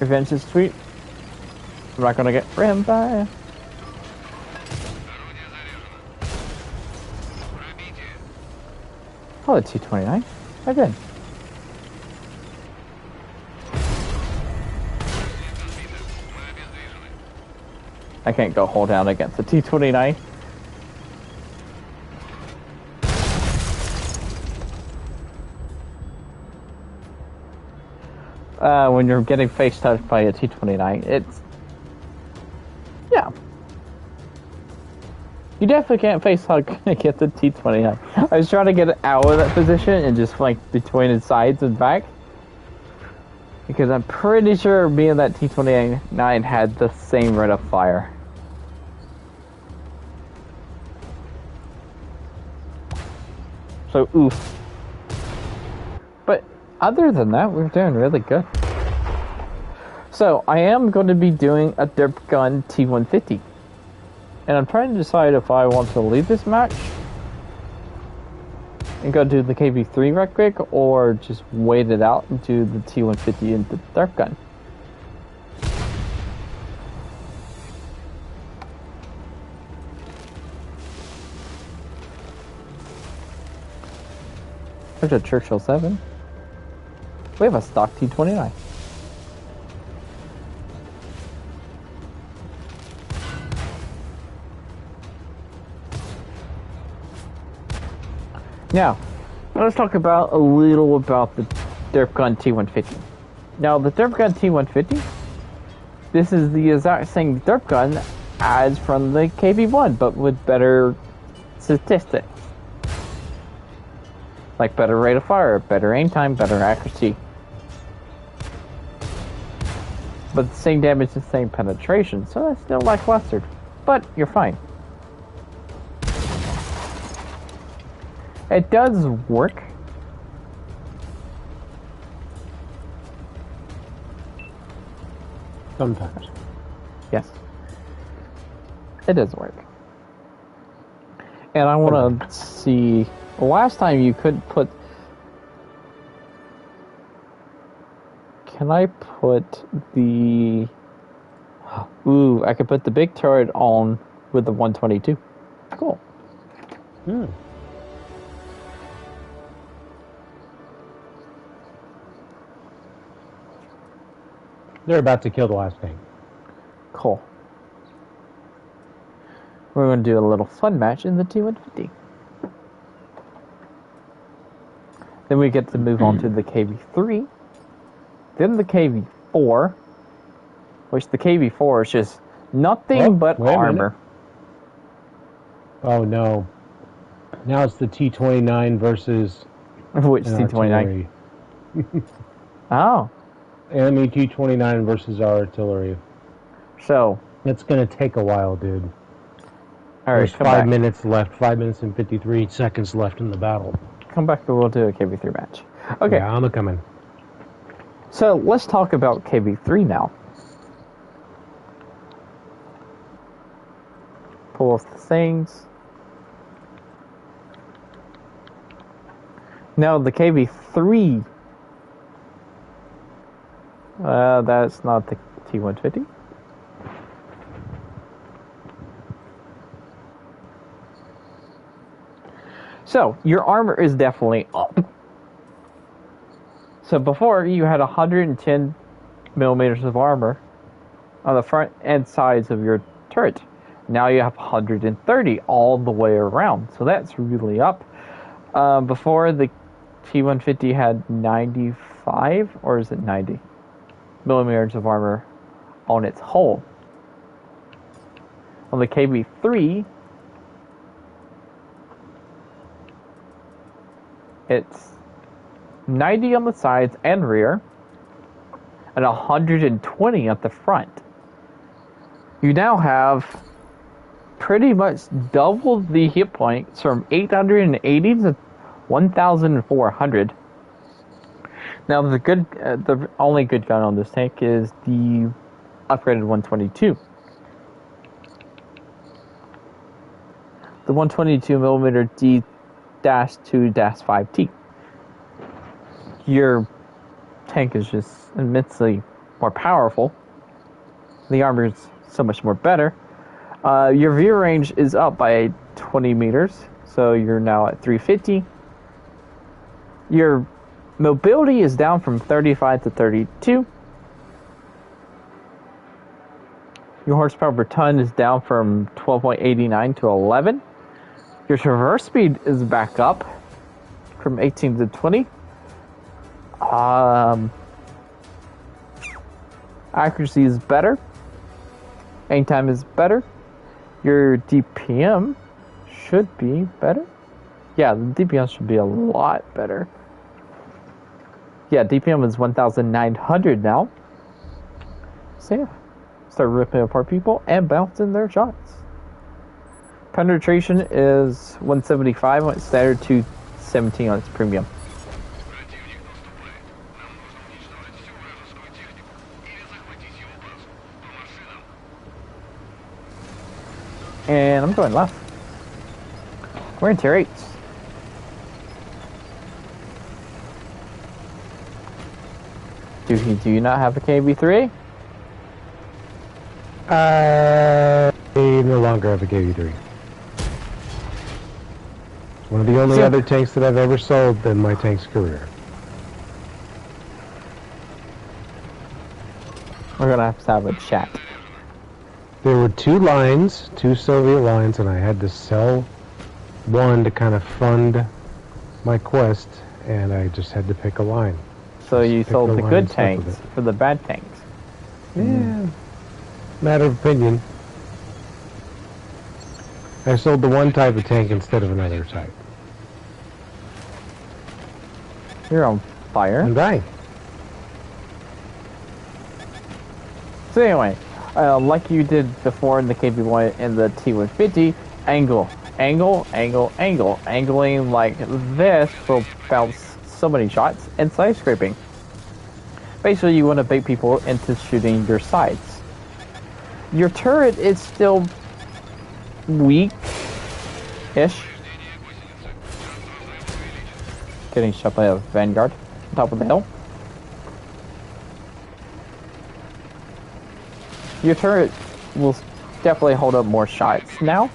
Revenge is sweet. I'm not gonna get rammed by. Oh, the T-29. I did. I can't go hold down against the T-29. When you're getting face touched by a T-29, it's... yeah. You definitely can't face hug against the T-29. I was trying to get it out of that position and just like between its sides and back. Because I'm pretty sure me and that T-29 had the same rate of fire. So, oof. But other than that, we're doing really good. So, I am going to be doing a derp gun T-150. And I'm trying to decide if I want to leave this match and go do the KV-3 right quick, or just wait it out and do the T-150 and the derp gun. There's a Churchill 7. We have a stock T-29. Now, let's talk about a little about the Derp Gun T-150. Now, the Derp Gun T-150, this is the exact same Derp Gun as from the KV-1, but with better statistics. Like better rate of fire, better aim time, better accuracy. But the same damage, the same penetration, so that's still lackluster. But you're fine. It does work. Sometimes. Yes. It does work. And I want to see... Last time you could put... Can I put the... Ooh, I could put the big turret on with the 122. Cool. Hmm. They're about to kill the last tank. Cool. We're going to do a little fun match in the T-150. Then we get to move on to the KV-3. Then the KV-4. Which the KV-4 is just nothing but armor. Oh no. Now it's the T-29 versus... Which T-29? Oh. Enemy T-29 versus our artillery. So... It's going to take a while, dude. Alright, There's 5 minutes left. 5 minutes and 53 seconds left in the battle. Come back and we'll do a KV-3 match. Okay. Yeah, I'm a-coming. So, let's talk about KV-3 now. Pull off the things. Now, the KV-3... that's not the T-150. So, your armor is definitely up. So before, you had 110 millimeters of armor on the front and sides of your turret. Now you have 130 all the way around. So that's really up. Before, the T-150 had 95, or is it 90 millimeters of armor on its hull. On the KV-3, it's 90 on the sides and rear, and 120 at the front. You now have pretty much doubled the hit points from 880 to 1,400. Now the only good gun on this tank is the upgraded 122. The 122mm D-2-5T. Your tank is just immensely more powerful. The armor is so much more better. Your view range is up by 20 meters, so you're now at 350. Your mobility is down from 35 to 32. Your horsepower per ton is down from 12.89 to 11. Your traverse speed is back up from 18 to 20. Accuracy is better. Aim time is better. Your DPM should be better. Yeah, the DPM should be a lot better. Yeah, DPM is 1,900 now. So yeah, start ripping apart people and bouncing their shots. Penetration is 175 on its standard, 217 on its premium. And I'm going left. We're in tier 8s. Do you not have a KV-3? I no longer have a KV-3. One of the only other tanks that I've ever sold in my tank's career. We're gonna have to have a chat. There were two lines, two Soviet lines, and I had to sell one to kind of fund my quest, and I just had to pick a line. So you sold the good tanks for the bad tanks. Yeah. Matter of opinion. I sold the one type of tank instead of another type. You're on fire. I'm dying. So anyway, like you did before in the KV-1 and the T-150, angle, angle, angle, angle. Angling like this will bounce so many shots and side scraping. Basically, you want to bait people into shooting your sides. Your turret is still weak-ish. Getting shot by a Vanguard on top of the hill. Your turret will definitely hold up more shots now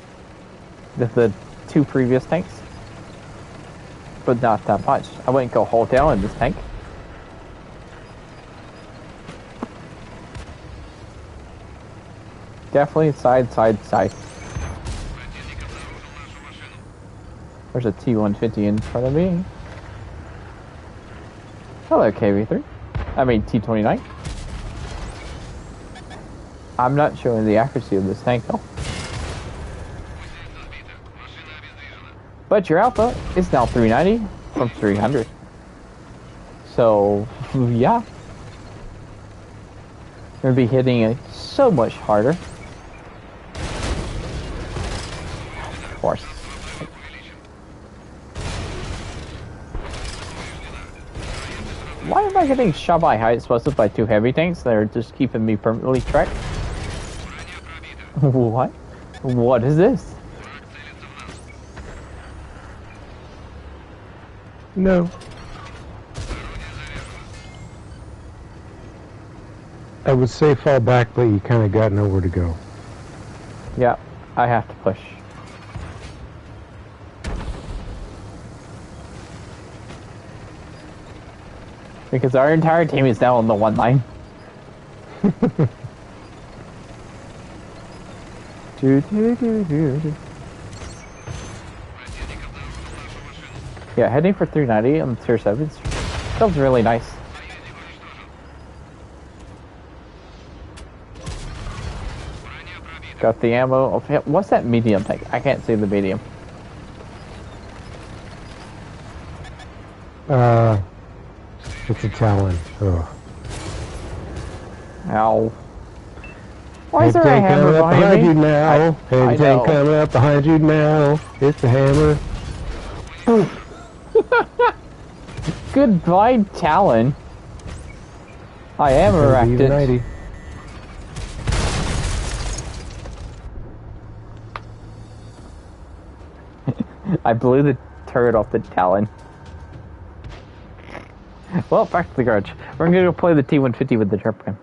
than the two previous tanks. But not that much. I wouldn't go hold down in this tank. Definitely side, side, side. There's a T-150 in front of me. Hello, KV-3. I mean, T-29. I'm not showing the accuracy of this tank, though. But your alpha is now 390 from 300. So, yeah. You're going to be hitting it so much harder. Of course. Why am I getting shot by high explosives by two heavy tanks that are just keeping me permanently tracked? What? What is this? No. I would say fall back, but you kind of got nowhere to go. Yeah, I have to push. Because our entire team is now on the one line. Yeah, heading for 390 on tier 7 feels really nice. Got the ammo. What's that medium tank? I can't see the medium. It's a Talon. Oh. Ow. Why is there a hammer behind me? You now. Heavy tank coming up behind you now. It's the hammer. Goodbye, Talon. I am erected. I blew the turret off the Talon. Well, back to the garage. We're gonna go play the T-150 with the drop gun.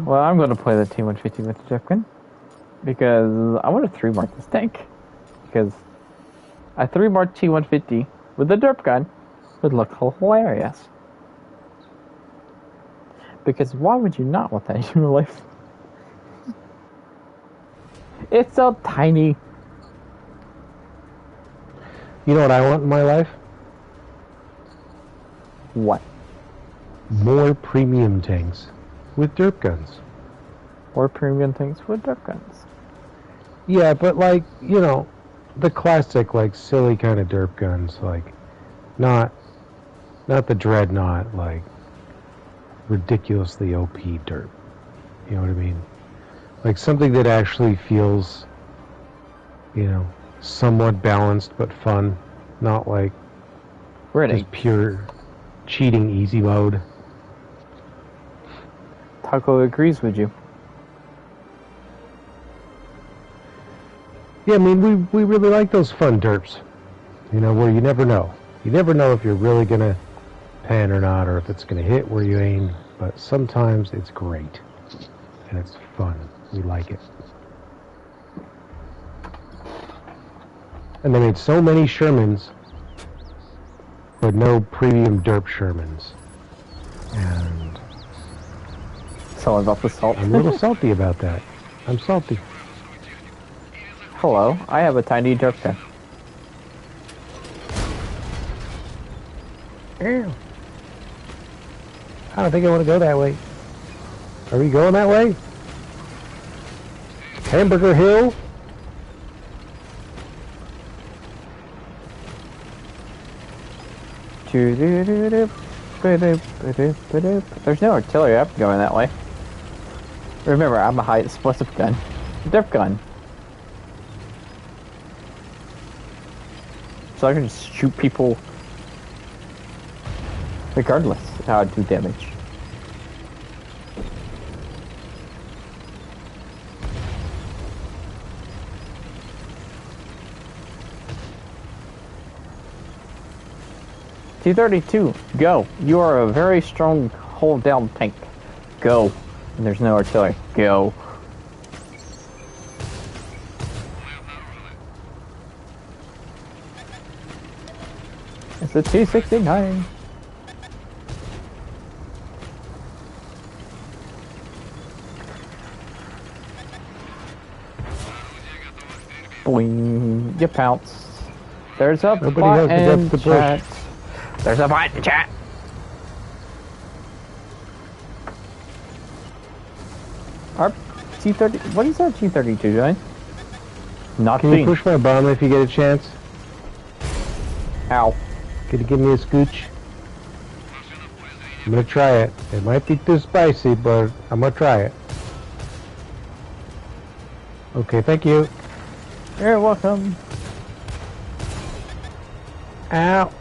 Well, I'm gonna play the T-150 with the drop gun because I want to 3-mark this tank. Because a 3-mark T-150 with the derp gun would look hilarious. Because why would you not want that in your life? It's so tiny. You know what I want in my life? What? More premium tanks with derp guns. More premium tanks with derp guns. Yeah, but like, you know, the classic, like, silly kind of derp guns, like, not the Dreadnought, like, ridiculously OP derp. You know what I mean? Like something that actually feels, you know, somewhat balanced but fun, not like just pure cheating easy mode. Taco agrees with you. Yeah, I mean, we really like those fun derps, you know, where you never know. You never know if you're really going to pan or not, or if it's going to hit where you aim, but sometimes it's great. and it's fun. We like it. And they made so many Shermans, but no premium derp Shermans. And So about the salt. I'm a little salty about that. I'm salty. Hello, I have a tiny derp gun. Ew. I don't think I want to go that way. Are we going that way? Hamburger Hill? There's no artillery up going that way. Remember, I'm a high explosive gun. Derp gun. So I can just shoot people regardless of how I do damage. T-32, go. You are a very strong hold down tank. Go. And there's no artillery. Go. It's a T-69. Boing. You pounce. There's a bot in chat. There's a bot in chat. Our T-30. What is our T-32 doing? Nothing. Can you push my bomb if you get a chance? Ow. Can you give me a scooch? I'm gonna try it. It might be too spicy, but I'm gonna try it. Okay, thank you. You're welcome. Ow.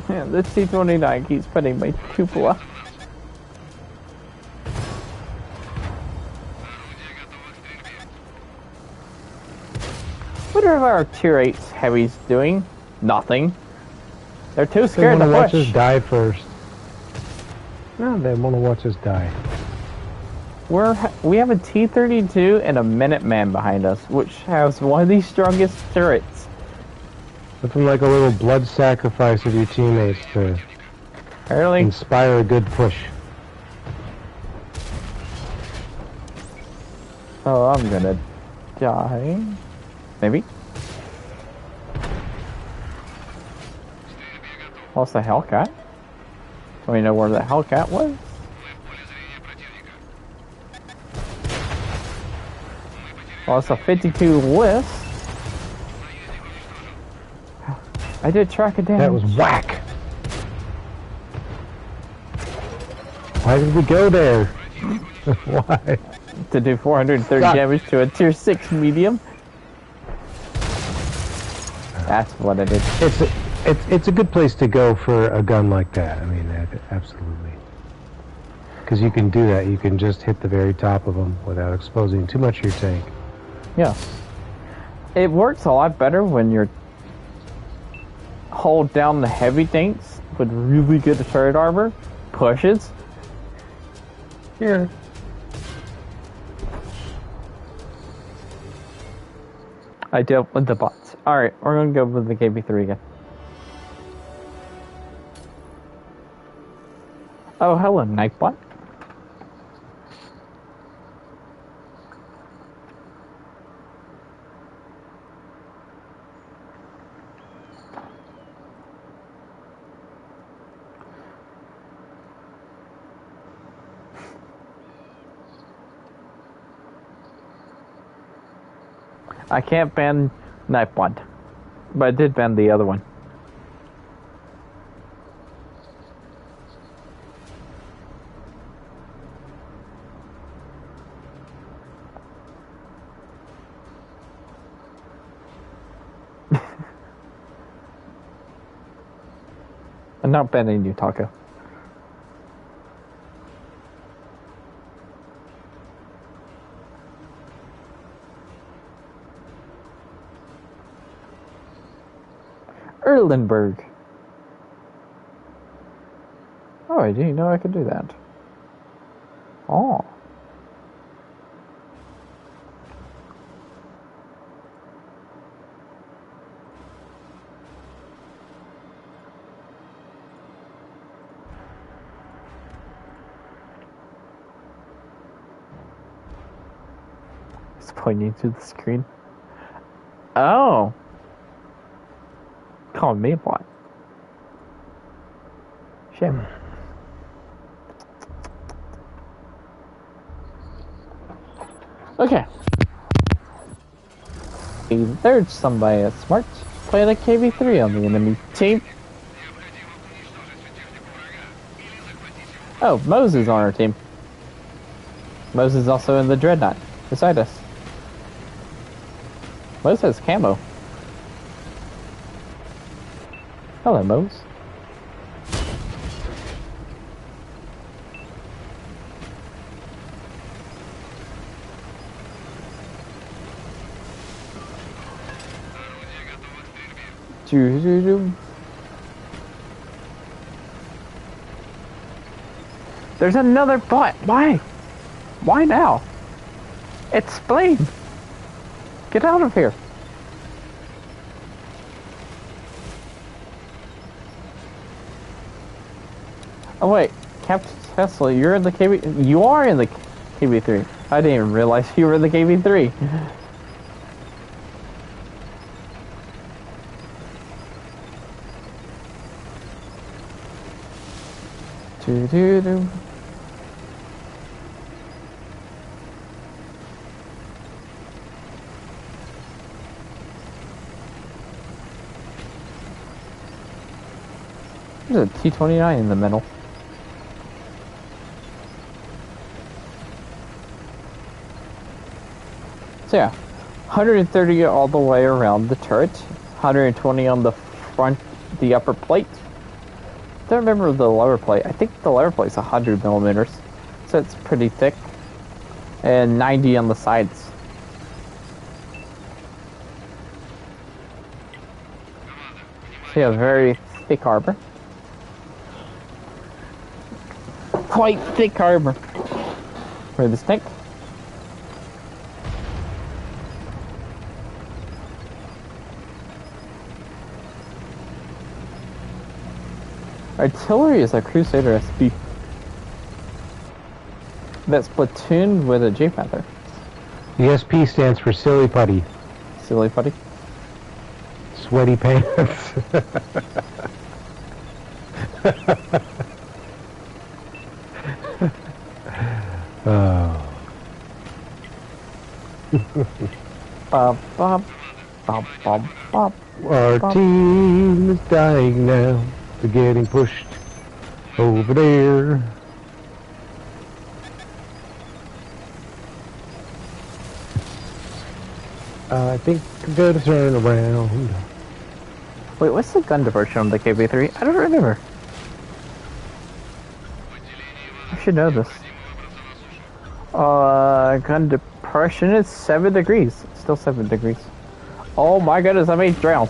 Yeah, this T-29 keeps putting my cupola. What are our Tier 8 heavies doing? Nothing. They're too scared to They want to watch push. us die first. No, they want to watch us die. We have a T-32 and a Minuteman behind us, which has one of the strongest turrets. Nothing like a little blood sacrifice of your teammates to Apparently. inspire a good push. Oh, I'm gonna die. Maybe. What's the Hellcat? Do we know where the Hellcat was? Well, it's a 52 list. I did track it down. That was whack. Why did we go there? Why? To do 430 Suck. damage to a tier 6 medium. That's what it is. It's a good place to go for a gun like that. I mean, absolutely. Because you can do that. You can just hit the very top of them without exposing too much of your tank. Yeah. It works a lot better when you're hold down the heavy tanks with really good turret armor, pushes. Yeah. I dealt with the bots. Alright, we're gonna go with the KB3 again. Oh, hello, Nightbot. I can't ban Nightbot, but I did ban the other one. I'm not banning you, Taco. Erlenberg. Oh, I didn't know I could do that. Oh. It's pointing to the screen. Oh. Calling me a bot. Shit. Okay. There's somebody that's smart. Play the KV3 on the enemy team. Oh, Moses is on our team. Moses is also in the Dreadnought beside us. Moses has camo. Hello, Moses. There's another bot. Why? Why now? Explain. Get out of here. Oh wait, Captain Tesla, you're in the KV. You are in the KV3. I didn't even realize you were in the KV3. There's a T-29 in the middle. So yeah, 130 all the way around the turret, 120 on the front, the upper plate. I don't remember the lower plate. I think the lower plate's 100 millimeters, so it's pretty thick, and 90 on the sides. So yeah, very thick armor. Quite thick armor for this tank. Artillery is a Crusader SB that's platooned with a J-Panther. The SP stands for silly putty. Silly putty. Sweaty pants. Oh. Bop, bop, bop, bop, bop. Our team is dying now. They're getting pushed over there. I think I'm gonna turn around. Wait, what's the gun diversion on the KV3? I don't remember. I should know this. Gun depression is 7 degrees. It's still 7 degrees. Oh my goodness, I may drown.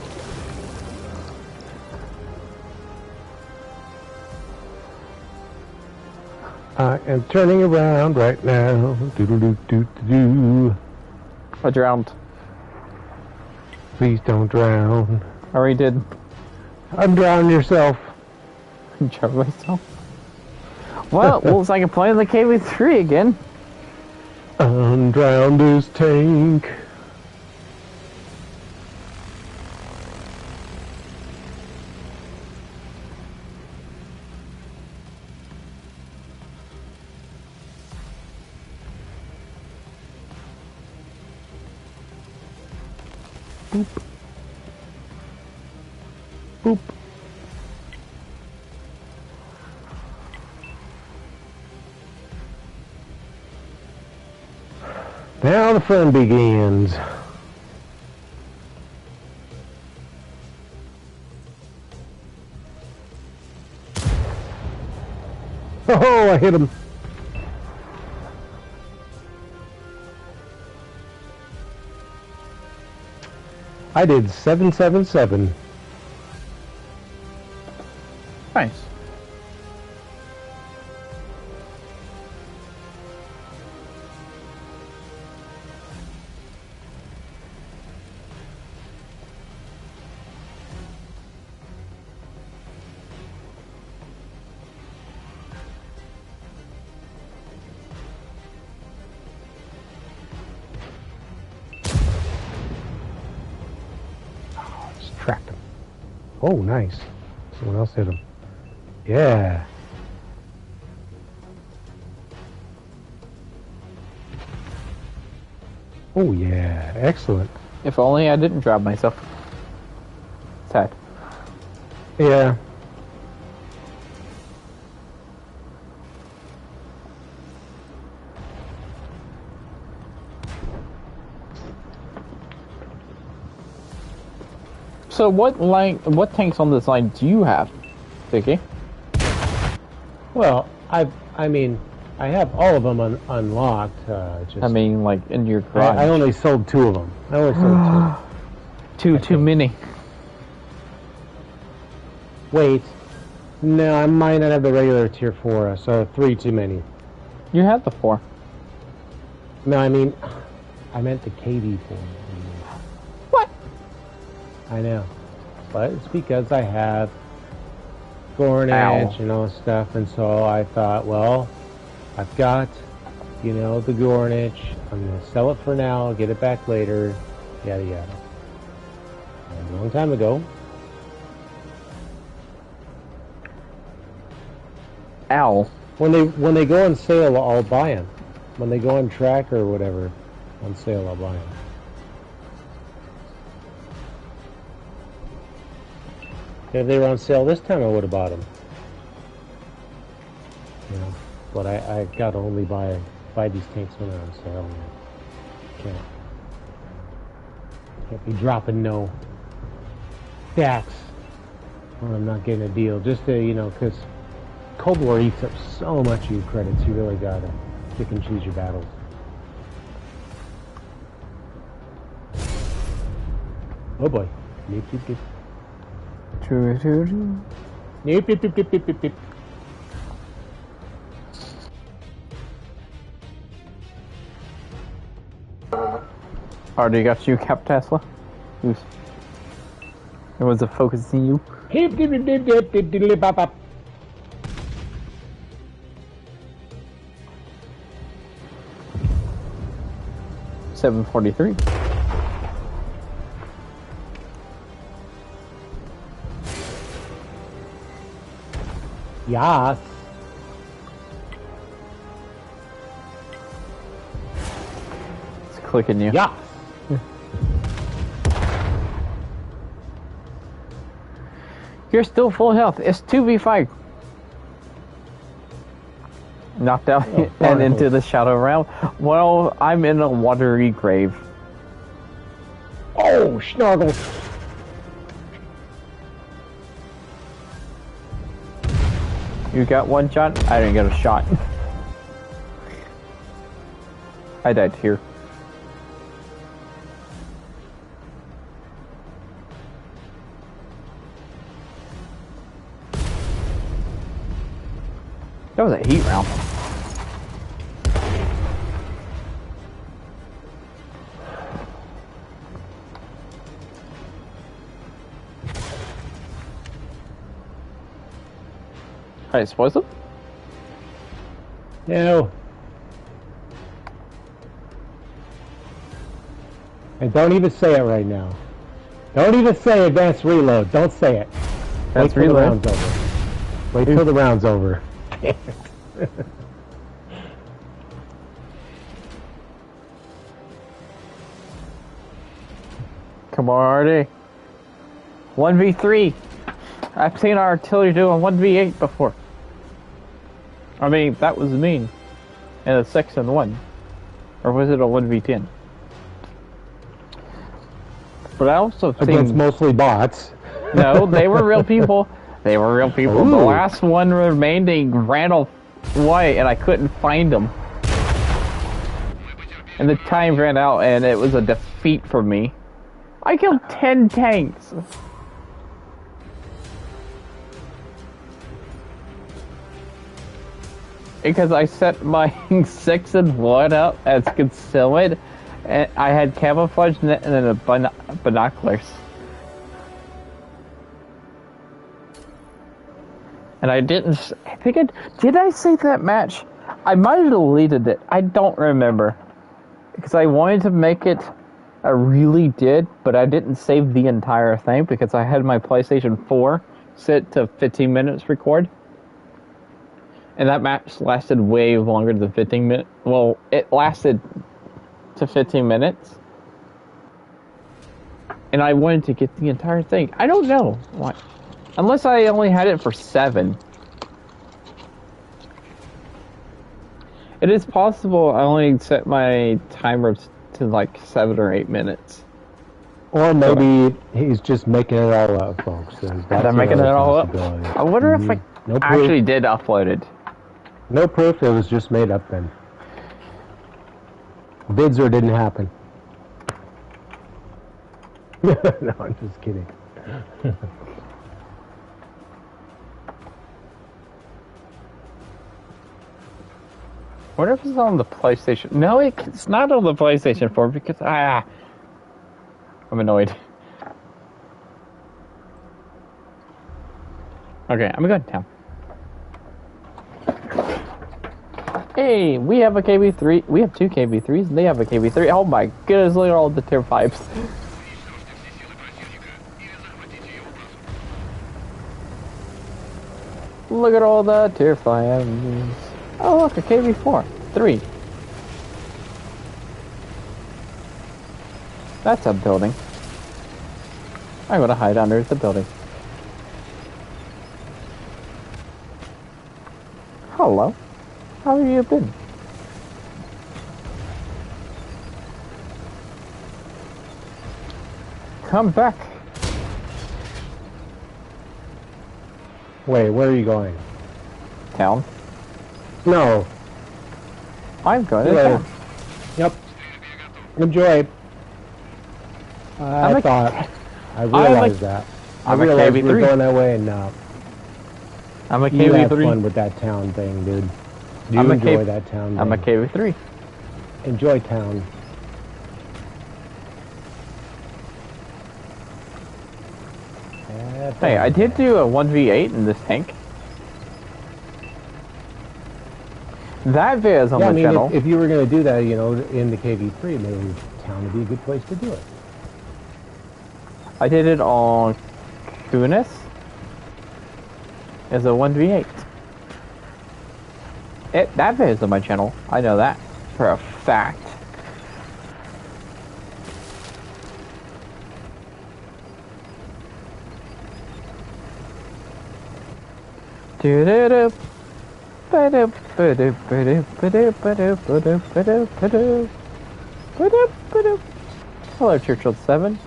I am turning around right now. Do-do-do-do-do-do. I drowned. Please don't drown. I already did. Undrown yourself. Drown myself. Well, looks like I'm playing the KV3 again. Undrown this tank. Boop. Boop. Now the fun begins. Oh, I hit him. I did 777. Nice. Tracked him. Oh, nice. Someone else hit him. Yeah. Oh, yeah. Excellent. If only I didn't drop myself. Sad. Yeah. So what tanks on this line do you have, Vicky? Well, I mean, I have all of them unlocked. Just, I mean, like in your garage. I only sold 2 of them. I only sold 2. Too many. Wait. No, I might not have the regular tier 4, so 3 too many. You had the 4. No, I mean, I meant the KD 4. What? I know. But it's because I have gornage and all this stuff, and so I thought, well, I've got, you know, the gornage. I'm going to sell it for now, get it back later, yada yada. And a long time ago. Ow. When they go on sale, I'll buy them. When they go on track or whatever, on sale, I'll buy them. If they were on sale this time, I would have bought them. You know, but I got to only buy these tanks when they're on sale. Can't be dropping no stacks when I'm not getting a deal. Just to, you know, because Cold War eats up so much of your credits. You really got to pick and choose your battles. Oh boy. Nope, nope, nope. Nope, Nope, nope, nope, nope, nope, nope. Already got you, Cap Tesla. It was a focusing you. 743. Yes. It's clicking you. Yes. You're still full health. It's 2v5. Knocked out and into the shadow realm. Well, I'm in a watery grave. Oh, snargle. You got one shot? I didn't get a shot. I died here. That was a heat round. High explosive? No. And don't even say it right now. Don't even say advanced reload. Don't say it. Wait till the round's over. Wait till the round's over. Come on, RD. 1v3. I've seen our artillery do a 1v8 before. I mean, that was mean. And a 6-1. Or was it a 1v10? But I also think... Against mostly bots. No, they were real people. They were real people. Ooh. The last one remaining ran away and I couldn't find them. And the time ran out and it was a defeat for me. I killed 10 tanks. Because I set my 6-1 up as concealment, and I had camouflage net and then binoculars. And I didn't. I think did I save that match? I might have deleted it. I don't remember because I wanted to make it I really did, but I didn't save the entire thing because I had my PlayStation 4 set to 15 minutes record. And that match lasted way longer than 15 minutes. Well, it lasted to 15 minutes. And I wanted to get the entire thing. I don't know why. Unless I only had it for 7. It is possible I only set my timer to like 7 or 8 minutes. Or maybe he's just making it all up, folks. I'm making it all up. I wonder if I actually did upload it. No proof, it was just made up then. Bids or didn't happen. No, I'm just kidding. I wonder if it's on the PlayStation. No, it's not on the PlayStation 4 because I'm annoyed. Okay, I'm going to town. Hey, we have a KV3. We have 2 KV3s, and they have a KV3. Oh my goodness, look at all the tier 5s. Look at all the tier 5s. Oh, look, a KV4. 3. That's a building. I'm gonna hide under the building. Hello. How have you been? Come back. Wait, where are you going? Town. No. I'm going to town. Yep. Enjoy. I realized that. I realized we were going that way, and I'm a KV3. You have fun with that town thing, dude. You enjoy that town thing. I'm a KV3. Enjoy town. Hey, I did do a 1v8 in this tank. That video is on my channel. If you were going to do that, you know, in the KV3, maybe town would be a good place to do it. I did it on Kunis as a 1v8. That video is on my channel. I know that for a fact. Hello, Churchill 7.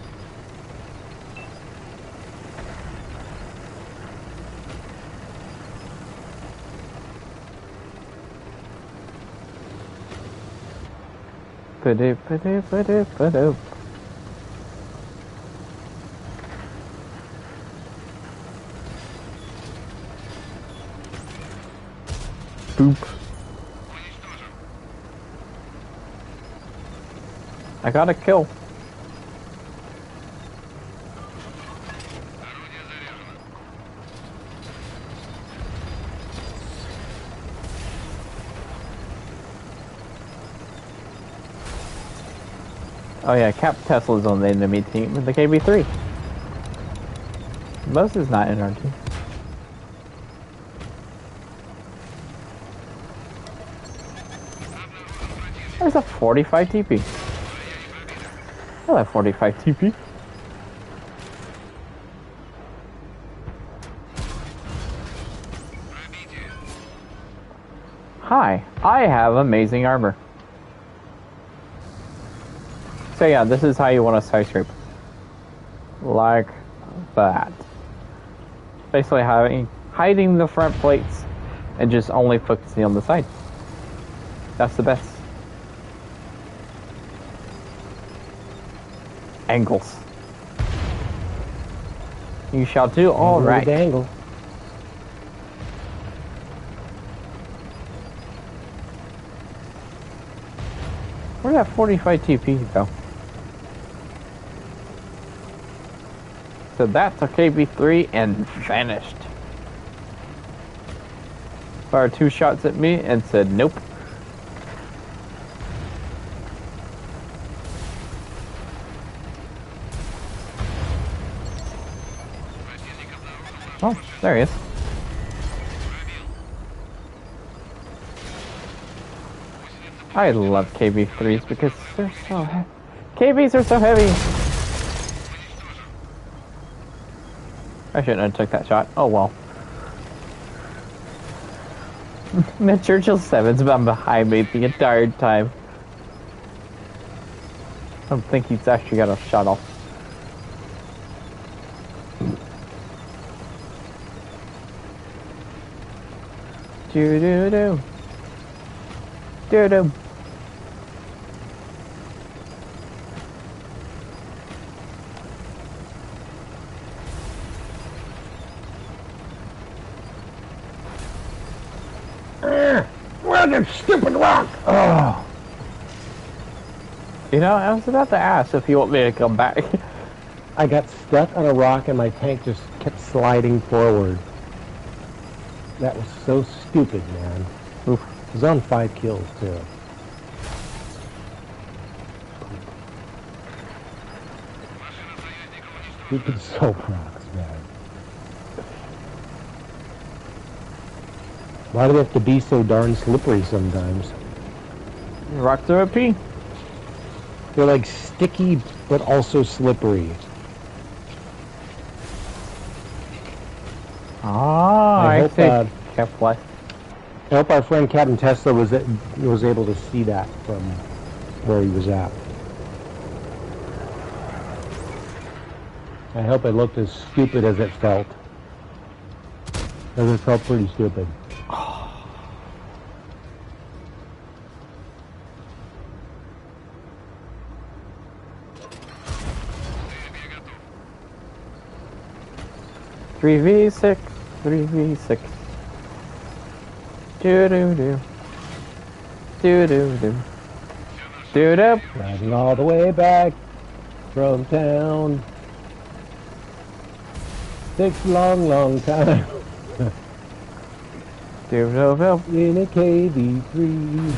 Boop. I got a kill. Oh yeah, Cap Tesla's on the enemy team with the KB3. Most is not in our team. There's a 45 TP. I have 45 TP. Hi, I have amazing armor. So yeah, this is how you want to side strip. Like that. Basically hiding the front plates and just only focusing on the side. That's the best. Angles. You shall do all right. Angle. Where'd that 45 TP go? So that's a KB3 and vanished. Fired 2 shots at me and said nope. Oh, there he is. I love KV3s because they're so heavy. KVs are so heavy. I shouldn't have took that shot. Oh well. The Churchill 7's been behind me the entire time. I don't think he's actually got a shot off. Do do do. Do do. Where's that stupid rock? Oh. You know, I was about to ask if you want me to come back. I got stuck on a rock and my tank just kept sliding forward. That was so stupid, man. Oof. I was on 5 kills, too. Stupid soap rocks, man. Why do they have to be so darn slippery sometimes? Rocks are OP. They're like sticky, but also slippery. Ah, I hope, think careful. I hope our friend Captain Tesla was able to see that from where he was at. I hope it looked as stupid as it felt. Because it felt pretty stupid. Three v6, 3v6. Do do do. Do do do. Do do. Riding all the way back from town. Takes a long, long time. Do do do. In a KV3.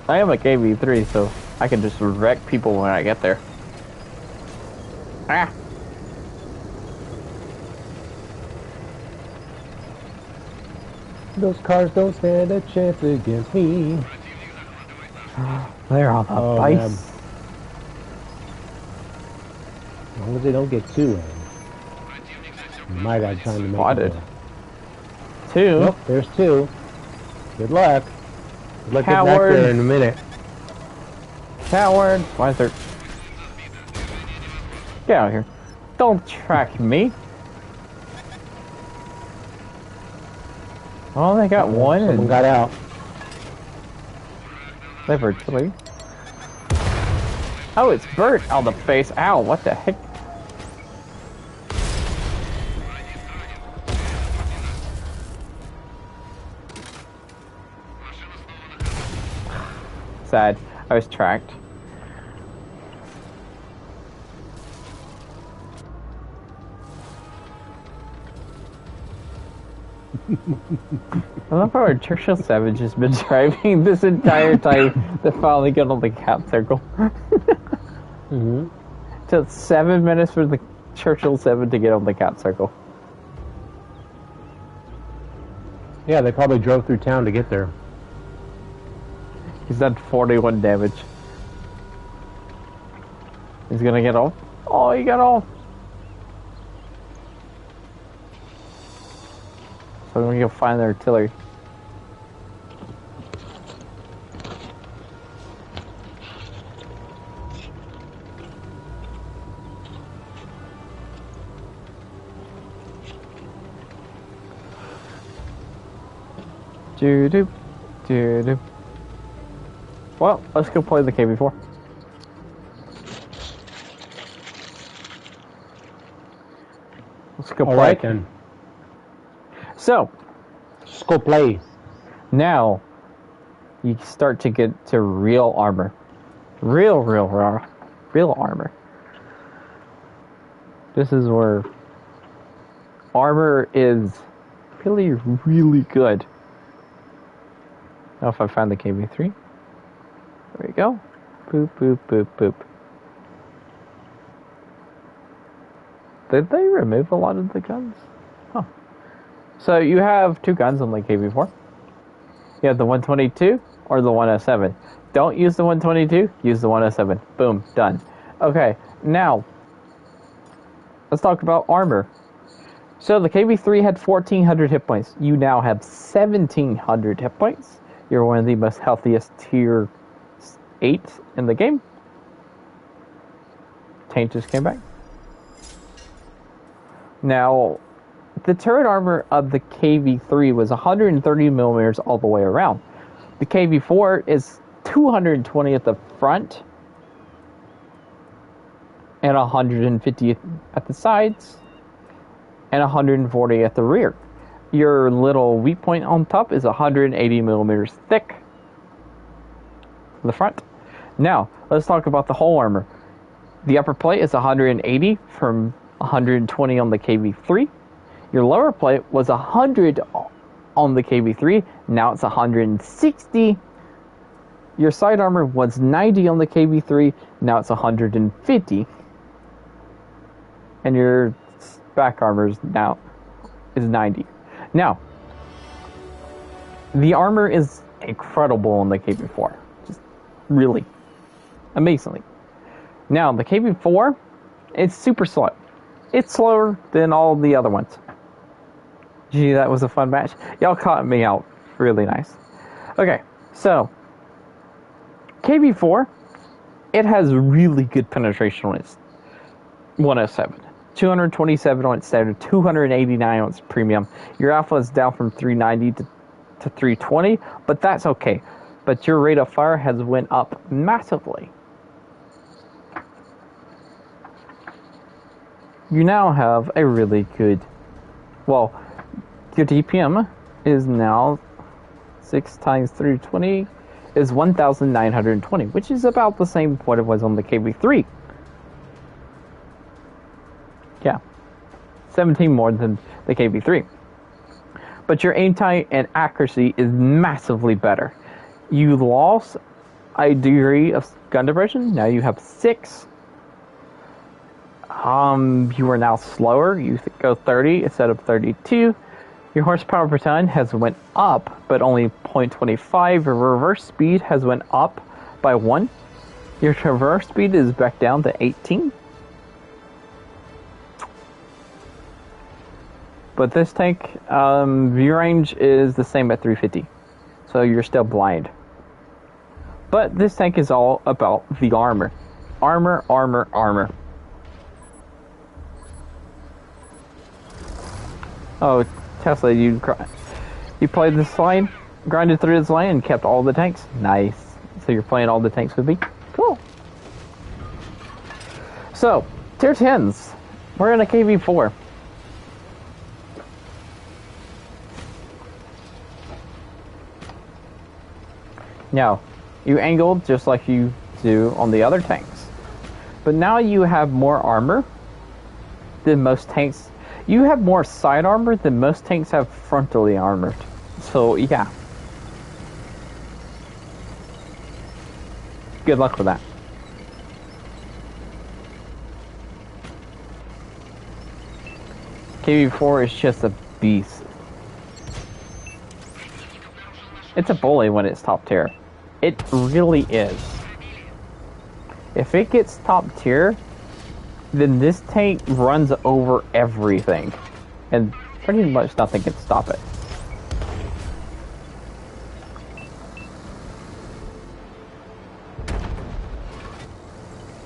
I am a KV3, so I can just wreck people when I get there. Ah! Those cars don't stand a chance against me. They're on the man. base. As long as they don't get too in. You might have time to make Spotted. it. 2. Nope, there's 2. Good luck. Good luck getting back Coward. there in a minute. Coward. Why is there... Get out of here. Don't track me. Oh, they got one. Someone And got out. they virtually. Oh, it's Bert on the face. Ow, what the heck? Sad. I was tracked. I love how our Churchill Savage has been driving this entire time to finally get on the cap circle. Mm-hmm. Took 7 minutes for the Churchill 7 to get on the cap circle. Yeah, they probably drove through town to get there. He's done 41 damage. He's gonna get off. Oh, he got off. So I'm gonna go find the artillery. Doo-doo, doo-doo. Well, let's go play the KV4. Let's go play. Alright then. So, Let's go play. now, you start to get to real armor. Real armor. This is where armor is really, really good. Now if I find the KV3. There we go. Boop, boop, boop, boop. Did they remove a lot of the guns? Huh. So you have two guns on the KV-4. You have the 122 or the 107. Don't use the 122, use the 107. Boom, done. Okay, now, let's talk about armor. So the KV-3 had 1,400 hit points. You now have 1,700 hit points. You're one of the most healthiest tier 8 in the game. Tank just came back. Now, the turret armor of the KV-3 was 130 millimeters all the way around. The KV-4 is 220 at the front and 150 at the sides and 140 at the rear. Your little weak point on top is 180 millimeters thick for the front. Now, let's talk about the whole armor. The upper plate is 180 from 120 on the KV-3. Your lower plate was 100 on the KV-3. Now it's 160. Your side armor was 90 on the KV-3. Now it's 150. And your back armor now is 90. Now, the armor is incredible on the KV-4. Just really amazingly. Now, the KV-4, it's super slow. It's slower than all the other ones. Gee, that was a fun match. Y'all caught me out. Really nice. Okay, so KV-4, it has really good penetration on its 107. 227 on its standard, 289 on its premium. Your alpha is down from 390 to 320, but that's okay. But your rate of fire has went up massively. You now have a really good, well, your DPM is now 6 times 320 is 1,920, which is about the same what it was on the KV-3. Yeah, 17 more than the KV-3. But your aim time and accuracy is massively better. You lost a degree of gun diversion. Now you have 6. You are now slower. You go 30 instead of 32. Your horsepower per ton has went up, but only 0.25. Your reverse speed has went up by 1. Your traverse speed is back down to 18. But this tank, view range is the same at 350. So you're still blind. But this tank is all about the armor. Armor, armor, armor. Oh, Tesla, you played this line, grinded through this line, and kept all the tanks? Nice. So you're playing all the tanks with me? Cool. So, tier 10s. We're in a KV-4. Now, you angled just like you do on the other tanks. But now you have more armor than most tanks. You have more side armor than most tanks have frontally armored. So, yeah. Good luck with that. KV-4 is just a beast. It's a bully when it's top tier. It really is. If it gets top tier, then this tank runs over everything. And pretty much nothing can stop it.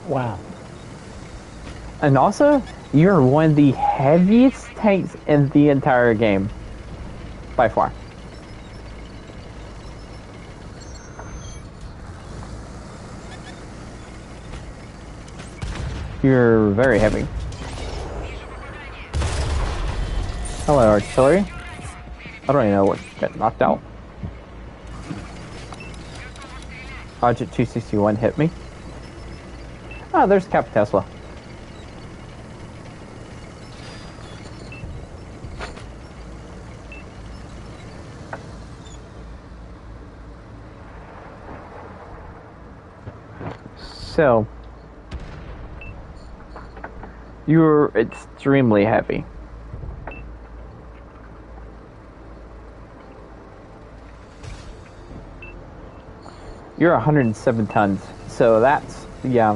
Wow. And also, you're one of the heaviest tanks in the entire game. By far. You're very heavy. Hello, artillery. I don't even know what got knocked out. Project 261 hit me. Ah, there's Cap Tesla. So, You're extremely heavy. You're 107 tons, so that's, yeah.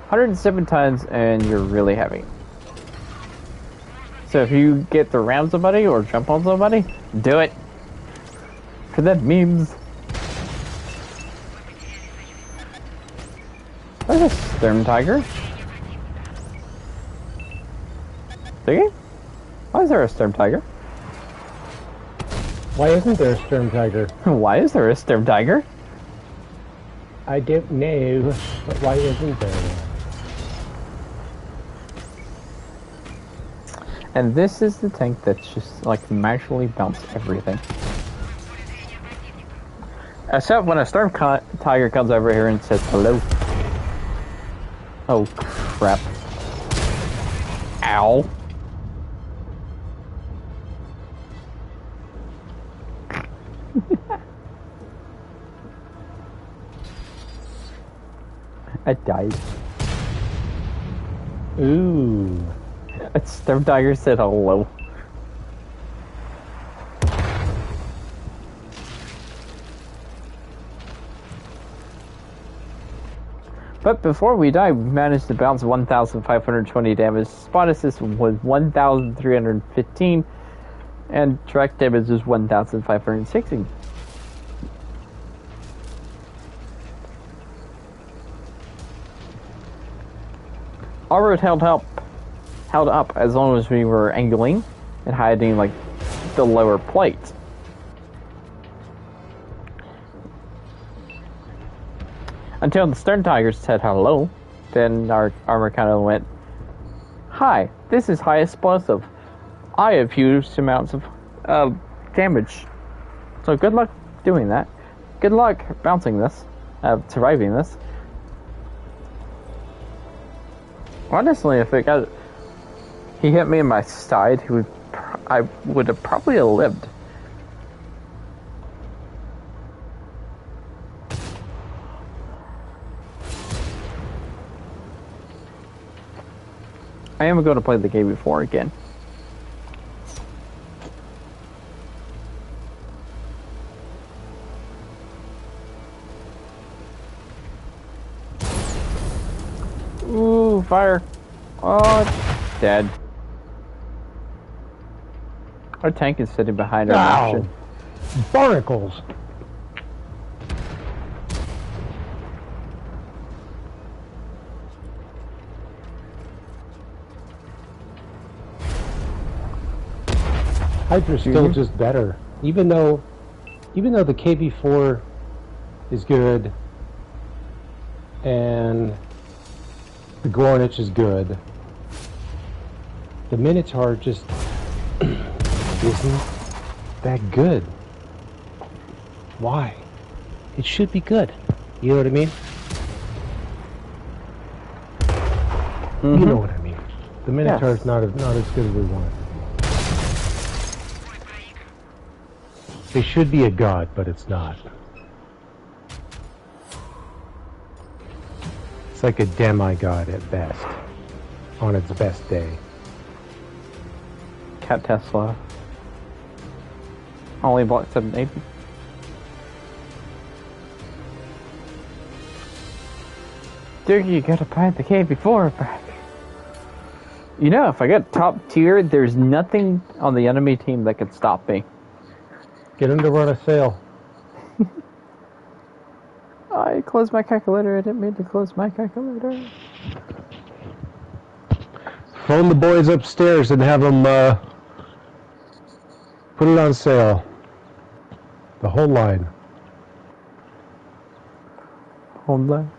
107 tons, and you're really heavy. So if you get to ram somebody or jump on somebody, do it. For the memes. There's a Sturm Tiger. See? Why is there a Sturm Tiger? Why isn't there a Sturm Tiger? Why is there a Sturm Tiger? I don't know, but why isn't there one? And this is the tank that's just like magically bounce everything. Except when a Sturm Tiger comes over here and says hello. Oh crap. Ow. I died. Ooh. A Sturm Tiger said hello. But before we died, we managed to bounce 1,520 damage. Spot assist was 1,315, and direct damage was 1,560. Our road held up as long as we were angling and hiding like the lower plates. Until the Sturm Tigers said hello, then our armor kind of went, "Hi, this is high explosive. I have huge amounts of damage. So good luck doing that. Good luck bouncing this, surviving this." Honestly, if he hit me in my side, I would have probably lived. I am going to play the KV-4 again. Ooh, fire. Oh, it's dead. Our tank is sitting behind our mission. Barnacles. Hydra's still just better. Even though the KV-4 is good and the Gornage is good, the Minotaur just isn't that good. Why? It should be good. You know what I mean? Mm-hmm. You know what I mean. The Minotaur is not as good as we want. They should be a god, but it's not. It's like a demigod at best, on its best day. Cat Tesla. Only block 780. Dude, you gotta buy the KV-4 back. You know, if I get top tier, there's nothing on the enemy team that could stop me. Get him to run a sale. I closed my calculator. I didn't mean to close my calculator. Phone the boys upstairs and have them put it on sale. The whole line. Hold on.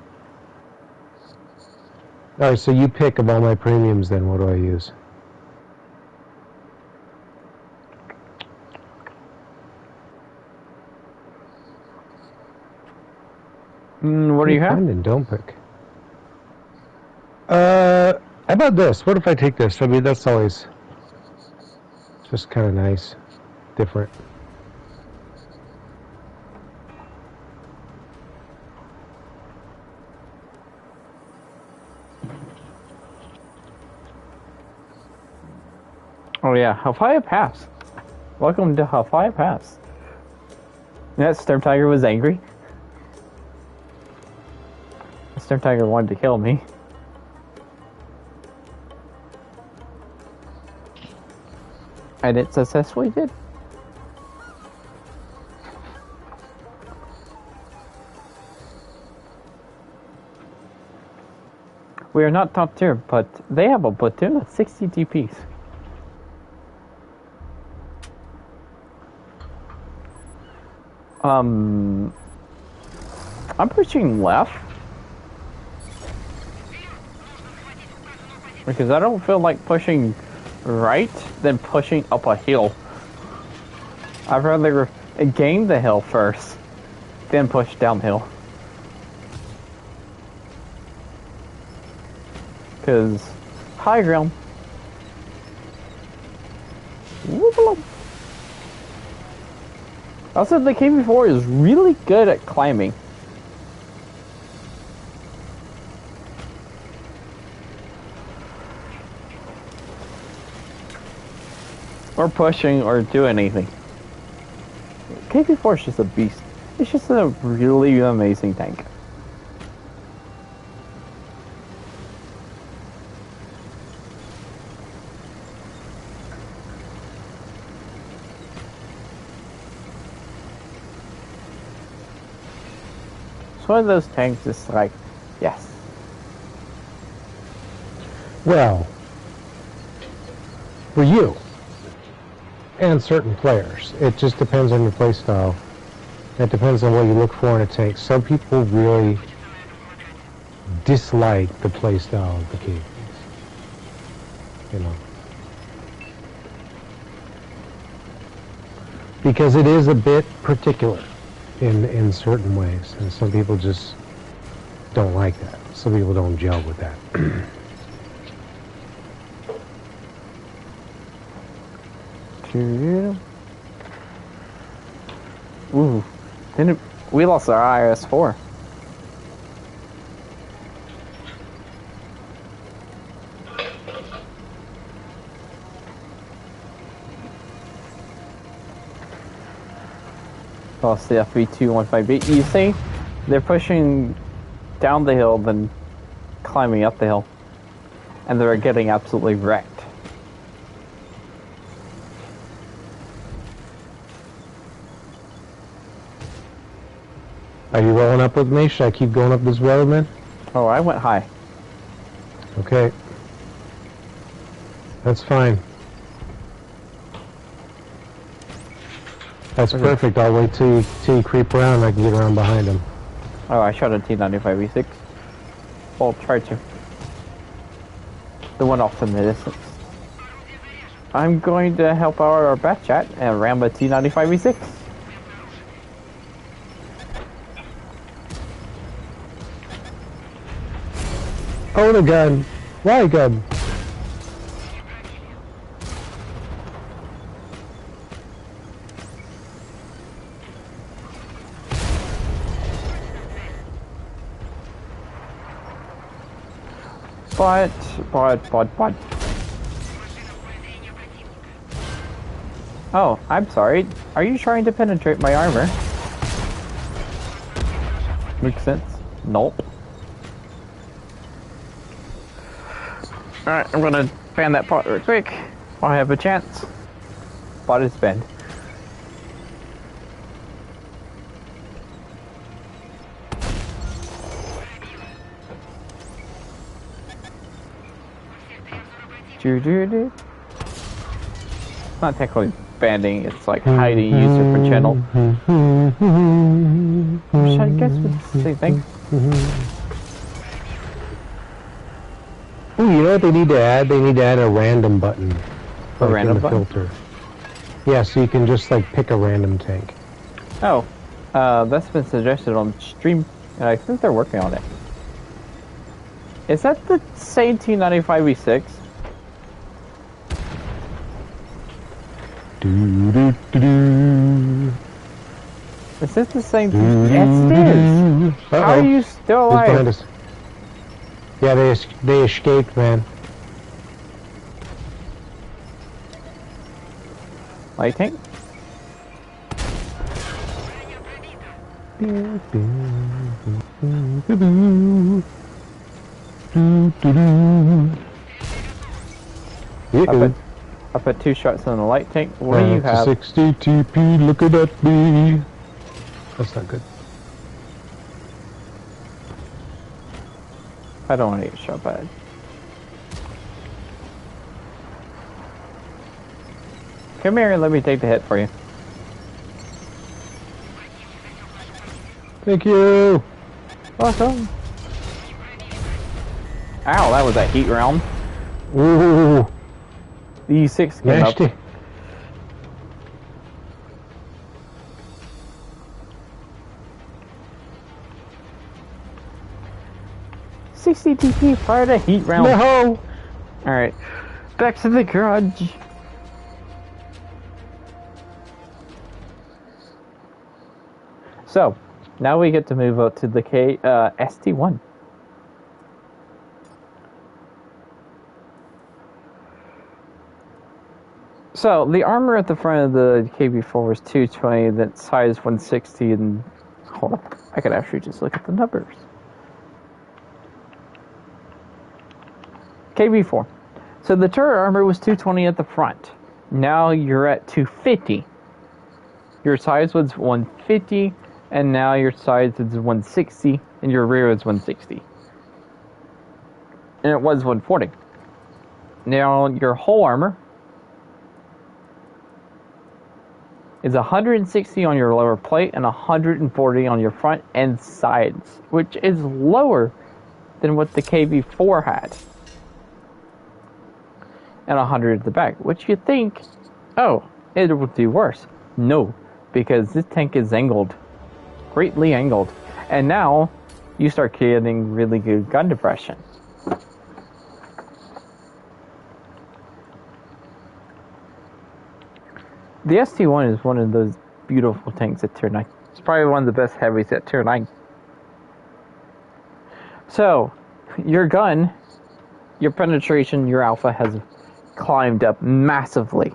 Alright, so you pick of all my premiums then. What do I use? What do you have? And don't pick. How about this? What if I take this? I mean, that's always just kind of nice, different. Oh yeah, Hellfire Pass. Welcome to Hellfire Pass. That Storm Tiger was angry. The Storm Tiger wanted to kill me. And it successfully did. We are not top tier, but they have a platoon of 60 DPs. I'm pushing left because I don't feel like pushing right than pushing up a hill. I'd rather gain the hill first, then push downhill. Because high ground. Whoop-a-loop. Also, the KV-4 is really good at climbing. Or pushing, or do anything. KV-4 is just a beast. It's just a really amazing tank. It's one of those tanks that's like, yes. Well, for you and certain players, it just depends on your play style. It depends on what you look for in a tank. Some people really dislike the play style of the KVs. You know. Because it is a bit particular in certain ways, and some people just don't like that. Some people don't gel with that. Ooh, we lost our IS-4. Lost the FV2158. You see, they're pushing down the hill, then climbing up the hill, and they're getting absolutely wrecked. Are you rolling up with me? Should I keep going up this road, man? Oh, I went high. Okay. That's fine. That's perfect. I'll wait till you creep around and I can get around behind him. Oh, I shot a T95V6. Well, try to. The one off in the distance. I'm going to help out our bat chat and ram a T95V6. Oh, the gun. Why gun? But. Oh, I'm sorry. Are you trying to penetrate my armor? Makes sense. Nope. Alright, I'm gonna fan that pot real quick while I have a chance. Pot is banned. It's not technically banding, it's like hiding user per channel. Which I guess would be the same thing. Ooh, you know what they need to add? They need to add a random button. A random in the button? filter. Yeah, so you can just like pick a random tank. Oh, that's been suggested on stream, and I think they're working on it. Is that the same T95V6? Is this the same? Yes, it is. How are you still alive? Yeah, they escaped, man. Light tank. I put 2 shots on the light tank. What do you have? 60 TP, look at me. That's not good. I don't want to get shot bad. Come here and let me take the hit for you. Thank you. Awesome. Ow, that was a heat round. Ooh. The E6 came Nasty. up. CCTP fired a heat round. No. Alright. Back to the garage. So, now we get to move up to the ST1. So, the armor at the front of the KB4 was 220, then size 160, and... Hold on, I could actually just look at the numbers. KB4. So the turret armor was 220 at the front. Now you're at 250. Your size was 150, and now your size is 160, and your rear is 160. And it was 140. Now your whole armor is 160 on your lower plate and 140 on your front and sides, which is lower than what the KB4 had. And 100 at the back, which you think, oh, it will do worse. No, because this tank is angled, greatly angled. And now, you start getting really good gun depression. The ST1 is one of those beautiful tanks at tier 9. It's probably one of the best heavies at tier 9. So, your gun, your penetration, your alpha has climbed up massively.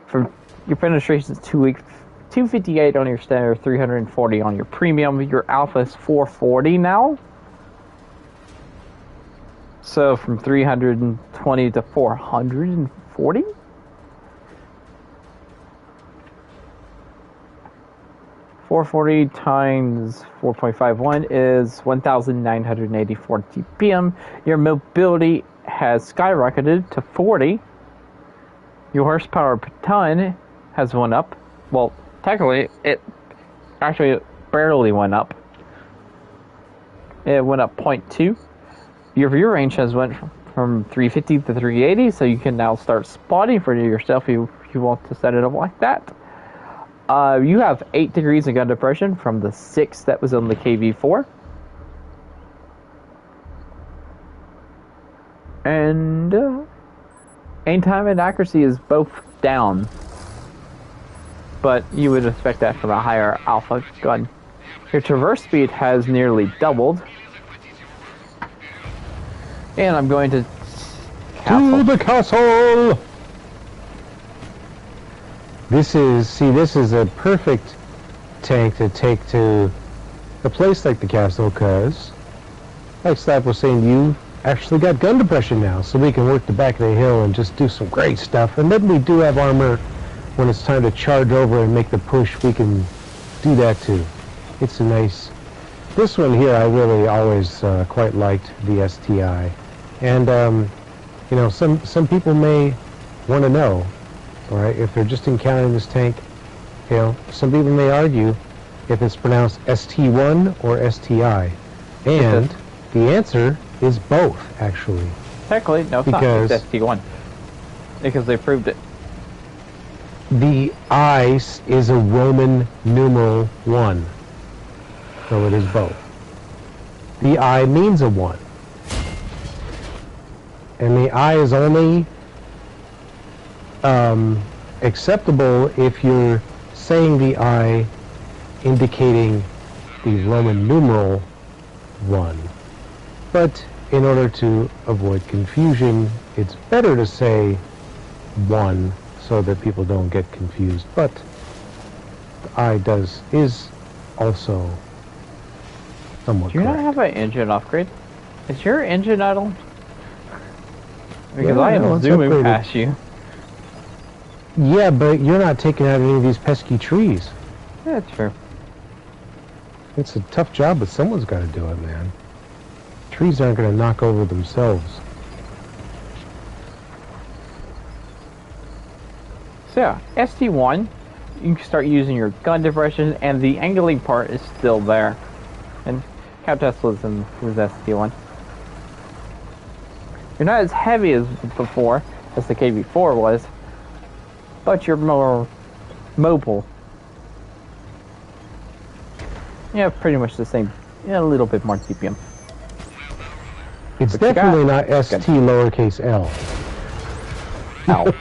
From your penetration is 258 on your standard, 340 on your premium. Your alpha is 440 now. So from 320 to 440. .440 times 4.51 is 1,984 TPM. Your mobility has skyrocketed to 40. Your horsepower per ton has went up. Well, technically, it actually barely went up. It went up 0.2. Your view range has went from 350 to 380, so you can now start spotting for yourself if you want to set it up like that. You have 8 degrees of gun depression from the 6 that was on the KV4. And aim time and accuracy is both down. But you would expect that from a higher alpha gun. Your traverse speed has nearly doubled. And I'm going to to the castle. This is a perfect tank to take to a place like the castle, because, like Slap was saying, you actually got gun depression now, so we can work the back of the hill and just do some great stuff. And then we do have armor when it's time to charge over and make the push. We can do that too. It's a nice. This one here, I really always quite liked the STI, and you know, some people may want to know. Alright, if they're just encountering this tank, you know, some people may argue if it's pronounced ST1 or STI. And the answer is both, actually. Technically, no, it's not. It's ST1. Because they proved it. The I is a Roman numeral 1. So it is both. The I means a 1. And the I is only acceptable if you're saying the I indicating the Roman numeral 1. But in order to avoid confusion, it's better to say 1 so that people don't get confused. But the is also somewhat Do you not correct. have an engine upgrade? Is your engine idle? Because Yeah, I no, am it's zooming upgraded. past you. Yeah, but you're not taking out any of these pesky trees. Yeah, that's true. It's a tough job, but someone's got to do it, man. Trees aren't going to knock over themselves. So yeah, ST1, you can start using your gun depression, and the angling part is still there. And KTTS was ST1. You're not as heavy as before, as the KV4 was, but you're more mobile. Yeah, pretty much the same. Yeah, a little bit more TPM. It's But you definitely got- not ST lowercase l. Ow.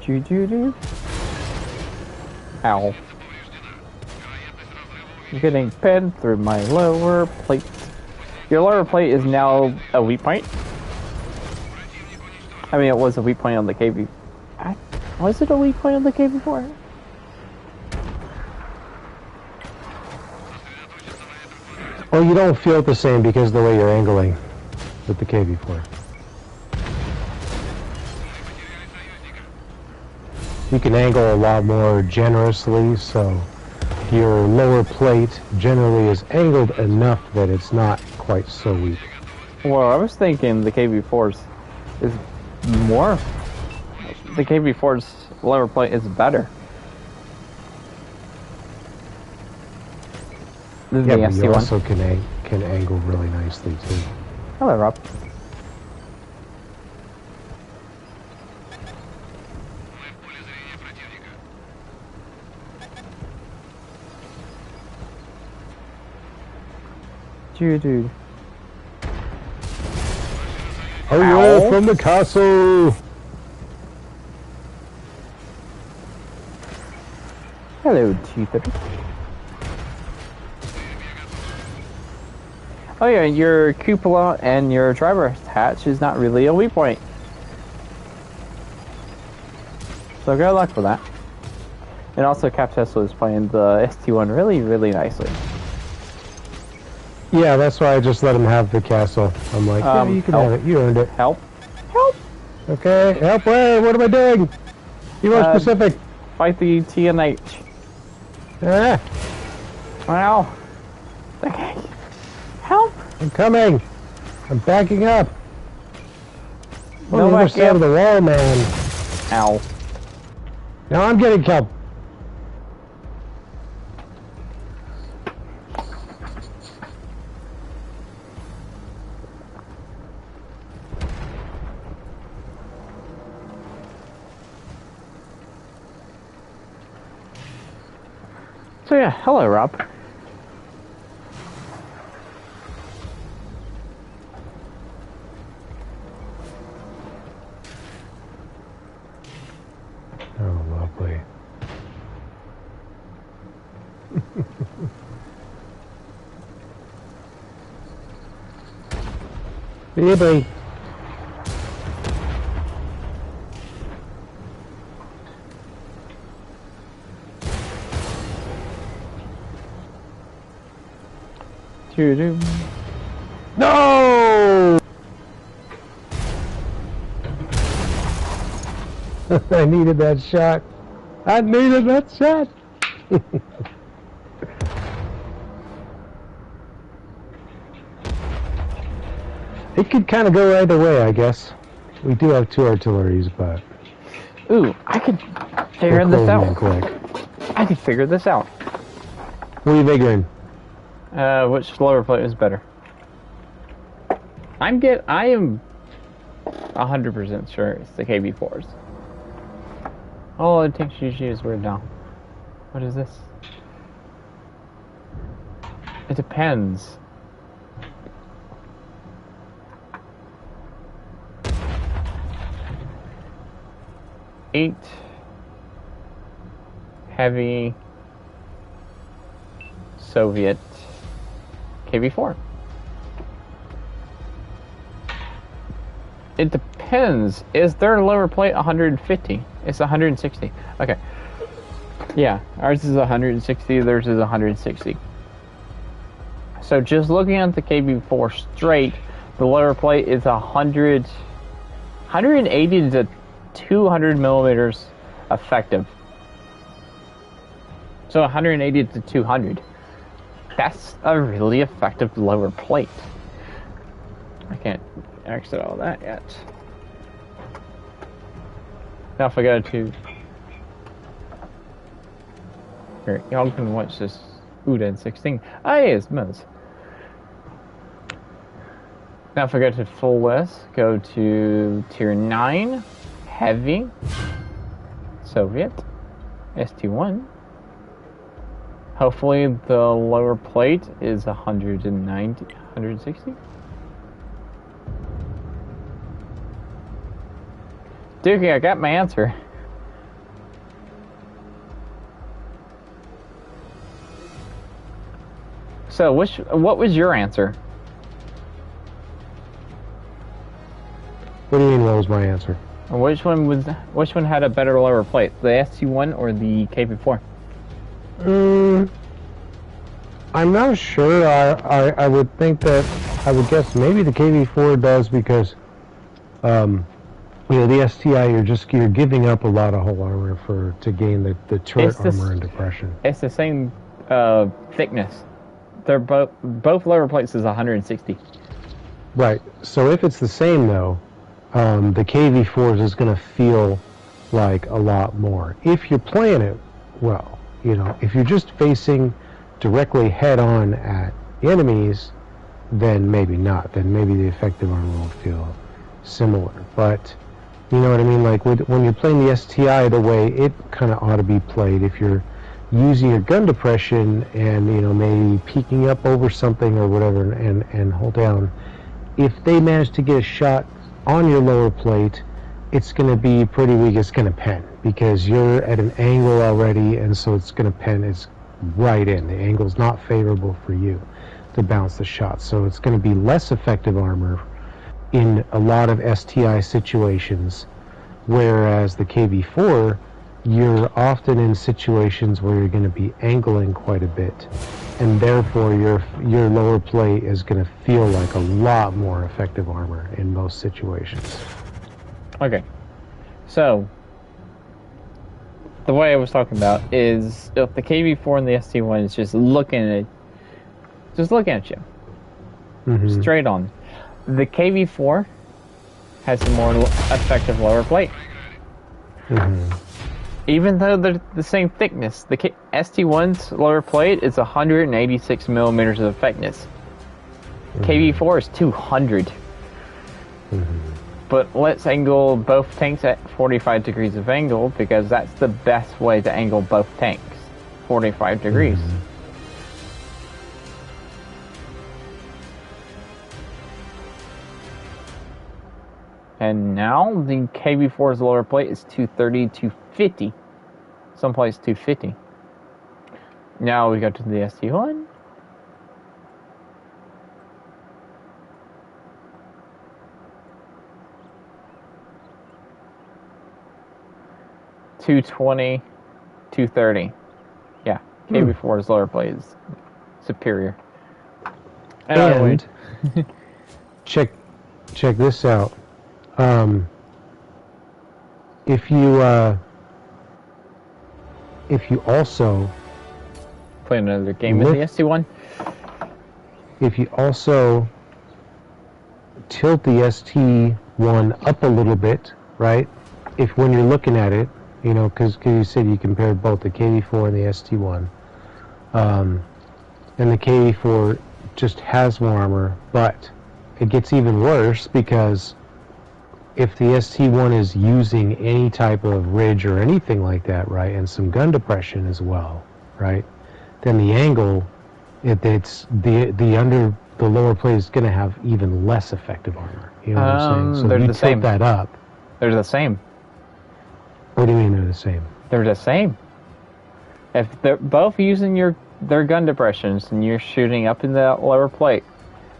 Doo-doo-doo. Ow. I'm getting pinned through my lower plate. Your lower plate is now a weak point. I mean, it was a weak point on the KV. Was it a weak point on the KV4? Well, you don't feel it the same because of the way you're angling with the KV4. You can angle a lot more generously, so your lower plate generally is angled enough that it's not quite so weak. Well, I was thinking the KV4's is more. The KV4's lower plate is better than Yeah, the but you ST1. also can angle really nicely too. Hello, Rob. Dude. Away from the castle! Hello, T30. Oh yeah, your cupola and your driver hatch is not really a weak point. So good luck with that. And also KTTS was playing the ST1 really, really nicely. Yeah, that's why I just let him have the castle. I'm like, yeah, you can help. have it. You earned it. Help! Help! Okay, help! Wait, what am I doing? Be more specific. Fight the TNH. Ah, Wow. Okay. Help! I'm coming. I'm backing up. On No the other back side up. of the wall, man. Ow. Now I'm getting killed. So yeah, hello, Rob. Oh, lovely. Baby. Doo-doo. No! I needed that shot. I needed that shot. It could kind of go either way, I guess. We do have two artilleries, but Ooh, I could figure we'll this close out. in quick. I could figure this out. What are you figuring? Which lower plate is better? I am 100% sure it's the KB4s. Oh, it takes you is weird now. What is this? It depends. Eight heavy Soviet KB4. It depends. Is their lower plate 150? It's 160. Okay. Yeah, ours is 160, theirs is 160. So just looking at the KV-4 straight, the lower plate is 180 to 200 millimeters effective. So 180 to 200. That's a really effective lower plate. I can't exit all that yet. Now if I go to... Here, y'all can watch this UDEN 16. Ah, yes, Mez. Now if I go to full list, go to tier 9, heavy, Soviet, ST1. Hopefully the lower plate is 190, 160. Dookie, I got my answer. So, what was your answer? What do you mean, what was my answer? Which one had a better lower plate, the ST1 or the KV-4? I'm not sure. I would think that, I would guess maybe the KV-4 does because, you know, the STI, you're giving up a lot of hull armor to gain the turret armor and depression. It's the same thickness. They're both lower plates is 160. Right. So if it's the same though, the KV-4s is going to feel like a lot more if you're playing it well. You know, if you're just facing directly head-on at enemies, then maybe not. Then maybe the effective armor will feel similar. But you know what I mean? Like when you're playing the STI the way it kind of ought to be played, if you're using your gun depression and, you know, maybe peeking up over something or whatever and hold down, if they manage to get a shot on your lower plate, it's going to be pretty weak. It's going to pen because you're at an angle already, and so it's going to pen. It's right in. The angle's not favorable for you to bounce the shot, so it's going to be less effective armor in a lot of STI situations, whereas the KV-4, you're often in situations where you're going to be angling quite a bit, and therefore your lower plate is going to feel like a lot more effective armor in most situations. Okay, so the way I was talking about is if the KV-4 and the ST1 is just looking at you, straight on. The KV-4 has a more effective lower plate. Even though they're the same thickness, the ST1's lower plate is 186 millimeters of thickness. KV-4 is 200. But let's angle both tanks at 45 degrees of angle because that's the best way to angle both tanks. 45 degrees. And now the KV-4's lower plate is 230, 250. Someplace 250. Now we go to the ST1. $220, $230. Yeah, KV-4's lower plate is superior. And check this out. If you also play another game with the ST1, if you also tilt the ST1 up a little bit, right? If when you're looking at it, you know, because you said you compared both the KV-4 and the ST1, and the KV-4 just has more armor, but it gets even worse because if the ST1 is using any type of ridge or anything like that, right, and some gun depression as well, right, then the angle, it's the lower plate is going to have even less effective armor. You know what I'm saying? So they're you the tilt same. that up. They're the same. What do you mean they're the same? They're the same. If they're both using their gun depressions and you're shooting up in the lower plate,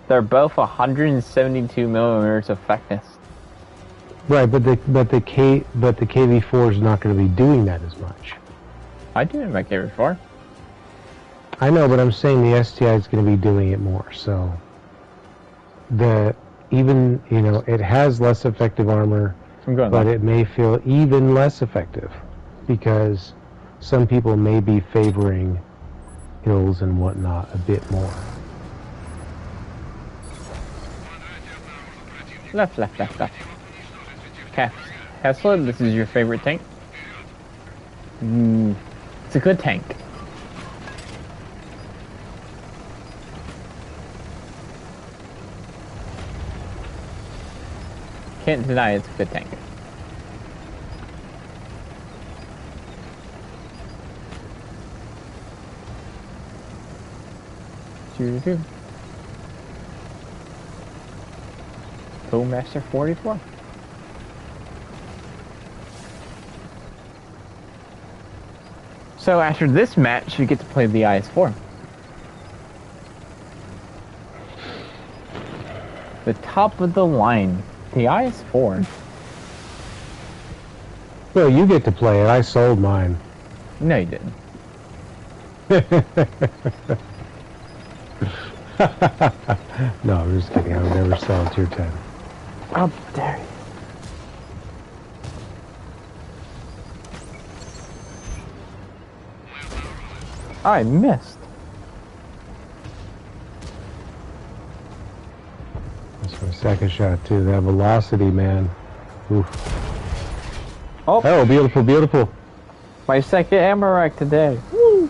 they're both 172 millimeters of thickness. Right, but the KV4 is not going to be doing that as much. I do it in my KV4. I know, but I'm saying the STI is going to be doing it more. So it has less effective armor, but it may feel even less effective because some people may be favoring hills and whatnot a bit more. Left. Okay. Tesla, this is your favorite tank? It's a good tank. Can't deny it's a good tank. Master 44. So after this match, you get to play the IS-4. The top of the line, the IS-4. Well, you get to play it. I sold mine. No, you didn't. No, I'm just kidding. I would never sell a tier 10. How dare you? I missed. That's my second shot, too. That velocity, man. Oof. Oh, beautiful, beautiful. My second ammo rack today. Woo!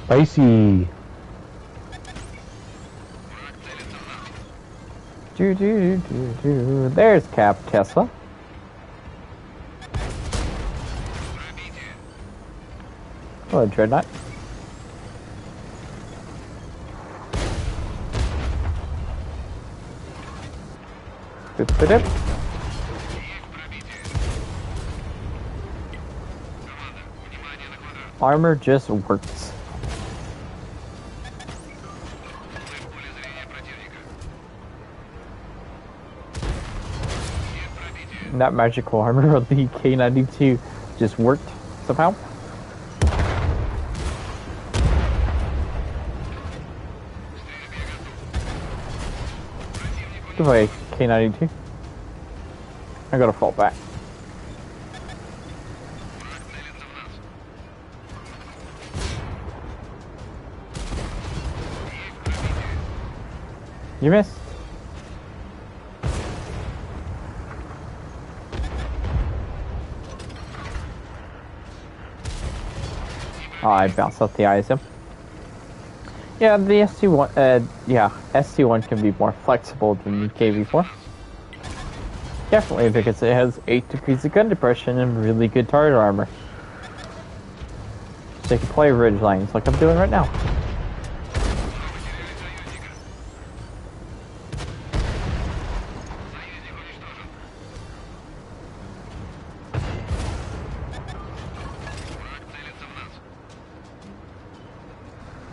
Spicy. There's Cap Tesla. Hello, Dreadnought. Armor just works. That magical armor of the K92 just worked somehow. Goodbye, K92. I gotta fall back. You missed. Oh, I bounced off the ISM. Yeah, the ST1, ST1 can be more flexible than the KV4. Definitely, because it has 8 degrees of gun depression and really good target armor. So you can play ridge lines like I'm doing right now.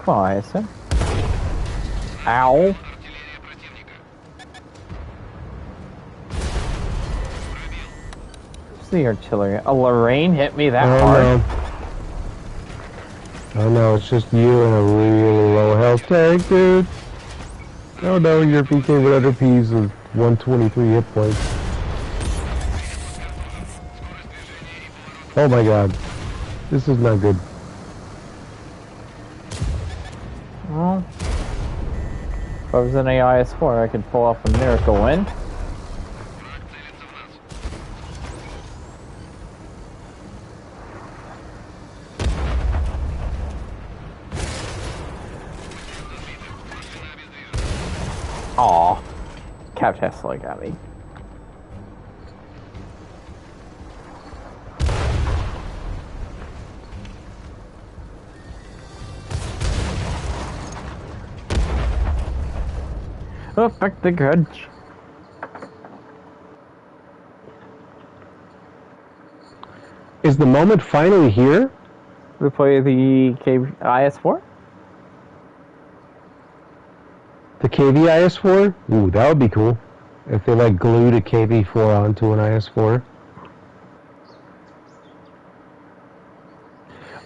Come on, ISM. Ow. Where's the artillery? A Lorraine hit me that hard. Oh no, it's just you and a really low health tank, dude. Oh no, your PK 100Ps with 123 hit points. Oh my god. This is not good. Well, if I was in a IS-4, I could pull off a miracle win. Aw, Cap Tesla got me. Oh, fuck the grudge. Is the moment finally here? We play the IS-4? The KV IS-4? Ooh, that would be cool. If they like glued a KV-4 onto an IS-4.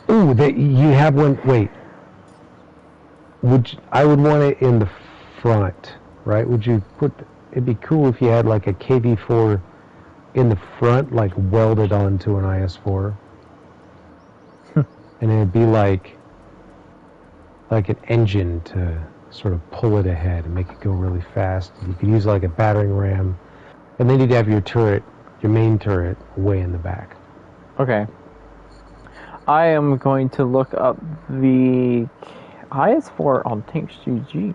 Ooh, you have one. Wait, I would want it in the front, right? Would you put? It'd be cool if you had like a KV-4 in the front, like welded onto an IS-4, and it'd be like an engine to sort of pull it ahead and make it go really fast. You could use like a battering ram, and then you'd have your turret, your main turret, way in the back. Okay. I am going to look up the IS-4 on Tanks GG.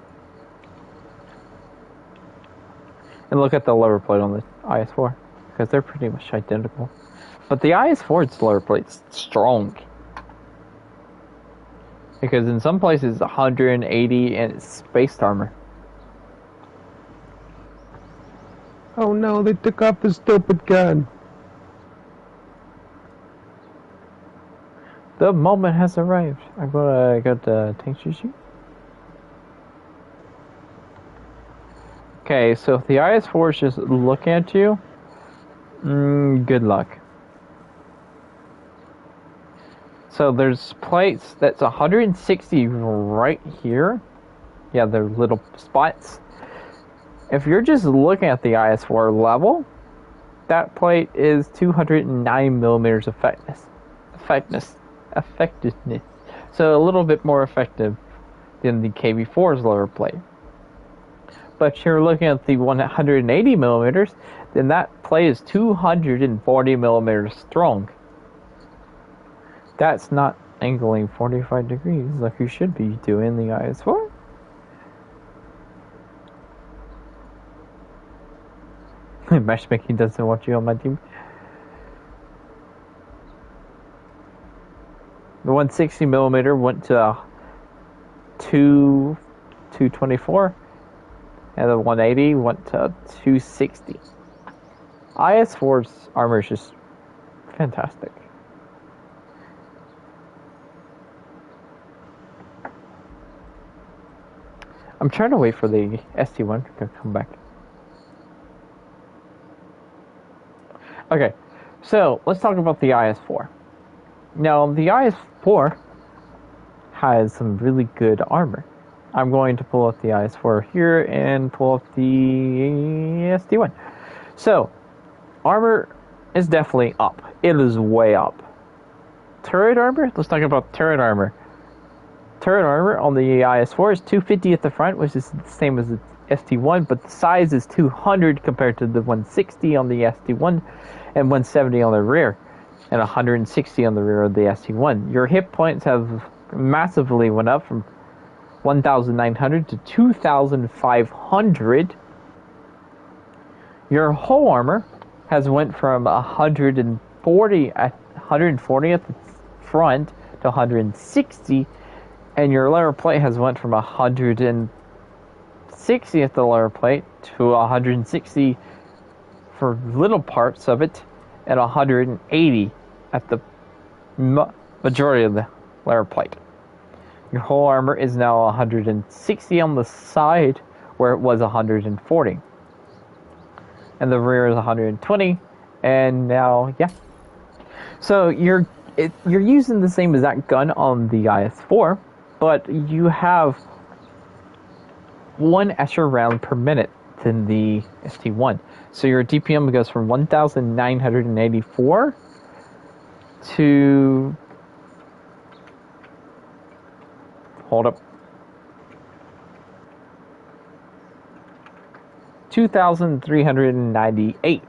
And look at the lower plate on the IS-4. Because they're pretty much identical. But the IS-4's lower plate's strong. Because in some places, 180 and it's spaced armor. Oh no, they took off the stupid gun. The moment has arrived. I'm gonna go to Tank GG. Okay, so if the IS-4 is just looking at you, good luck. So there's plates that's 160 right here. Yeah, they're little spots. If you're just looking at the IS-4 level, that plate is 209 millimeters effectiveness. So a little bit more effective than the KV-4's lower plate. But if you're looking at the 180 millimeters, then that plate is 240 millimeters strong. That's not angling 45 degrees like you should be doing the IS-4. Matchmaking doesn't want you on my team. The 160 millimeter went to 224, and the 180 went to 260. IS-4's armor is just fantastic. I'm trying to wait for the ST1 to come back. Okay, so let's talk about the IS-4. Now, the IS-4 has some really good armor. I'm going to pull up the IS-4 here and pull up the ST1. So, armor is definitely up. It is way up. Turret armor? Let's talk about turret armor. Turret armor on the IS-4 is 250 at the front, which is the same as the ST1, but the size is 200 compared to the 160 on the ST1 and 170 on the rear, and 160 on the rear of the ST1. Your hit points have massively went up from 1,900 to 2,500. Your whole armor has went from 140 at the front to 160, and your lower plate has went from 160 at the lower plate to 160 for little parts of it, and 180 at the majority of the lower plate. Your whole armor is now 160 on the side, where it was 140. And the rear is 120, and now, yeah. So you're using the same exact gun on the IS-4, but you have one extra round per minute than the ST1. So your DPM goes from 1,984 to... Hold up. 2,398.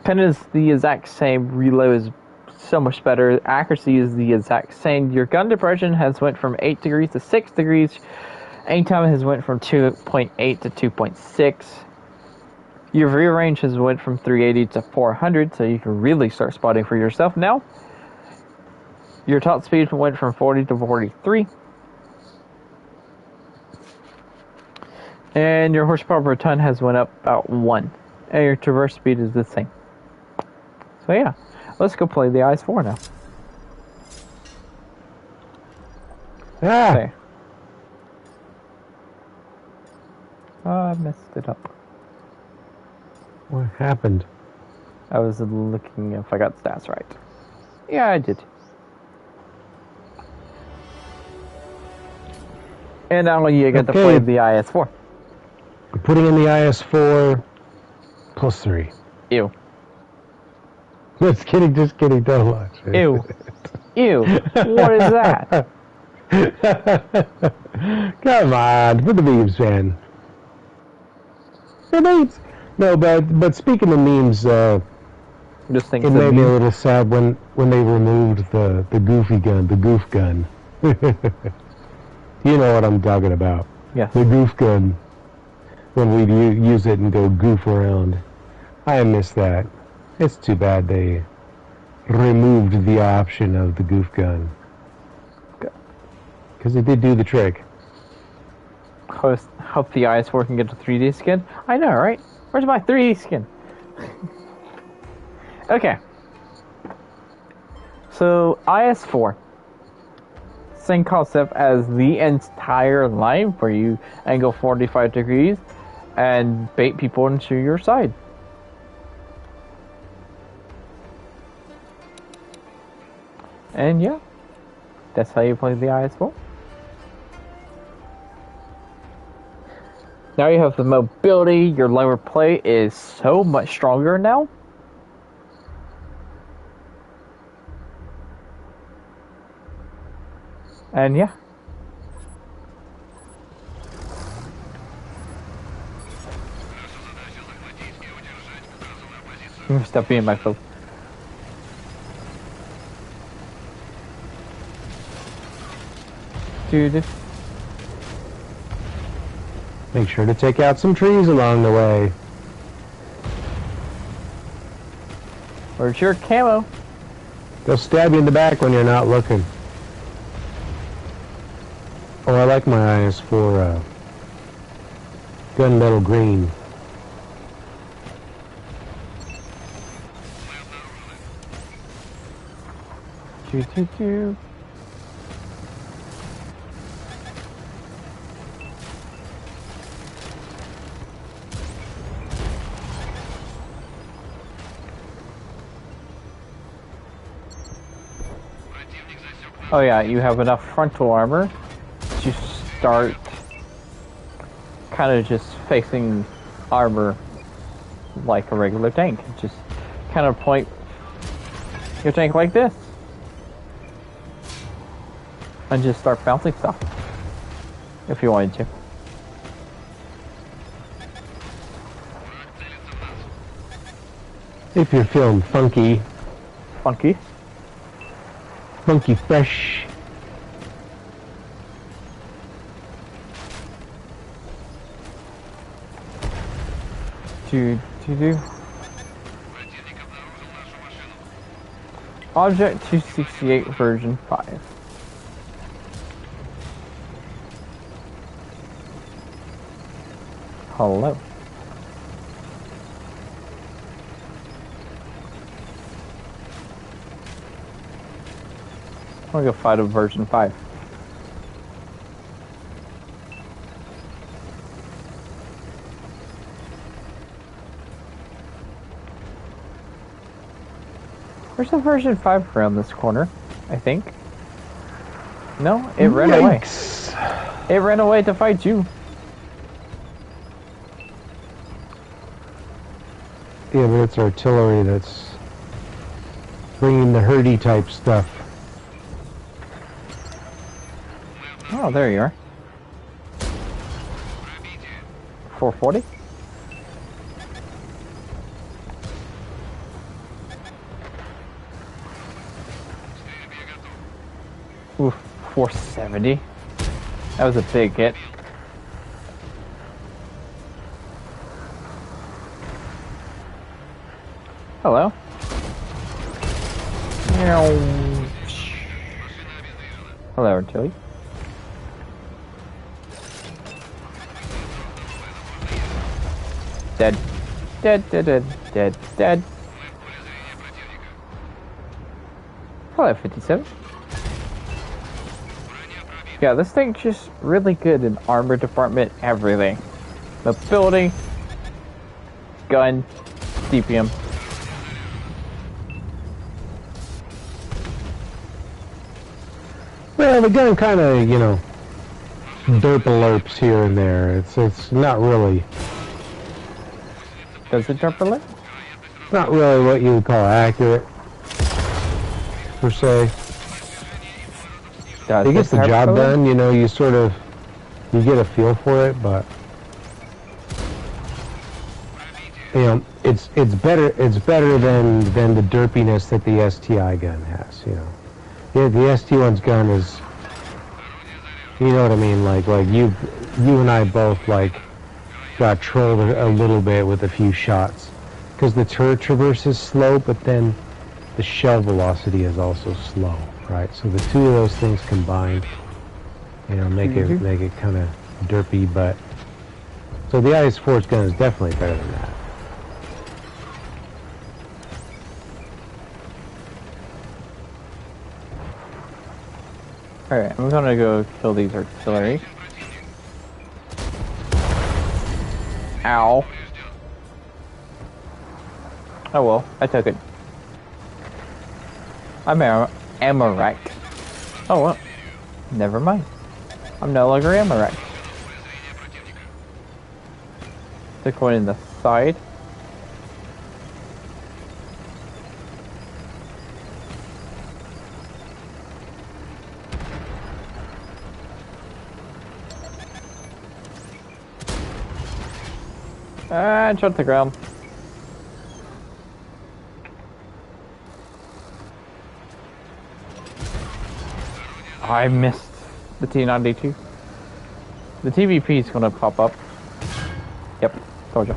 Pen is the exact same. Reload is so much better. Accuracy is the exact same. Your gun depression has went from 8 degrees to 6 degrees. Aim time has went from 2.8 to 2.6. Your rear range has went from 380 to 400, so you can really start spotting for yourself now. Your top speed went from 40 to 43. And your horsepower per ton has went up about 1. And your traverse speed is the same. So yeah, let's go play the IS-4 now. Ah! Okay. Oh, I messed it up. What happened? I was looking if I got stats right. Yeah, I did. And now you get to play the IS-4. I'm putting in the IS-4 +3. Ew. Just kidding, don't watch. Ew. Ew. What is that? Come on, for the memes, man. The memes. No, but speaking of memes, Just think it made me a little sad when they removed the goofy gun, the goof gun. You know what I'm talking about. Yes. The goof gun. When we use it and go goof around. I miss that. It's too bad they removed the option of the goof gun. Because it did do the trick. Hope the IS-4 can get a 3D skin. I know, right? Where's my 3D skin? Okay. So, IS-4. Same concept as the entire line, where you angle 45 degrees and bait people into your side. And yeah, that's how you play the IS-4. Now you have the mobility, your lower plate is so much stronger now. And yeah. Stop being my foe. Dude. Make sure to take out some trees along the way. Where's your camo? They'll stab you in the back when you're not looking. Oh, I like my IS-4 gunmetal green. Choo-choo-choo. Oh yeah, you have enough frontal armor to start kind of just facing armor like a regular tank. Just kind of point your tank like this and just start bouncing stuff if you wanted to. If you're feeling funky. Funky. Funky fresh. Do. Object 268 version 5. Hello. I'm gonna go fight a version 5. There's a version 5 around this corner, I think. No, it ran away. It ran away to fight you. Yeah, but it's artillery that's bringing the herdy type stuff. Oh, there you are. 440? Ooh, 470. That was a big hit. Hello. Hello, artillery. Dead. Dead. Hello, 57. Yeah, this thing's just really good in armor department, everything. mobility, gun, DPM. Well, the gun kind of, you know, derp-alerps here and there. It's not really... Does it derp alert? Not really what you would call accurate, per se. It gets the job done, you know, you sort of... You get a feel for it, but... You know, it's better than the derpiness that the STI gun has, you know. Yeah, the ST1's gun is, you know what I mean, like you and I both, like, got trolled a little bit with a few shots. Because the turret traverse is slow, but then the shell velocity is also slow, right? So the two of those things combined, you know, make it kind of derpy, but... So the IS-4's gun is definitely better than that. Alright, I'm gonna go kill these artillery. Ow. Oh well, I took it. I'm ammo racked. Oh well, never mind. I'm no longer ammo racked. Took one in the side. And shot the ground. I missed the T92. The TVP is gonna pop up. Yep, told you.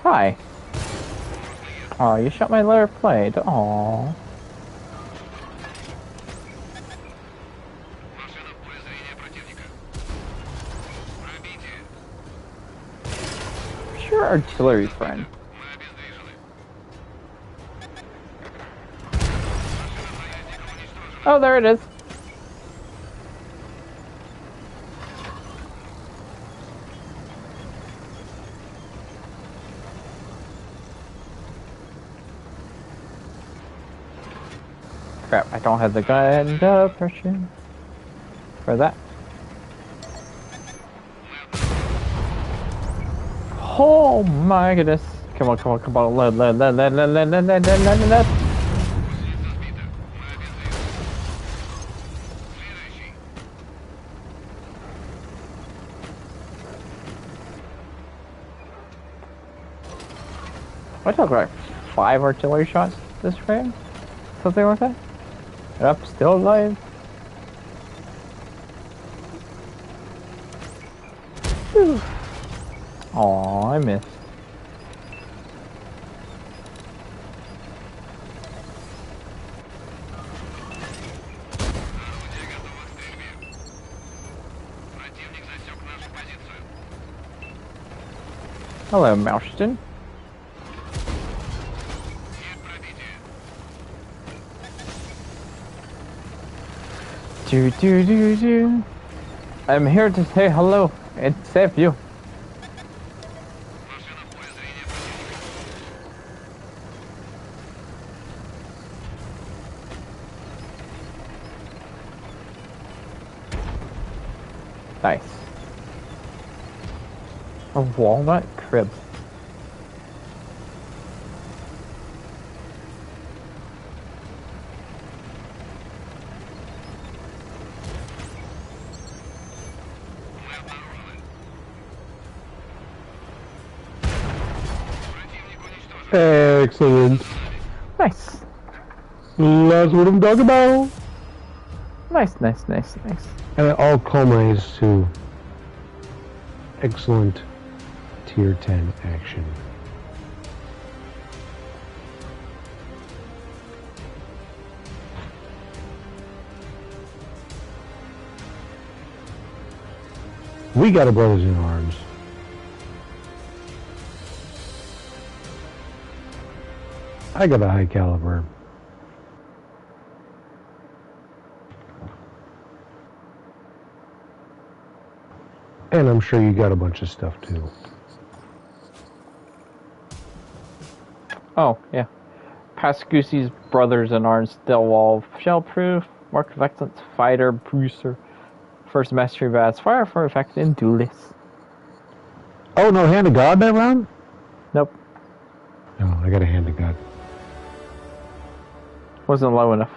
Hi. Oh, you shot my lower plate. Aww. Your artillery friend. Oh, there it is. Crap, I don't have the gun depression for that. Oh my goodness. Come on, come on, come on. Let. I took like 5 artillery shots this frame. Something like that. Yep, still alive. Whew. Aw, I missed. Hello, Mauston. Do. I'm here to say hello and save you. Nice. A walnut crib. Excellent. Nice. That's what I'm talking about. Nice. And it all culminates to excellent tier 10 action. We got a brothers in arms. I got a high caliber. And I'm sure you got a bunch of stuff too. Oh, yeah. Pascucci's Brothers in Arms, Stilwall, Shellproof, Mark of Excellence, Fighter, Bruiser, First Mastery Bats, Fire for Effect, and Duelist. Oh, no Hand of God that round? Nope. No, I got a Hand of God. Wasn't low enough.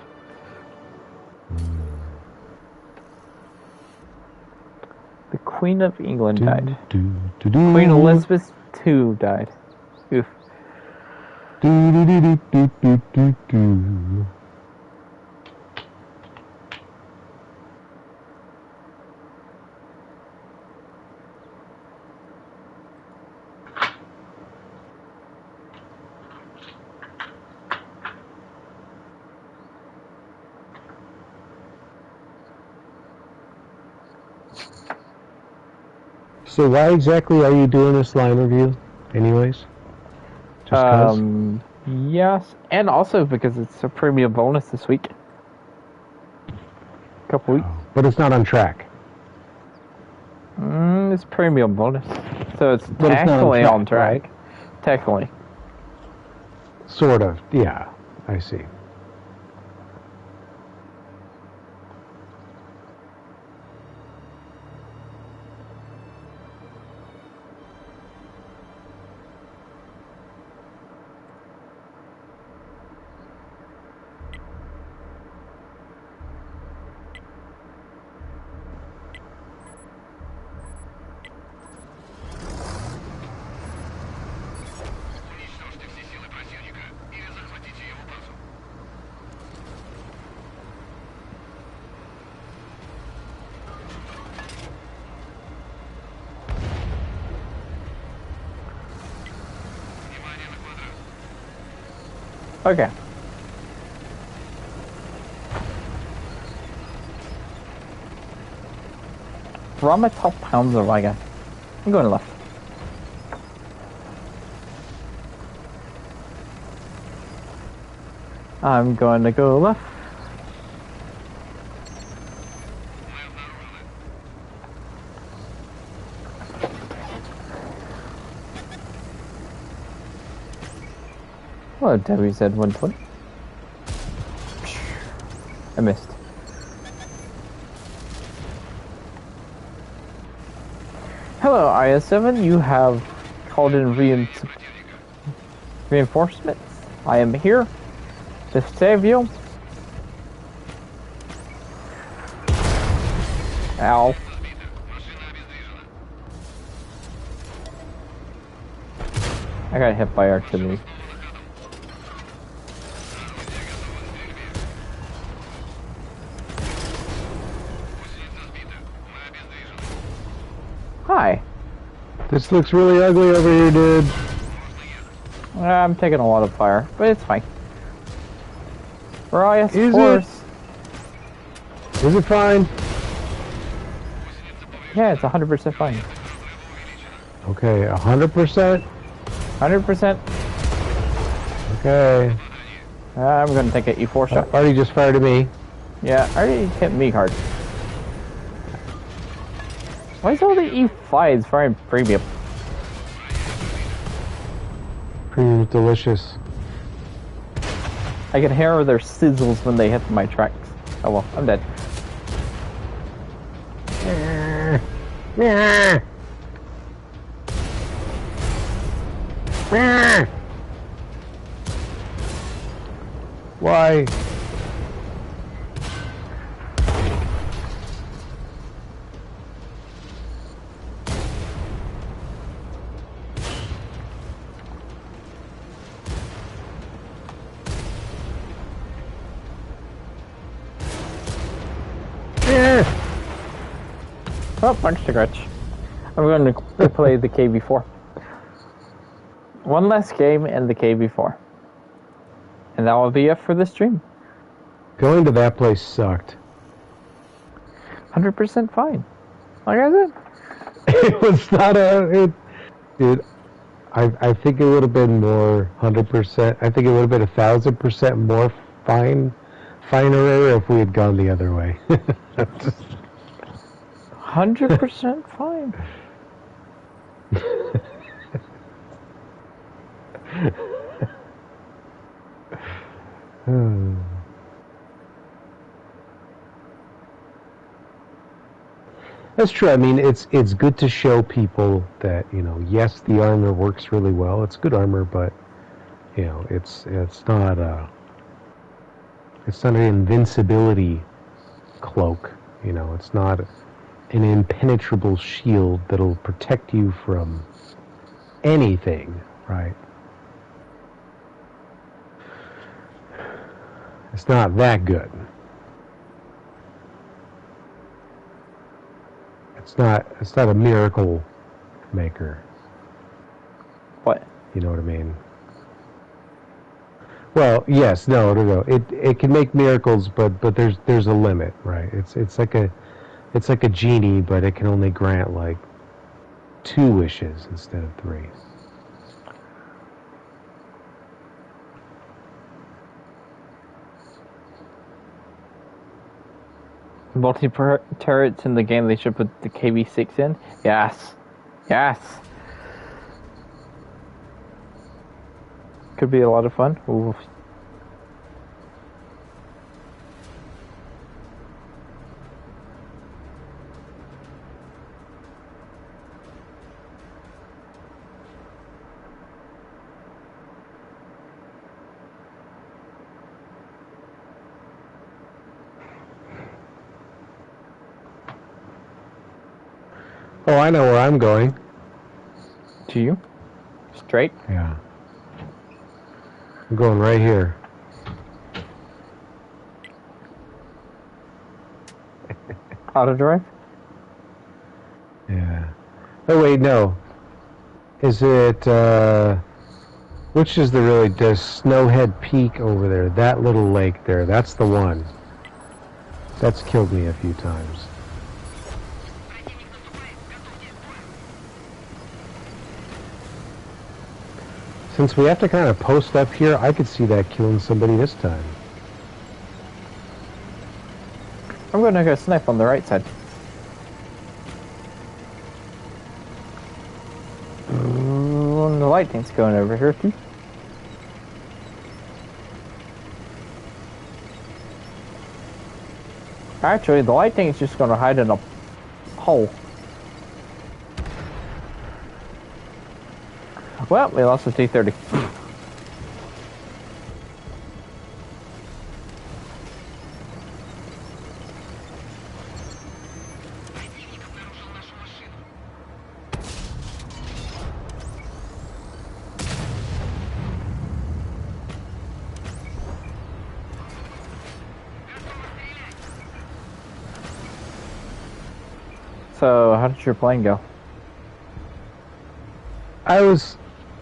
The Queen of England died. Queen Elizabeth II died. Oof. So why exactly are you doing this line review, anyways? Just 'cause? Yes, and also because it's a premium bonus this week. Couple weeks. But it's not on track. It's premium bonus, so it's But it's not technically on track. right? Technically. Sort of, yeah. I see. Okay. Ramatop Panzer Jaeger. I'm going left. I'm going to go left. Well, WZ-120. I missed. Hello, IS-7. You have called in reinforcements. I am here to save you. Ow. I got hit by artillery. Hi. This looks really ugly over here, dude. I'm taking a lot of fire, but it's fine. For Is IS-4s. Is it fine? Yeah, it's 100% fine. Okay, 100%? 100%. Okay. I'm gonna take an E4 shot. Already just fired at me. Yeah, already hit me hard. Why is all the E5s firing premium? Premium's delicious. I can hear their sizzles when they hit my tracks. Oh well, I'm dead. Why? Oh, punch the crutch. I'm going to play the KV4. One less game and the KV4. And that will be it for the stream. Going to that place sucked. 100% fine. Like I said. It was not dude, I think it would have been more 100%. I think it would have been 1,000% more finer if we had gone the other way. 100% fine. That's true. I mean, it's good to show people that, you know, yes, the armor works really well. It's good armor, but you know, it's not an invincibility cloak. You know, it's not an impenetrable shield that'll protect you from anything, right? It's not that good. It's not a miracle maker. What? You know what I mean? Well, yes, no. It can make miracles, but there's a limit, right? It's like a genie, but it can only grant like 2 wishes instead of 3. Multi-turrets in the game, they should put the KB6 in? Yes. Yes. Could be a lot of fun. Ooh. Oh, I know where I'm going. To you? Straight? Yeah. I'm going right here. Auto drive? Yeah. Oh wait, no. Is it which is the Snowhead Peak over there, that little lake there, that's the one. That's killed me a few times. Since we have to kind of post up here, I could see that killing somebody this time. I'm going to go snipe on the right side. Ooh, the lightning's going over here too. Actually, the lightning is just going to hide in a hole. Well, we lost the T-30. So, how did your plane go? I was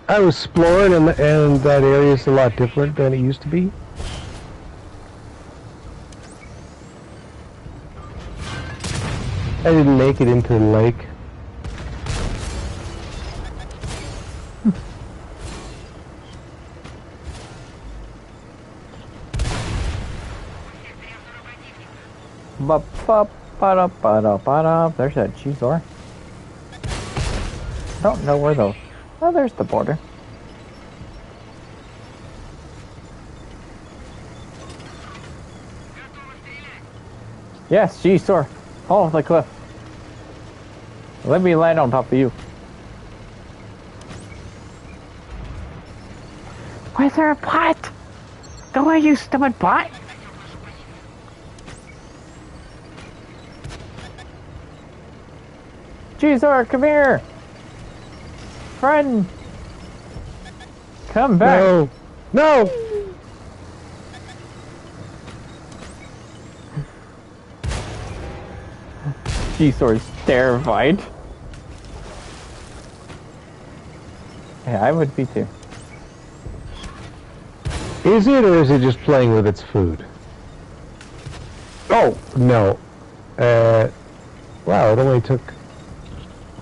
exploring, and that area is a lot different than it used to be. I didn't make it into the lake. There's that G-Zor. I don't know where though. Oh, there's the border. Yes, G-Zor. Fall off the cliff. Let me land on top of you. Why is there a pot? Go away, you stupid pot! G-Zor, come here! Friend! Come back! No! No! G-Zor's terrified. Yeah, I would be too. Is it, or is it just playing with its food? Oh, no. Wow, it only took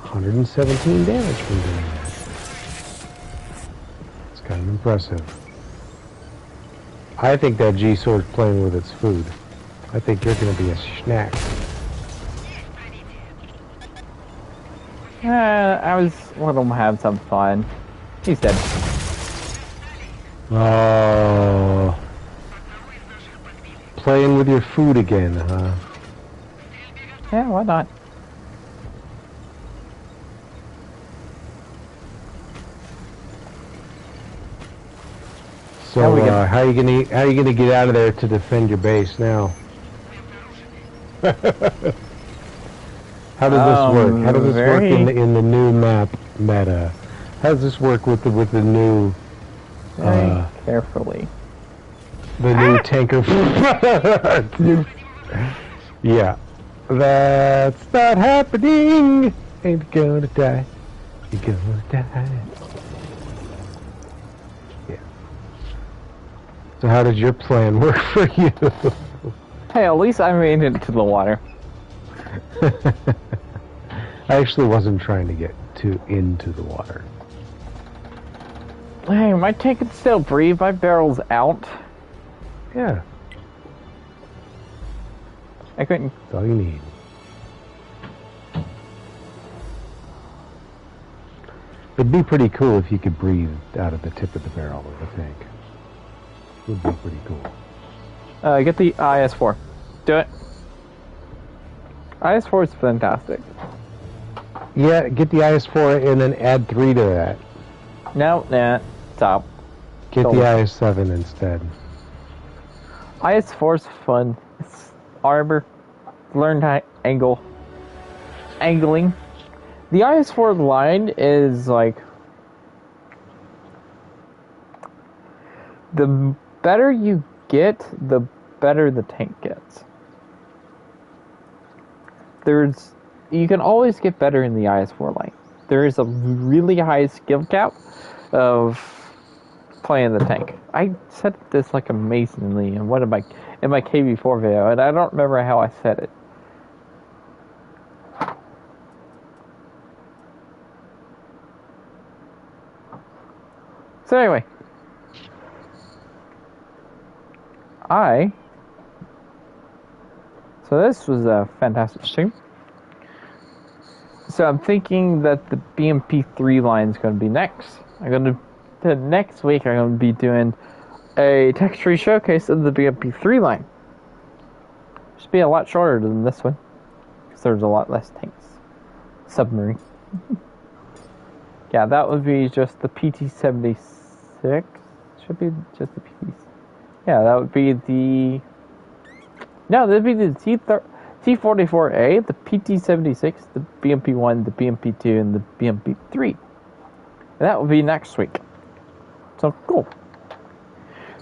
117 damage from doing that. It's kind of impressive. I think that G-Sword's playing with its food. I think you're going to be a snack. I was letting him have some fun. He's dead. Oh. Playing with your food again, huh? Yeah, why not? So how are you gonna get out of there to defend your base now? How does this work? How does this work in the new map meta? How does this work with the new very carefully? The new tanker. Yeah, that's not happening. Ain't gonna die. You're gonna die. Yeah. So how did your plan work for you? Hey, at least I made it to the water. I actually wasn't trying to get into the water. Hey, my tank can still breathe. My barrel's out. Yeah. I couldn't. That's all you need. It'd be pretty cool if you could breathe out of the tip of the barrel of the tank. It would be pretty cool. Get the IS-4. Do it. IS-4 is fantastic. Yeah, get the IS-4 and then add 3 to that. No, nah, stop. Get the IS-7 instead. IS-4 is fun. It's armor. Learn how angling. The IS-4 line is like the better you get, the better the tank gets. You can always get better in the IS-4 line. There is a really high skill cap of playing the tank. I said this like amazingly in my KV4 video, and I don't remember how I said it. So anyway, so this was a fantastic stream. So I'm thinking that the BMP3 line is going to be next. Next week I'm going to be doing a tech tree showcase of the BMP3 line. Should be a lot shorter than this one, because there's a lot less tanks. Submarine. Yeah, that would be just the PT-76. Should be just the PT. Yeah, that would be the... No, that'd be the T-44A, the PT-76, the BMP-1, the BMP-2, and the BMP-3. And that will be next week. So, cool.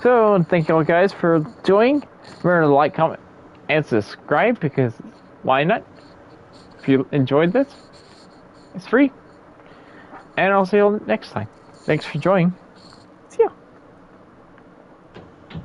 So, thank you all guys for joining. Remember to like, comment, and subscribe, because why not? If you enjoyed this, it's free. And I'll see you all next time. Thanks for joining.